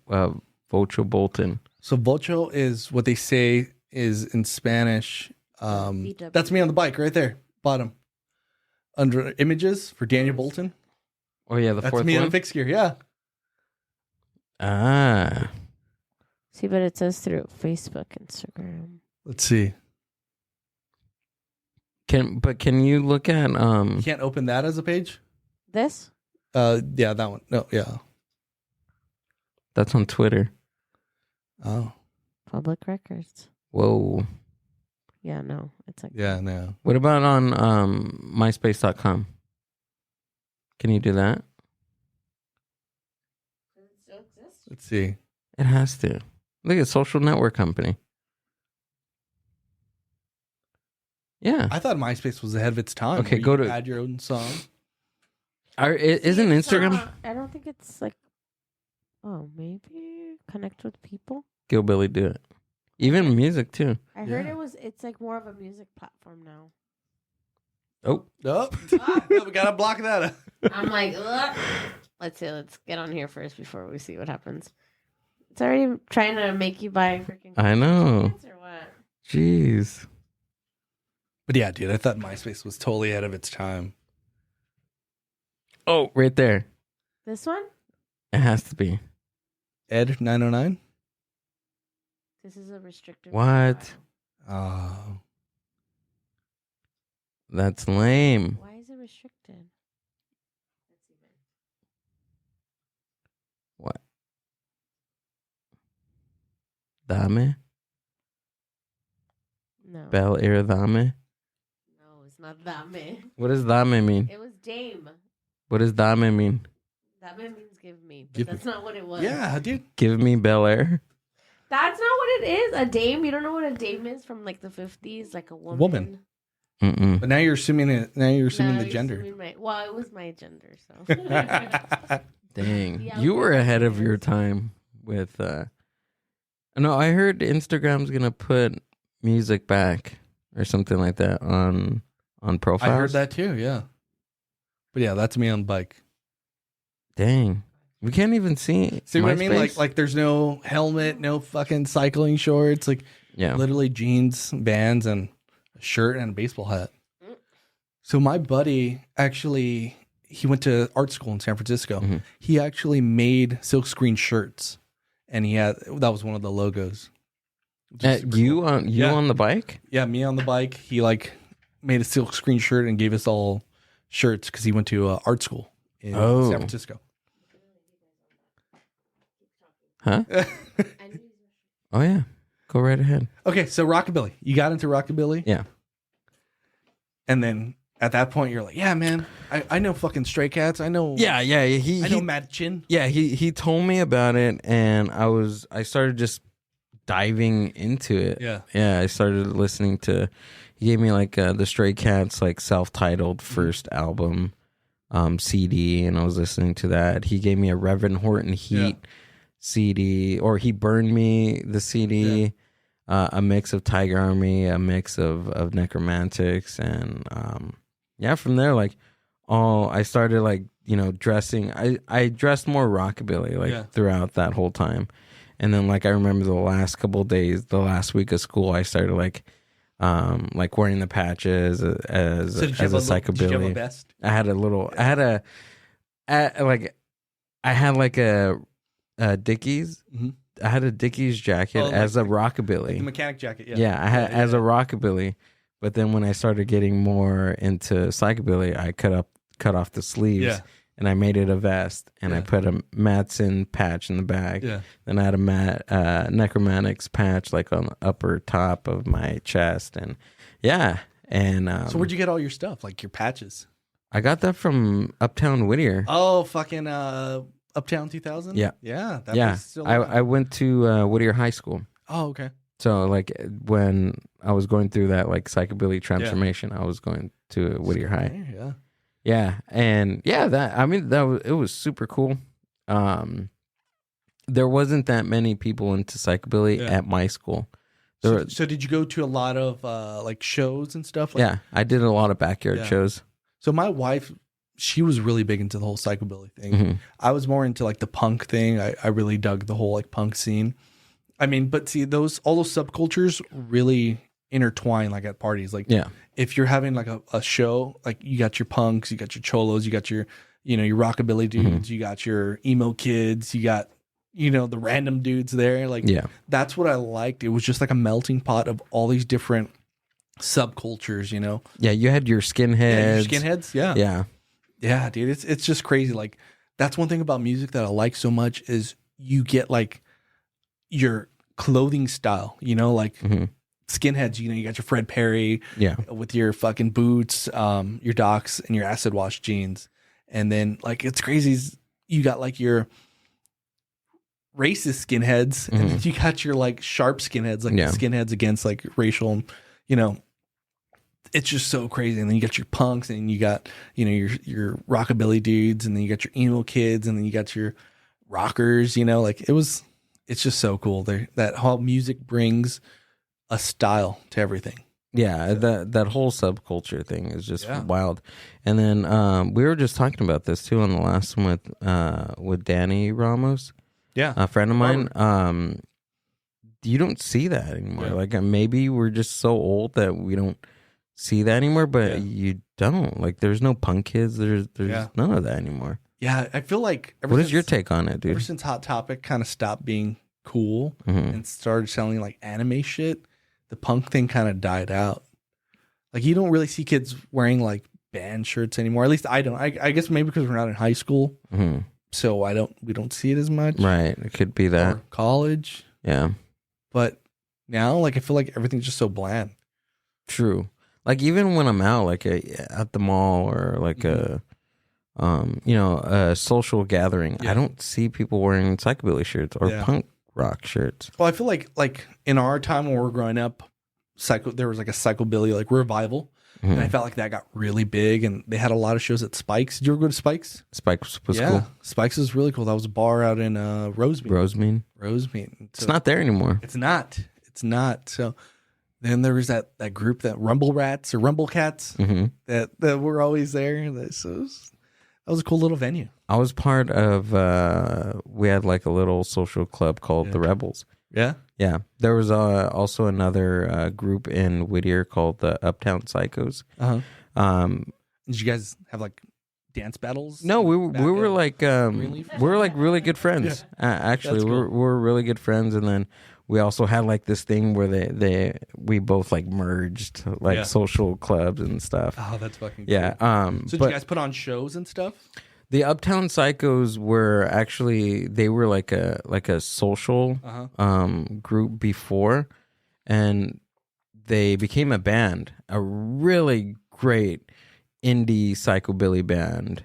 Speaker 3: Vocho Bolton.
Speaker 4: So Vocho is what they say is in Spanish. That's me on the bike right there, bottom. Under images for Daniel Bolton.
Speaker 3: Oh yeah, the
Speaker 4: That's
Speaker 3: fourth
Speaker 4: me
Speaker 3: one?
Speaker 4: on fixed gear, yeah.
Speaker 3: Ah.
Speaker 5: See, but it says through Facebook, Instagram.
Speaker 4: Let's see.
Speaker 3: Can you look at
Speaker 4: You can't open that as a page?
Speaker 5: This?
Speaker 4: Yeah, that one. No, yeah.
Speaker 3: That's on Twitter.
Speaker 4: Oh.
Speaker 5: Public records.
Speaker 3: Whoa.
Speaker 5: Yeah, no. It's like
Speaker 4: Yeah, no.
Speaker 3: What about on MySpace.com? Can you do that?
Speaker 5: Does it still exist?
Speaker 4: Let's see.
Speaker 3: It has to. Look at social network company. Yeah.
Speaker 4: I thought MySpace was ahead of its time.
Speaker 3: Okay,
Speaker 4: where
Speaker 3: go
Speaker 4: you
Speaker 3: to-
Speaker 4: add your own song.
Speaker 3: Isn't
Speaker 5: It's
Speaker 3: Instagram?
Speaker 5: not- I don't think it's like. Oh, maybe connect with people.
Speaker 3: Gilbilly do it. Even music too.
Speaker 5: I heard it's like more of a music platform now.
Speaker 3: Oh.
Speaker 4: Oh. We gotta block that.
Speaker 5: I'm like, ugh. Let's get on here first before we see what happens. It's already trying to make you buy freaking.
Speaker 3: I know.
Speaker 5: tickets or what?
Speaker 3: Jeez.
Speaker 4: But yeah, dude, I thought MySpace was totally ahead of its time.
Speaker 3: Oh, right there.
Speaker 5: This one?
Speaker 3: It has to be.
Speaker 4: Ed 909.
Speaker 5: This is a restricted.
Speaker 3: What?
Speaker 4: Oh.
Speaker 3: That's lame.
Speaker 5: Why is it restricted?
Speaker 3: What? Dame?
Speaker 5: No.
Speaker 3: Bel Air Dame?
Speaker 5: No, it's not Dame.
Speaker 3: What does Dame mean?
Speaker 5: It was Dame.
Speaker 3: What does Dame mean?
Speaker 5: Dame means give me, but
Speaker 4: Give
Speaker 5: that's
Speaker 4: me.
Speaker 5: not what it was.
Speaker 4: Yeah, dude.
Speaker 3: Give me Bel Air?
Speaker 5: That's not what it is. A dame. You don't know what a dame is from like the 50s, like a woman.
Speaker 4: Woman.
Speaker 3: Mm-mm.
Speaker 4: But now you're assuming it. Now you're assuming
Speaker 5: No,
Speaker 4: the
Speaker 5: you're
Speaker 4: gender.
Speaker 5: assuming well, it was my gender, so.
Speaker 3: Dang.
Speaker 5: Yeah,
Speaker 3: You were
Speaker 5: okay.
Speaker 3: ahead of your time with No, I heard Instagram's gonna put music back or something like that on profiles.
Speaker 4: I heard that too. Yeah. But yeah, that's me on the bike.
Speaker 3: Dang. We can't even see.
Speaker 4: See what I mean?
Speaker 3: MySpace?
Speaker 4: Like there's no helmet, no fucking cycling shorts. Like
Speaker 3: Yeah.
Speaker 4: literally jeans, bands, and a shirt and a baseball hat. So my buddy actually, he went to art school in San Francisco.
Speaker 3: Mhm.
Speaker 4: He actually made silkscreen shirts, and that was one of the logos. Which is super
Speaker 3: You
Speaker 4: cool.
Speaker 3: on
Speaker 4: Yeah.
Speaker 3: on the bike?
Speaker 4: Yeah, me on the bike. He like made a silkscreen shirt and gave us all shirts because he went to art school in
Speaker 3: Oh.
Speaker 4: San Francisco.
Speaker 3: Huh? Oh yeah. Go right ahead.
Speaker 4: Okay, so rockabilly. You got into rockabilly,
Speaker 3: Yeah.
Speaker 4: and then at that point you're like, yeah, man, I know fucking Stray Cats. I know.
Speaker 3: Yeah.
Speaker 4: I know Mad Chin.
Speaker 3: Yeah, he told me about it, and I started just diving into it. Yeah. I started listening to. He gave me like the Stray Cats like self-titled first album CD, and I was listening to that. He gave me a Reverend Horton Heat CD, or he burned me the CD. A mix of Tiger Army, a mix of Necromantics, and from there, like, I started like, dressing. I dressed more rockabilly like throughout that whole time, and then like I remember the last couple of days, the last week of school, I started like wearing the patches as a psychobilly.
Speaker 4: Did you have a vest?
Speaker 3: I had a Dickies.
Speaker 4: Mm-hmm.
Speaker 3: I had a Dickies jacket as a rockabilly.
Speaker 4: Like the mechanic jacket,
Speaker 3: I had as a rockabilly. But then when I started getting more into psychobilly, I cut off the sleeves and I made it a vest, and I put a Madsen patch in the back. Yeah. Then I had a Necromantics patch like on the upper top of my chest, and so
Speaker 4: where'd you get all your stuff, like your patches?
Speaker 3: I got that from Uptown Whittier.
Speaker 4: Oh, fucking Uptown 2000?
Speaker 3: Yeah.
Speaker 4: Yeah.
Speaker 3: I went to Whittier High School.
Speaker 4: Oh, okay.
Speaker 3: So like when I was going through that like psychobilly transformation, I was going to Whittier High.
Speaker 4: Yeah.
Speaker 3: Yeah. And it was super cool. There wasn't that many people into psychobilly at my school.
Speaker 4: So did you go to a lot of like shows and stuff? Like,
Speaker 3: I did a lot of backyard shows.
Speaker 4: So my wife, she was really big into the whole psychobilly thing.
Speaker 3: Mm-hmm.
Speaker 4: I was more into like the punk thing. I really dug the whole like punk scene. I mean, but see, all those subcultures really intertwine like at parties. Like, if you're having like a show, like you got your punks, you got your cholos, you got your, your rockabilly dudes, you got your emo kids, you got, the random dudes there. Like, that's what I liked. It was just like a melting pot of all these different subcultures,
Speaker 3: Yeah, you had your skinheads.
Speaker 4: Yeah, dude, it's just crazy. Like, that's one thing about music that I like so much is you get like your clothing style, like skinheads, you got your Fred Perry with your fucking boots, your Docs, and your acid wash jeans. And then like it's crazy, you got like your racist skinheads, and then you got your like sharp skinheads, like skinheads against like racial, it's just so crazy. And then you got your punks, and you got, your rockabilly dudes, and then you got your emo kids, and then you got your rockers, like it's just so cool there that how music brings a style to everything.
Speaker 3: Yeah, that whole subculture thing is just wild. And then we were just talking about this too on the last one with Danny Ramos.
Speaker 4: Yeah,
Speaker 3: a friend of mine. You don't see that anymore. Like maybe we're just so old that we don't see that anymore, but you don't. Like there's no punk kids. There's none of that anymore.
Speaker 4: Yeah, I feel like.
Speaker 3: What is your take on it, dude?
Speaker 4: Ever since Hot Topic kind of stopped being cool and started selling like anime shit, the punk thing kind of died out. Like you don't really see kids wearing like band shirts anymore. At least I don't. I guess maybe because we're not in high school, so we don't see it as much.
Speaker 3: Right, it could be that.
Speaker 4: Or college.
Speaker 3: Yeah,
Speaker 4: but now like I feel like everything's just so bland.
Speaker 3: True. Like even when I'm out, like at the mall or like a social gathering, I don't see people wearing psychobilly shirts or punk rock shirts.
Speaker 4: Well, I feel like in our time when we were growing up, there was like a psychobilly like revival, and I felt like that got really big, and they had a lot of shows at Spike's. Did you ever go to Spike's?
Speaker 3: Spike's was cool.
Speaker 4: Spike's was really cool. That was a bar out in Rosemead.
Speaker 3: It's not there anymore.
Speaker 4: It's not. So then there was that group, that Rumble Rats or Rumble Cats, that were always there. That was a cool little venue.
Speaker 3: I was part of, we had like a little social club called the Rebels.
Speaker 4: Yeah?
Speaker 3: Yeah. There was also another group in Whittier called the Uptown Psychos.
Speaker 4: Did you guys have like dance battles?
Speaker 3: No, we were like, really good friends. Actually, we're really good friends. And then we also had like this thing where we both like merged like social clubs and stuff.
Speaker 4: Oh, that's fucking
Speaker 3: cool.
Speaker 4: So did you guys put on shows and stuff?
Speaker 3: The Uptown Psychos were actually, they were like a social group before, and they became a band, a really great indie psychobilly band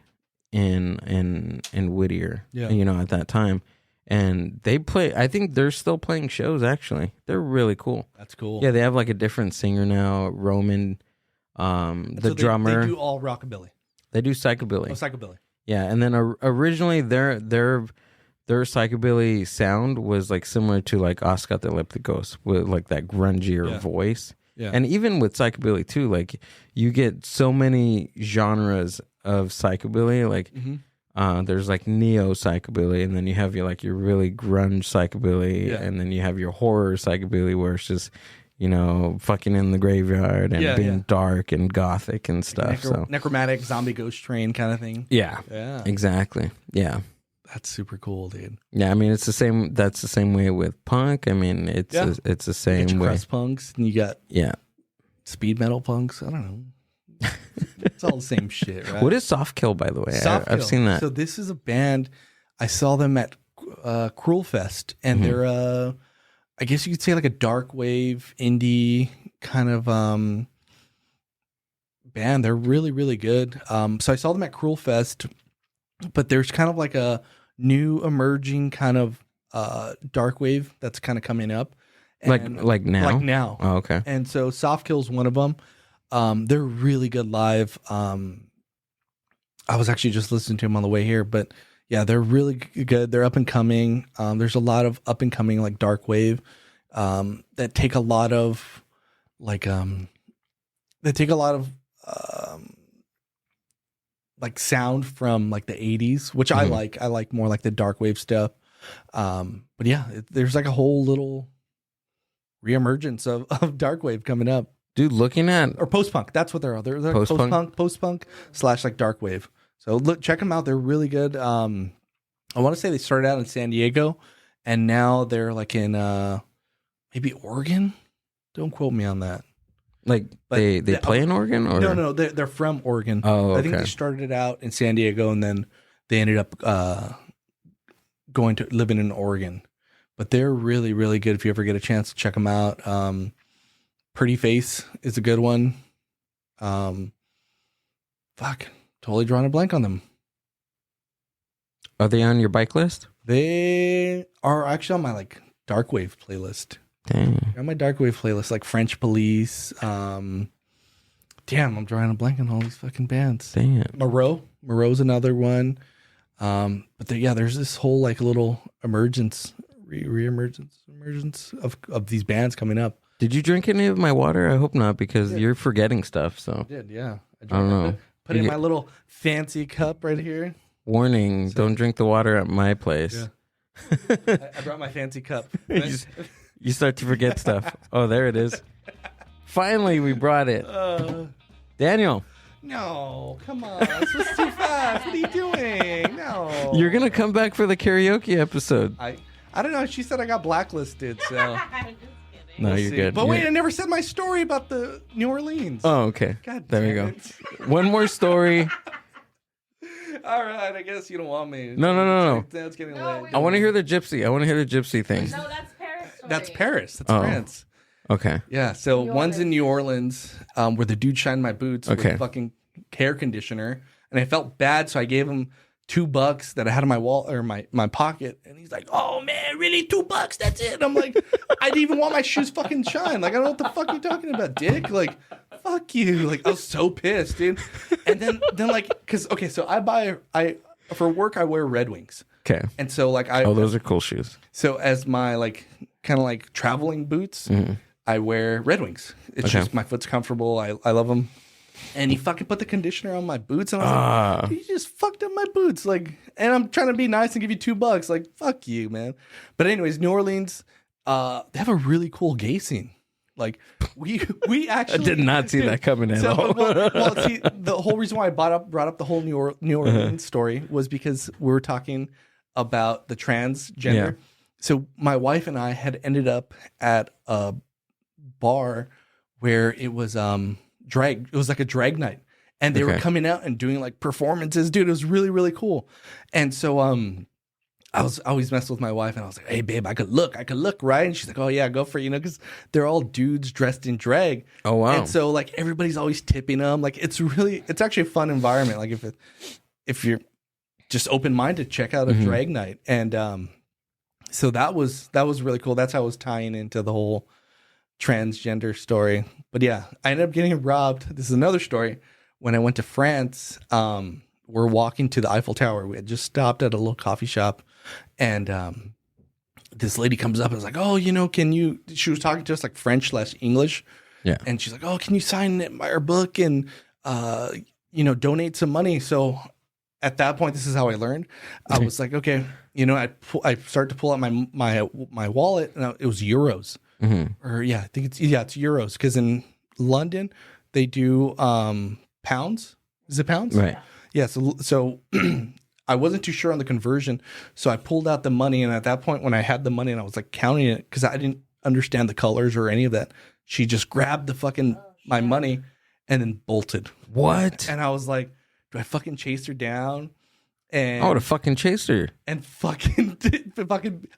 Speaker 3: in Whittier.
Speaker 4: Yeah.
Speaker 3: You know, at that time. And they play, I think they're still playing shows, actually. They're really cool.
Speaker 4: That's cool.
Speaker 3: Yeah, they have like a different singer now, Roman, the drummer.
Speaker 4: They do all rockabilly.
Speaker 3: They do psychobilly.
Speaker 4: Oh, psychobilly.
Speaker 3: Yeah, and then originally their psychobilly sound was like similar to like Oscar the Ellipticos with like that grungier voice.
Speaker 4: Yeah.
Speaker 3: And even with psychobilly too, like you get so many genres of psychobilly, like there's like neo psychobilly, and then you have your really grunge psychobilly, and then you have your horror psychobilly where it's just, you know, fucking in the graveyard and being dark and gothic and stuff.
Speaker 4: Necromantic zombie ghost train kind of thing.
Speaker 3: Yeah.
Speaker 4: Yeah.
Speaker 3: Exactly. Yeah.
Speaker 4: That's super cool, dude.
Speaker 3: Yeah, I mean it's the same. That's the same way with punk. I mean it's the same
Speaker 4: you
Speaker 3: way.
Speaker 4: Crust punks and you got speed metal punks. I don't know. It's all the same shit, right?
Speaker 3: What is Soft Kill, by the way? I've seen that.
Speaker 4: So this is a band. I saw them at Cruel Fest, and they're I guess you could say like a dark wave indie kind of band. They're really, really good. So I saw them at Cruel Fest, but there's kind of like a new emerging kind of dark wave that's kind of coming up. And
Speaker 3: like now?
Speaker 4: Like now.
Speaker 3: Oh, okay.
Speaker 4: And so Soft Kill's one of them. They're really good live. I was actually just listening to them on the way here, but yeah, they're really good. They're up and coming. There's a lot of up and coming like dark wave that take a lot of like like sound from like the 80s, which I like. I like more like the dark wave stuff. But yeah, there's like a whole little reemergence of dark wave coming up.
Speaker 3: Dude, looking at
Speaker 4: or post punk, that's what they're post punk / like dark wave. So look, check them out. They're really good. I want to say they started out in San Diego, and now they're like in maybe Oregon. Don't quote me on that.
Speaker 3: Like they play in Oregon, or
Speaker 4: no, they're from Oregon.
Speaker 3: Oh, okay.
Speaker 4: I think they started out in San Diego, and then they ended up going to living in Oregon. But they're really, really good. If you ever get a chance to check them out. Pretty Face is a good one. Totally drawing a blank on them.
Speaker 3: Are they on your bike list?
Speaker 4: They are actually on my like dark wave playlist.
Speaker 3: Dang.
Speaker 4: They're on my dark wave playlist, like French Police. Damn, I'm drawing a blank on all these fucking bands.
Speaker 3: Damn.
Speaker 4: Moreau's another one. But there's this whole like little emergence of these bands coming up.
Speaker 3: Did you drink any of my water? I hope not, because you're forgetting stuff. So
Speaker 4: I did, yeah.
Speaker 3: I don't know.
Speaker 4: Put it in my little fancy cup right here.
Speaker 3: Warning: don't drink the water at my place.
Speaker 4: Yeah. I brought my fancy cup.
Speaker 3: You start to forget stuff. Oh, there it is. Finally, we brought it. Daniel.
Speaker 4: No, come on. This was too fast. What are you doing? No.
Speaker 3: You're going to come back for the karaoke episode.
Speaker 4: I don't know. She said I got blacklisted, so...
Speaker 3: No, you're good.
Speaker 4: But wait, I never said my story about the New Orleans.
Speaker 3: Oh, okay.
Speaker 4: God
Speaker 3: there we
Speaker 4: damn
Speaker 3: go. One more story.
Speaker 4: All right, I guess you don't want me.
Speaker 3: No.
Speaker 4: It's getting late.
Speaker 3: I want to hear the gypsy. thing.
Speaker 5: No, that's Paris. Story.
Speaker 4: That's Paris. That's
Speaker 3: Oh.
Speaker 4: France.
Speaker 3: Okay.
Speaker 4: Yeah, so one's in New Orleans, where the dude shined my boots with a fucking hair conditioner, and I felt bad, so I gave him $2 that I had in my wallet or my pocket, and he's like, "Oh man, really $2? That's it?" I'm like, I didn't even want my shoes fucking shine. Like, I don't know what the fuck you're talking about, dick. Like, fuck you. Like, I was so pissed, dude. And then like, so I for work I wear Red Wings.
Speaker 3: Okay.
Speaker 4: And so like
Speaker 3: those are cool shoes.
Speaker 4: So as my like kind of like traveling boots, I wear Red Wings. It's just my foot's comfortable. I love them. And he fucking put the conditioner on my boots, and I was like, "You just fucked up my boots." Like, and I'm trying to be nice and give you $2. Like, fuck you, man. But anyways, New Orleans, they have a really cool gay scene. Like, we actually
Speaker 3: I did not see that coming at all.
Speaker 4: Well, see, the whole reason why I brought up the whole New Orleans story was because we were talking about the transgender. Yeah. So my wife and I had ended up at a bar where it was drag. It was like a drag night, and they were coming out and doing like performances. Dude, it was really, really cool. And so I always messed with my wife, and I was like, "Hey, babe, I could look, right?" And she's like, "Oh yeah, go for it," because they're all dudes dressed in drag.
Speaker 3: Oh wow!
Speaker 4: And so like everybody's always tipping them. Like it's actually a fun environment. Like if you're just open minded, check out a drag night. And so that was really cool. That's how I was tying into the whole transgender story. But yeah, I ended up getting robbed. This is another story. When I went to France, we're walking to the Eiffel Tower. We had just stopped at a little coffee shop. And this lady comes up and was like, "Oh, can you?" She was talking to us like French/English,
Speaker 3: yeah.
Speaker 4: And she's like, "Oh, can you sign our book and donate some money?" So at that point, this is how I learned. I was like, "Okay," I started to pull out my wallet, and it was euros, or I think it's euros because in London they do pounds. Is it pounds?
Speaker 3: Right.
Speaker 4: Yeah. So. I wasn't too sure on the conversion, so I pulled out the money, and at that point, when I had the money and I was like counting it, because I didn't understand the colors or any of that, she just grabbed the fucking my money and then bolted.
Speaker 3: What?
Speaker 4: And I was like, do I fucking chase her down? And
Speaker 3: I would have fucking chased her.
Speaker 4: And fucking,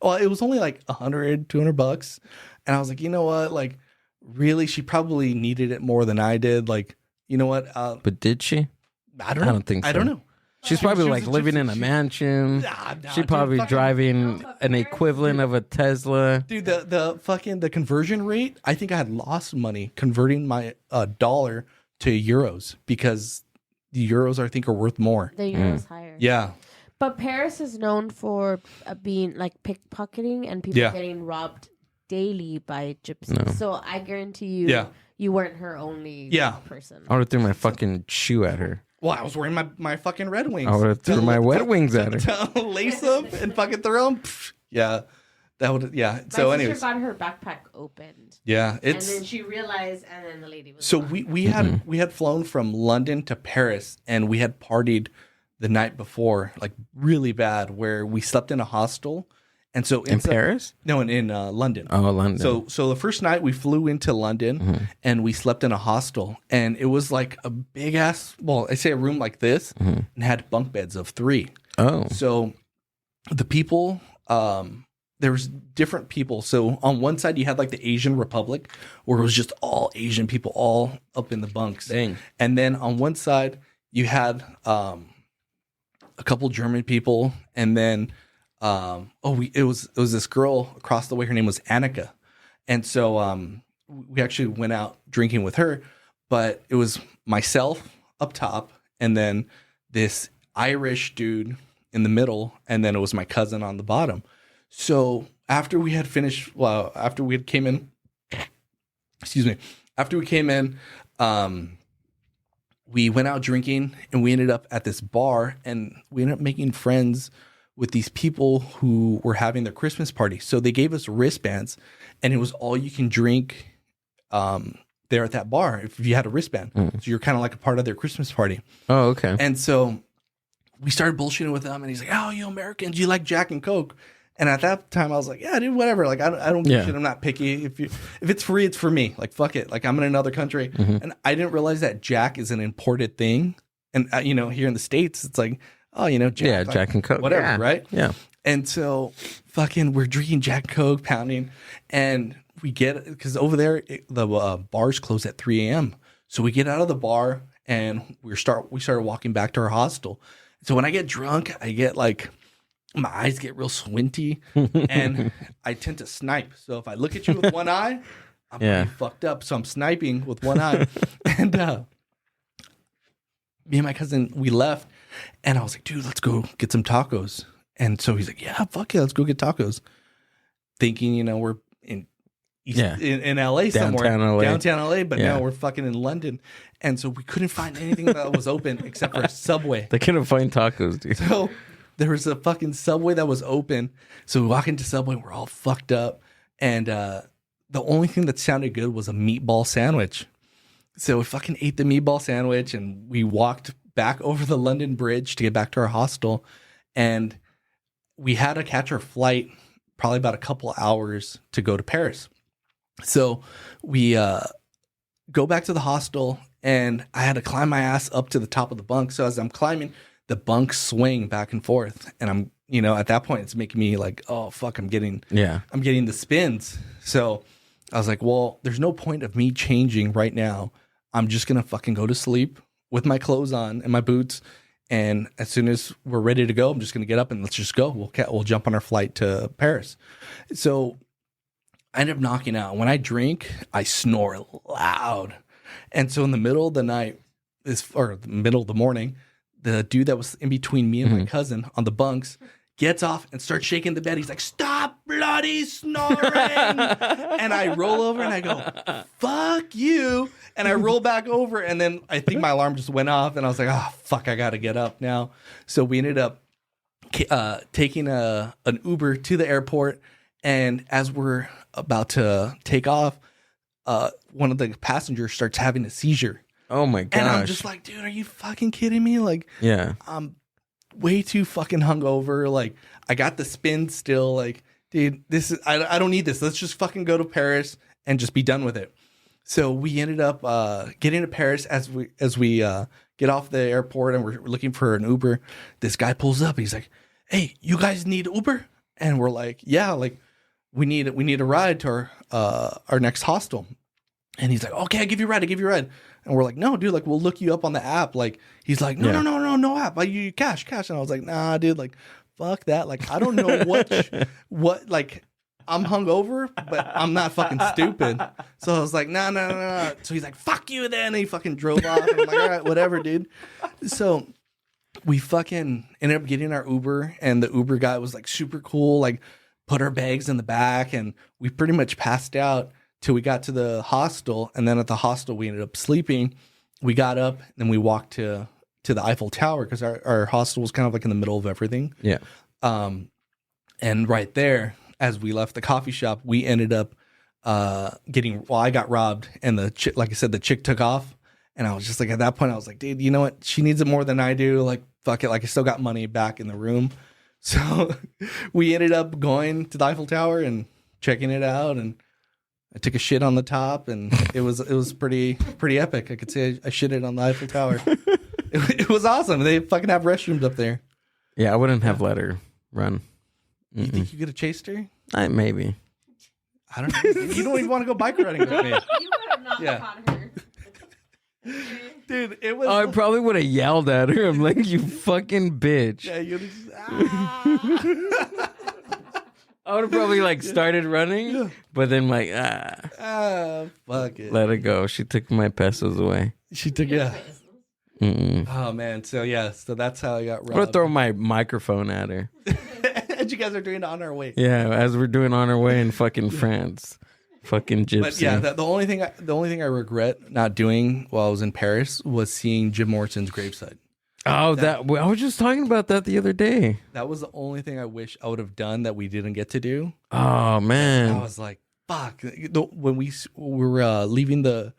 Speaker 4: well, it was only like $100-$200, and I was like, you know what, like, really, she probably needed it more than I did. Like, you know what?
Speaker 3: But did she?
Speaker 4: I don't know.
Speaker 3: I don't think so.
Speaker 4: I don't know.
Speaker 3: She's probably like living in a mansion. She's probably driving an equivalent of a Tesla.
Speaker 4: Dude, the conversion rate, I think I had lost money converting my dollar to euros because the euros I think are worth more.
Speaker 5: The euros higher.
Speaker 4: Yeah.
Speaker 5: But Paris is known for being like pickpocketing and people getting robbed daily by gypsies.
Speaker 3: No.
Speaker 5: So I guarantee you, you weren't her only person.
Speaker 3: I would have threw my fucking shoe at her.
Speaker 4: Well, I was wearing my fucking Red Wings.
Speaker 3: I would have threw my wet wings at her.
Speaker 4: To lace them and fucking throw them. Yeah. That would, yeah. So anyways.
Speaker 5: My sister got her backpack opened.
Speaker 4: Yeah.
Speaker 5: And then she realized, and then the lady was
Speaker 4: So
Speaker 5: gone.
Speaker 4: we had flown from London to Paris, and we had partied the night before, like really bad, where we slept in a hostel. And so
Speaker 3: in Paris?
Speaker 4: No, in London.
Speaker 3: Oh, London.
Speaker 4: So the first night we flew into London and we slept in a hostel, and it was like a big ass. Well, I say a room like this, and had bunk beds of 3.
Speaker 3: Oh,
Speaker 4: so the people, there was different people. So on one side you had like the Asian Republic, where it was just all Asian people, all up in the bunks.
Speaker 3: Dang.
Speaker 4: And then on one side you had a couple German people, and then. It was this girl across the way. Her name was Annika. And so, we actually went out drinking with her, but it was myself up top and then this Irish dude in the middle. And then it was my cousin on the bottom. So after we had finished, after we came in, we went out drinking and we ended up at this bar, and we ended up making friends with these people who were having their Christmas party. So they gave us wristbands, and it was all you can drink there at that bar if you had a wristband. So you're kind of like a part of their Christmas party.
Speaker 3: Oh, okay.
Speaker 4: And so we started bullshitting with them, and he's like, "Oh, you Americans, you like Jack and Coke?" And at that time, I was like, "Yeah, dude, whatever. Like, I don't give a shit. I'm not picky. If it's free, it's for me. Like, fuck it. Like, I'm in another country." And I didn't realize that Jack is an imported thing. And here in the States, it's like, oh, Jack,
Speaker 3: Jack and Coke,
Speaker 4: whatever, right?
Speaker 3: Yeah.
Speaker 4: And so, we're drinking Jack and Coke, pounding, and we get, because over there the bars close at 3 a.m. So we get out of the bar and we started walking back to our hostel. So when I get drunk, I get like, my eyes get real squinty, and I tend to snipe. So if I look at you with one eye, I'm pretty fucked up. So I'm sniping with one eye, and me and my cousin, we left. And I was like, dude, let's go get some tacos. And so he's like, yeah, fuck yeah, let's go get tacos. Thinking, we're in LA somewhere. Downtown LA, but now we're fucking in London. And so we couldn't find anything that was open except for Subway.
Speaker 3: They couldn't find tacos, dude.
Speaker 4: So there was a fucking Subway that was open. So we walk into Subway, we're all fucked up. And the only thing that sounded good was a meatball sandwich. So we fucking ate the meatball sandwich, and we walked back over the London Bridge to get back to our hostel, and we had to catch our flight probably about a couple hours to go to Paris. So we go back to the hostel, and I had to climb my ass up to the top of the bunk. So as I'm climbing, the bunks swing back and forth, and I'm at that point, it's making me like, oh fuck, I'm getting the spins. So I was like, well, there's no point of me changing right now. I'm just gonna fucking go to sleep with my clothes on and my boots. And as soon as we're ready to go, I'm just gonna get up and let's just go. We'll jump on our flight to Paris. So I ended up knocking out. When I drink, I snore loud. And so in the middle of the night, or the middle of the morning, the dude that was in between me and my cousin on the bunks gets off and starts shaking the bed. He's like, stop bloody snoring. And I roll over and I go, fuck you. And I roll back over. And then I think my alarm just went off. And I was like, oh, fuck, I got to get up now. So we ended up taking an Uber to the airport. And as we're about to take off, one of the passengers starts having a seizure.
Speaker 3: Oh my gosh.
Speaker 4: And I'm just like, dude, are you fucking kidding me? Like,
Speaker 3: yeah,
Speaker 4: I'm way too fucking hungover. Like, I got the spin still. Like, dude, I don't need this. Let's just fucking go to Paris and just be done with it. So we ended up getting to Paris. As we get off the airport and we're looking for an Uber, this guy pulls up. He's like, hey, you guys need Uber? And we're like, yeah, like we need a ride to our next hostel. And he's like, okay, I'll give you a ride. And we're like, no, dude, like, we'll look you up on the app. Like, he's like, no app. Like, you cash. And I was like, nah, dude, like, fuck that. Like, I don't know what, like, I'm hungover, but I'm not fucking stupid. So I was like, nah. So he's like, fuck you then. And he fucking drove off. And I'm like, all right, whatever, dude. So we fucking ended up getting our Uber, and the Uber guy was like super cool, like, put our bags in the back, and we pretty much passed out till we got to the hostel. And then at the hostel, we ended up sleeping. We got up and then we walked to the Eiffel Tower because our hostel was kind of like in the middle of everything.
Speaker 3: Yeah.
Speaker 4: And right there, as we left the coffee shop, we ended up I got robbed, and the chick, like I said, the chick took off. And I was just like, at that point, I was like, dude, you know what? She needs it more than I do. Like, fuck it. Like, I still got money back in the room. So we ended up going to the Eiffel Tower and checking it out, and I took a shit on the top, and it was pretty epic. I could say I shitted on the Eiffel Tower. it was awesome. They fucking have restrooms up there.
Speaker 3: Yeah, I wouldn't have let her run.
Speaker 4: You think you could have chased her?
Speaker 3: Maybe.
Speaker 4: I don't know. You don't even want to go bike riding with me.
Speaker 5: You would have not caught her.
Speaker 4: Dude, it was.
Speaker 3: I probably would have yelled at her. I'm like, you fucking bitch.
Speaker 4: Yeah, you'd just.
Speaker 3: I would have probably like started running, but then like,
Speaker 4: fuck it.
Speaker 3: Let it go. She took my pesos away.
Speaker 4: She took, yeah.
Speaker 3: Mm-mm.
Speaker 4: Oh man, so that's how I got robbed.
Speaker 3: I'm gonna throw my microphone at her.
Speaker 4: And you guys are doing On Our Way.
Speaker 3: Yeah, as we're doing On Our Way in fucking France. Fucking gypsy.
Speaker 4: But yeah, the only thing I regret not doing while I was in Paris was seeing Jim Morrison's gravesite.
Speaker 3: Oh, I was just talking about that the other day.
Speaker 4: That was the only thing I wish I would have done that we didn't get to do.
Speaker 3: Oh man,
Speaker 4: I was like, fuck. When we were leaving the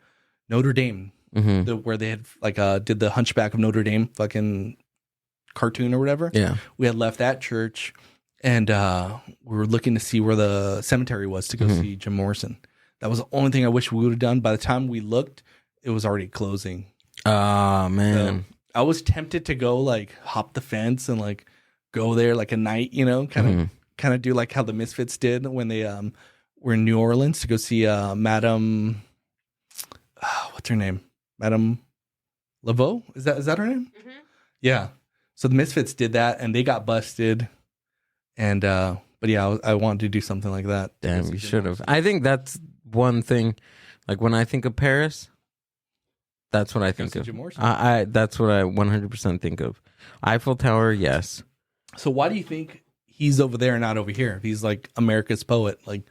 Speaker 4: Notre Dame, where they had like did the Hunchback of Notre Dame fucking cartoon or whatever.
Speaker 3: Yeah,
Speaker 4: we had left that church, and we were looking to see where the cemetery was to go see Jim Morrison. That was the only thing I wish we would have done. By the time we looked, it was already closing.
Speaker 3: Oh man.
Speaker 4: So I was tempted to go like hop the fence and like go there like a night, kind of do like how the Misfits did when they were in New Orleans to go see Madame what's her name? Madame Laveau? Is that her name? Mm-hmm. Yeah. So the Misfits did that and they got busted. And but yeah, I wanted to do something like that.
Speaker 3: Damn, you should have. I think that's one thing. Like when I think of Paris, that's what I think of. That's what I 100% think of. Eiffel Tower, yes.
Speaker 4: So why do you think he's over there and not over here? If he's like America's poet, like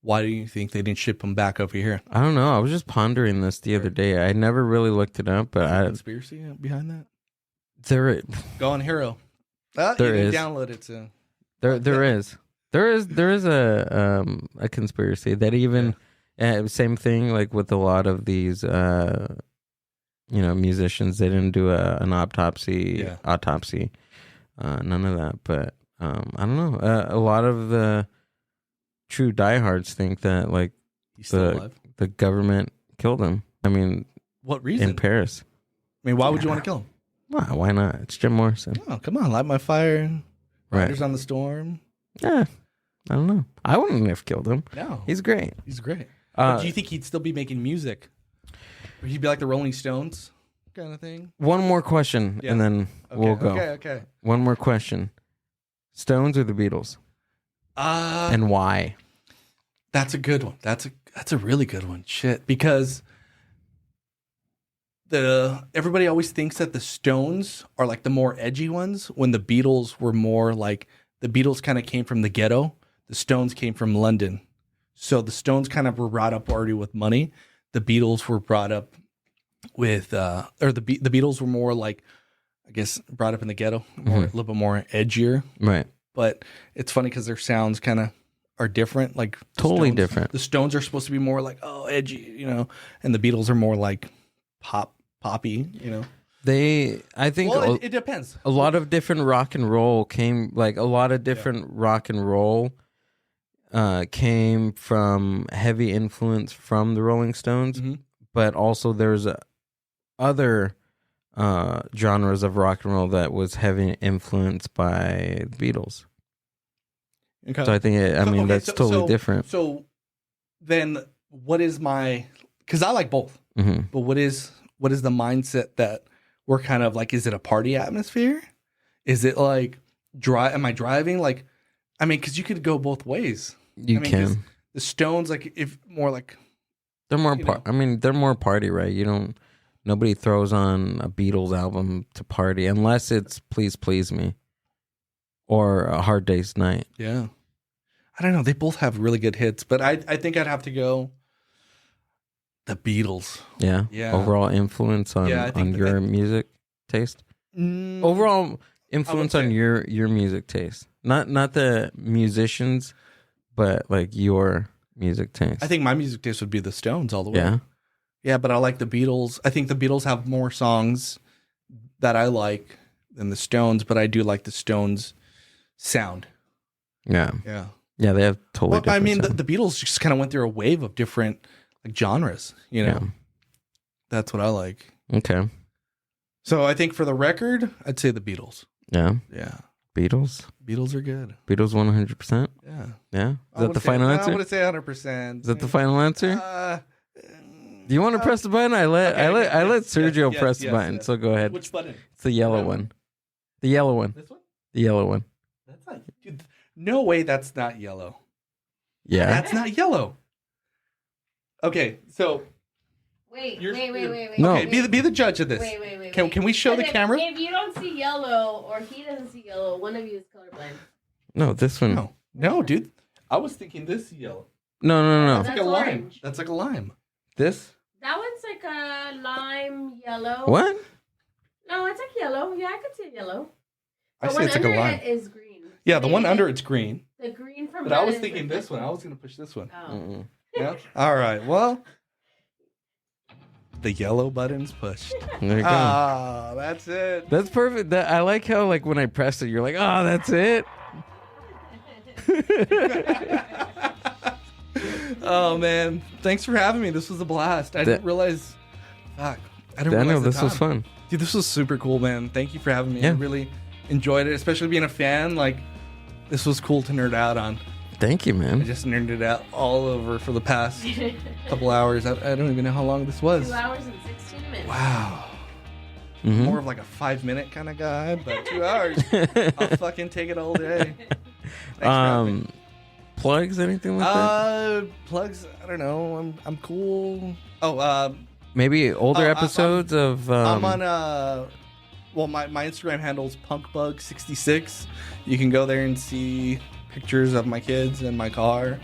Speaker 4: why do you think they didn't ship him back over here?
Speaker 3: I don't know. I was just pondering this the other day. I never really looked it up, but
Speaker 4: conspiracy behind that?
Speaker 3: There,
Speaker 4: go on Hero.
Speaker 3: There is.
Speaker 4: Download it too.
Speaker 3: There is a conspiracy that even same thing like with a lot of these musicians, they didn't do an autopsy. None of that. But I don't know. A lot of the true diehards think that like the government killed him. I mean,
Speaker 4: what reason?
Speaker 3: In Paris.
Speaker 4: I mean, why would you want to kill him?
Speaker 3: Why not? It's Jim Morrison.
Speaker 4: Oh, come on, light my fire.
Speaker 3: Right.
Speaker 4: Riders on the Storm.
Speaker 3: Yeah, I don't know. I wouldn't have killed him.
Speaker 4: No.
Speaker 3: He's great.
Speaker 4: He's great. But do you think he'd still be making music? Or he'd be like the Rolling Stones kind of thing?
Speaker 3: One more question,
Speaker 4: Yeah.
Speaker 3: and then we'll go.
Speaker 4: Okay.
Speaker 3: One more question. Stones or the Beatles? And why?
Speaker 4: That's a good one. That's a really good one. Shit, because everybody always thinks that the Stones are like the more edgy ones, when the Beatles were more like, the Beatles kind of came from the ghetto. The Stones came from London. So the Stones kind of were brought up already with money. The Beatles were brought up with, or the Beatles were more like, I guess, brought up in the ghetto, a little bit more edgier.
Speaker 3: Right.
Speaker 4: But it's funny because their sounds kind of are different. Like
Speaker 3: Totally
Speaker 4: Stones-
Speaker 3: different.
Speaker 4: The Stones are supposed to be more like, oh, edgy, you know, and the Beatles are more like poppy, you know.
Speaker 3: I think
Speaker 4: Well, it depends.
Speaker 3: a lot of different rock and roll came, like a lot of different rock and roll came from heavy influence from the Rolling Stones, but also there's other genres of rock and roll that was heavy influenced by the Beatles.
Speaker 4: Okay.
Speaker 3: So I think, that's totally different.
Speaker 4: So then what is because I like both, but what is the mindset that we're kind of like, is it a party atmosphere? Is it like, am I driving? Like, I mean, because you could go both ways.
Speaker 3: You
Speaker 4: 'cause
Speaker 3: can.
Speaker 4: The Stones, like, if more like,
Speaker 3: They're more they're more party, right? Nobody throws on a Beatles album to party unless it's Please Please Me or A Hard Day's Night.
Speaker 4: yeah, I don't know. They both have really good hits, but I think I'd have to go the Beatles.
Speaker 3: Yeah.
Speaker 4: Yeah.
Speaker 3: Overall influence on,
Speaker 4: Yeah, I think
Speaker 3: your music taste. Overall influence on your music taste. Not the musicians, but like your music taste.
Speaker 4: I think my music taste would be the Stones all the way.
Speaker 3: Yeah.
Speaker 4: Yeah, but I like the Beatles. I think the Beatles have more songs that I like than the Stones, but I do like the Stones sound.
Speaker 3: Yeah.
Speaker 4: Yeah.
Speaker 3: Yeah, they have totally
Speaker 4: Well, I
Speaker 3: different
Speaker 4: mean,
Speaker 3: sound.
Speaker 4: the Beatles just kind of went through a wave of different like genres, you know?
Speaker 3: Yeah.
Speaker 4: That's what I like.
Speaker 3: Okay.
Speaker 4: So I think for the record, I'd say the Beatles.
Speaker 3: Yeah.
Speaker 4: Yeah.
Speaker 3: Beatles.
Speaker 4: Beatles are good.
Speaker 3: Beatles 100%.
Speaker 4: Yeah.
Speaker 3: Yeah. Is that the final
Speaker 4: I
Speaker 3: answer?
Speaker 4: would say 100%.
Speaker 3: Is that the final answer? Do you want to press the button? I let Sergio press the button.
Speaker 4: yes.
Speaker 3: So go ahead.
Speaker 4: Which button?
Speaker 3: It's the yellow one. The yellow one.
Speaker 4: This one?
Speaker 3: The yellow one.
Speaker 4: That's not. Dude, no way. That's not yellow.
Speaker 3: Yeah.
Speaker 4: That's not yellow. Okay, so
Speaker 5: Wait.
Speaker 3: No.
Speaker 4: okay, be the judge of this.
Speaker 5: Wait.
Speaker 4: Can we show the camera?
Speaker 5: If you don't see yellow or he doesn't see yellow, one of you is colorblind.
Speaker 3: No, this one.
Speaker 4: No, dude. I was thinking this yellow.
Speaker 3: No.
Speaker 4: That's like a lime. That's like a lime. This?
Speaker 5: That one's like a lime yellow.
Speaker 3: What?
Speaker 5: No, it's like yellow. Yeah, I could see yellow.
Speaker 4: I
Speaker 5: The
Speaker 4: say
Speaker 5: one
Speaker 4: it's like a
Speaker 5: under
Speaker 4: lime.
Speaker 5: it is green.
Speaker 4: Yeah, the one under it's green.
Speaker 5: The green from.
Speaker 4: But I
Speaker 5: red
Speaker 4: was
Speaker 5: is
Speaker 4: thinking
Speaker 5: the-
Speaker 4: this one. I was gonna push this one.
Speaker 5: Oh.
Speaker 4: Yeah. All right. Well, the yellow button's pushed.
Speaker 3: There you go.
Speaker 4: Ah, that's it.
Speaker 3: That's perfect. I like how like when I press it, you're like, oh, that's it.
Speaker 4: Oh man, thanks for having me. This was a blast. I didn't realize. Fuck, I didn't
Speaker 3: Daniel,
Speaker 4: realize the
Speaker 3: this was
Speaker 4: time.
Speaker 3: fun.
Speaker 4: Dude, this was super cool, man. Thank you for having me. I
Speaker 3: Yeah.
Speaker 4: really enjoyed it, especially being a fan. Like, this was cool to nerd out on.
Speaker 3: Thank you,
Speaker 4: I
Speaker 3: man.
Speaker 4: just nerded it out all over for the past couple hours. I don't even know how long this was.
Speaker 5: 2 hours and 16 minutes.
Speaker 4: Wow.
Speaker 3: Mhm.
Speaker 4: More of like a 5-minute kind of guy, but 2 hours. I'll fucking take it all day. Thanks for having me.
Speaker 3: Plugs, anything like that?
Speaker 4: Plugs. I don't know. I'm cool. Oh,
Speaker 3: Maybe older
Speaker 4: I'm-
Speaker 3: episodes of.
Speaker 4: I'm on well, my Instagram handle is punkbug66. You can go there and see pictures of my kids and my car,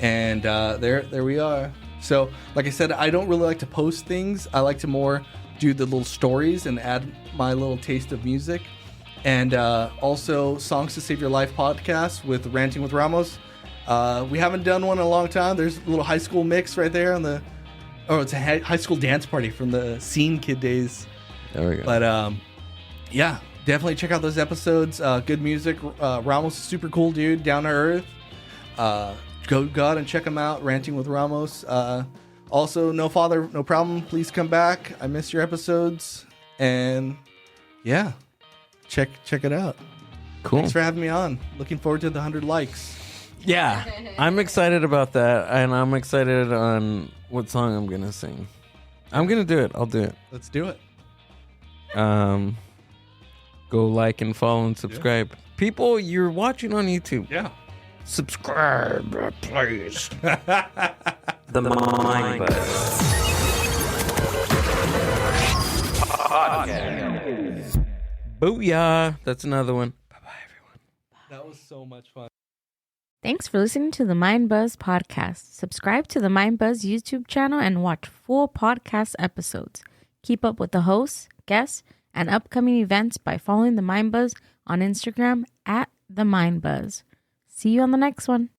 Speaker 4: and there we are. So, like I said, I don't really like to post things. I like to more do the little stories and add my little taste of music. And also, Songs to Save Your Life podcast with Ranting with Ramos. We haven't done one in a long time. There's a little high school mix right there on the. Oh, it's a high school dance party from the Scene Kid days.
Speaker 3: There we go.
Speaker 4: But yeah, definitely check out those episodes. Good music. Ramos is a super cool dude, down to earth. Go out and check him out. Ranting with Ramos. Also, No Father, No Problem. Please come back. I miss your episodes. And yeah, check it out.
Speaker 3: Cool.
Speaker 4: Thanks for having me on. Looking forward to the 100 likes.
Speaker 3: Yeah, I'm excited about that, and I'm excited on what song I'm gonna sing. I'm gonna do it. I'll do it.
Speaker 4: Let's do it.
Speaker 3: Go like and follow and subscribe. People, you're watching on YouTube.
Speaker 4: Yeah.
Speaker 3: Subscribe, please. The Mind Buzz Podcast. Booyah! That's another one. Bye-bye, everyone.
Speaker 4: That was so much fun.
Speaker 5: Thanks for listening to the Mind Buzz podcast. Subscribe to the Mind Buzz YouTube channel and watch full podcast episodes. Keep up with the hosts, guests, and upcoming events by following the Mind Buzz on Instagram @the Mind Buzz. See you on the next one.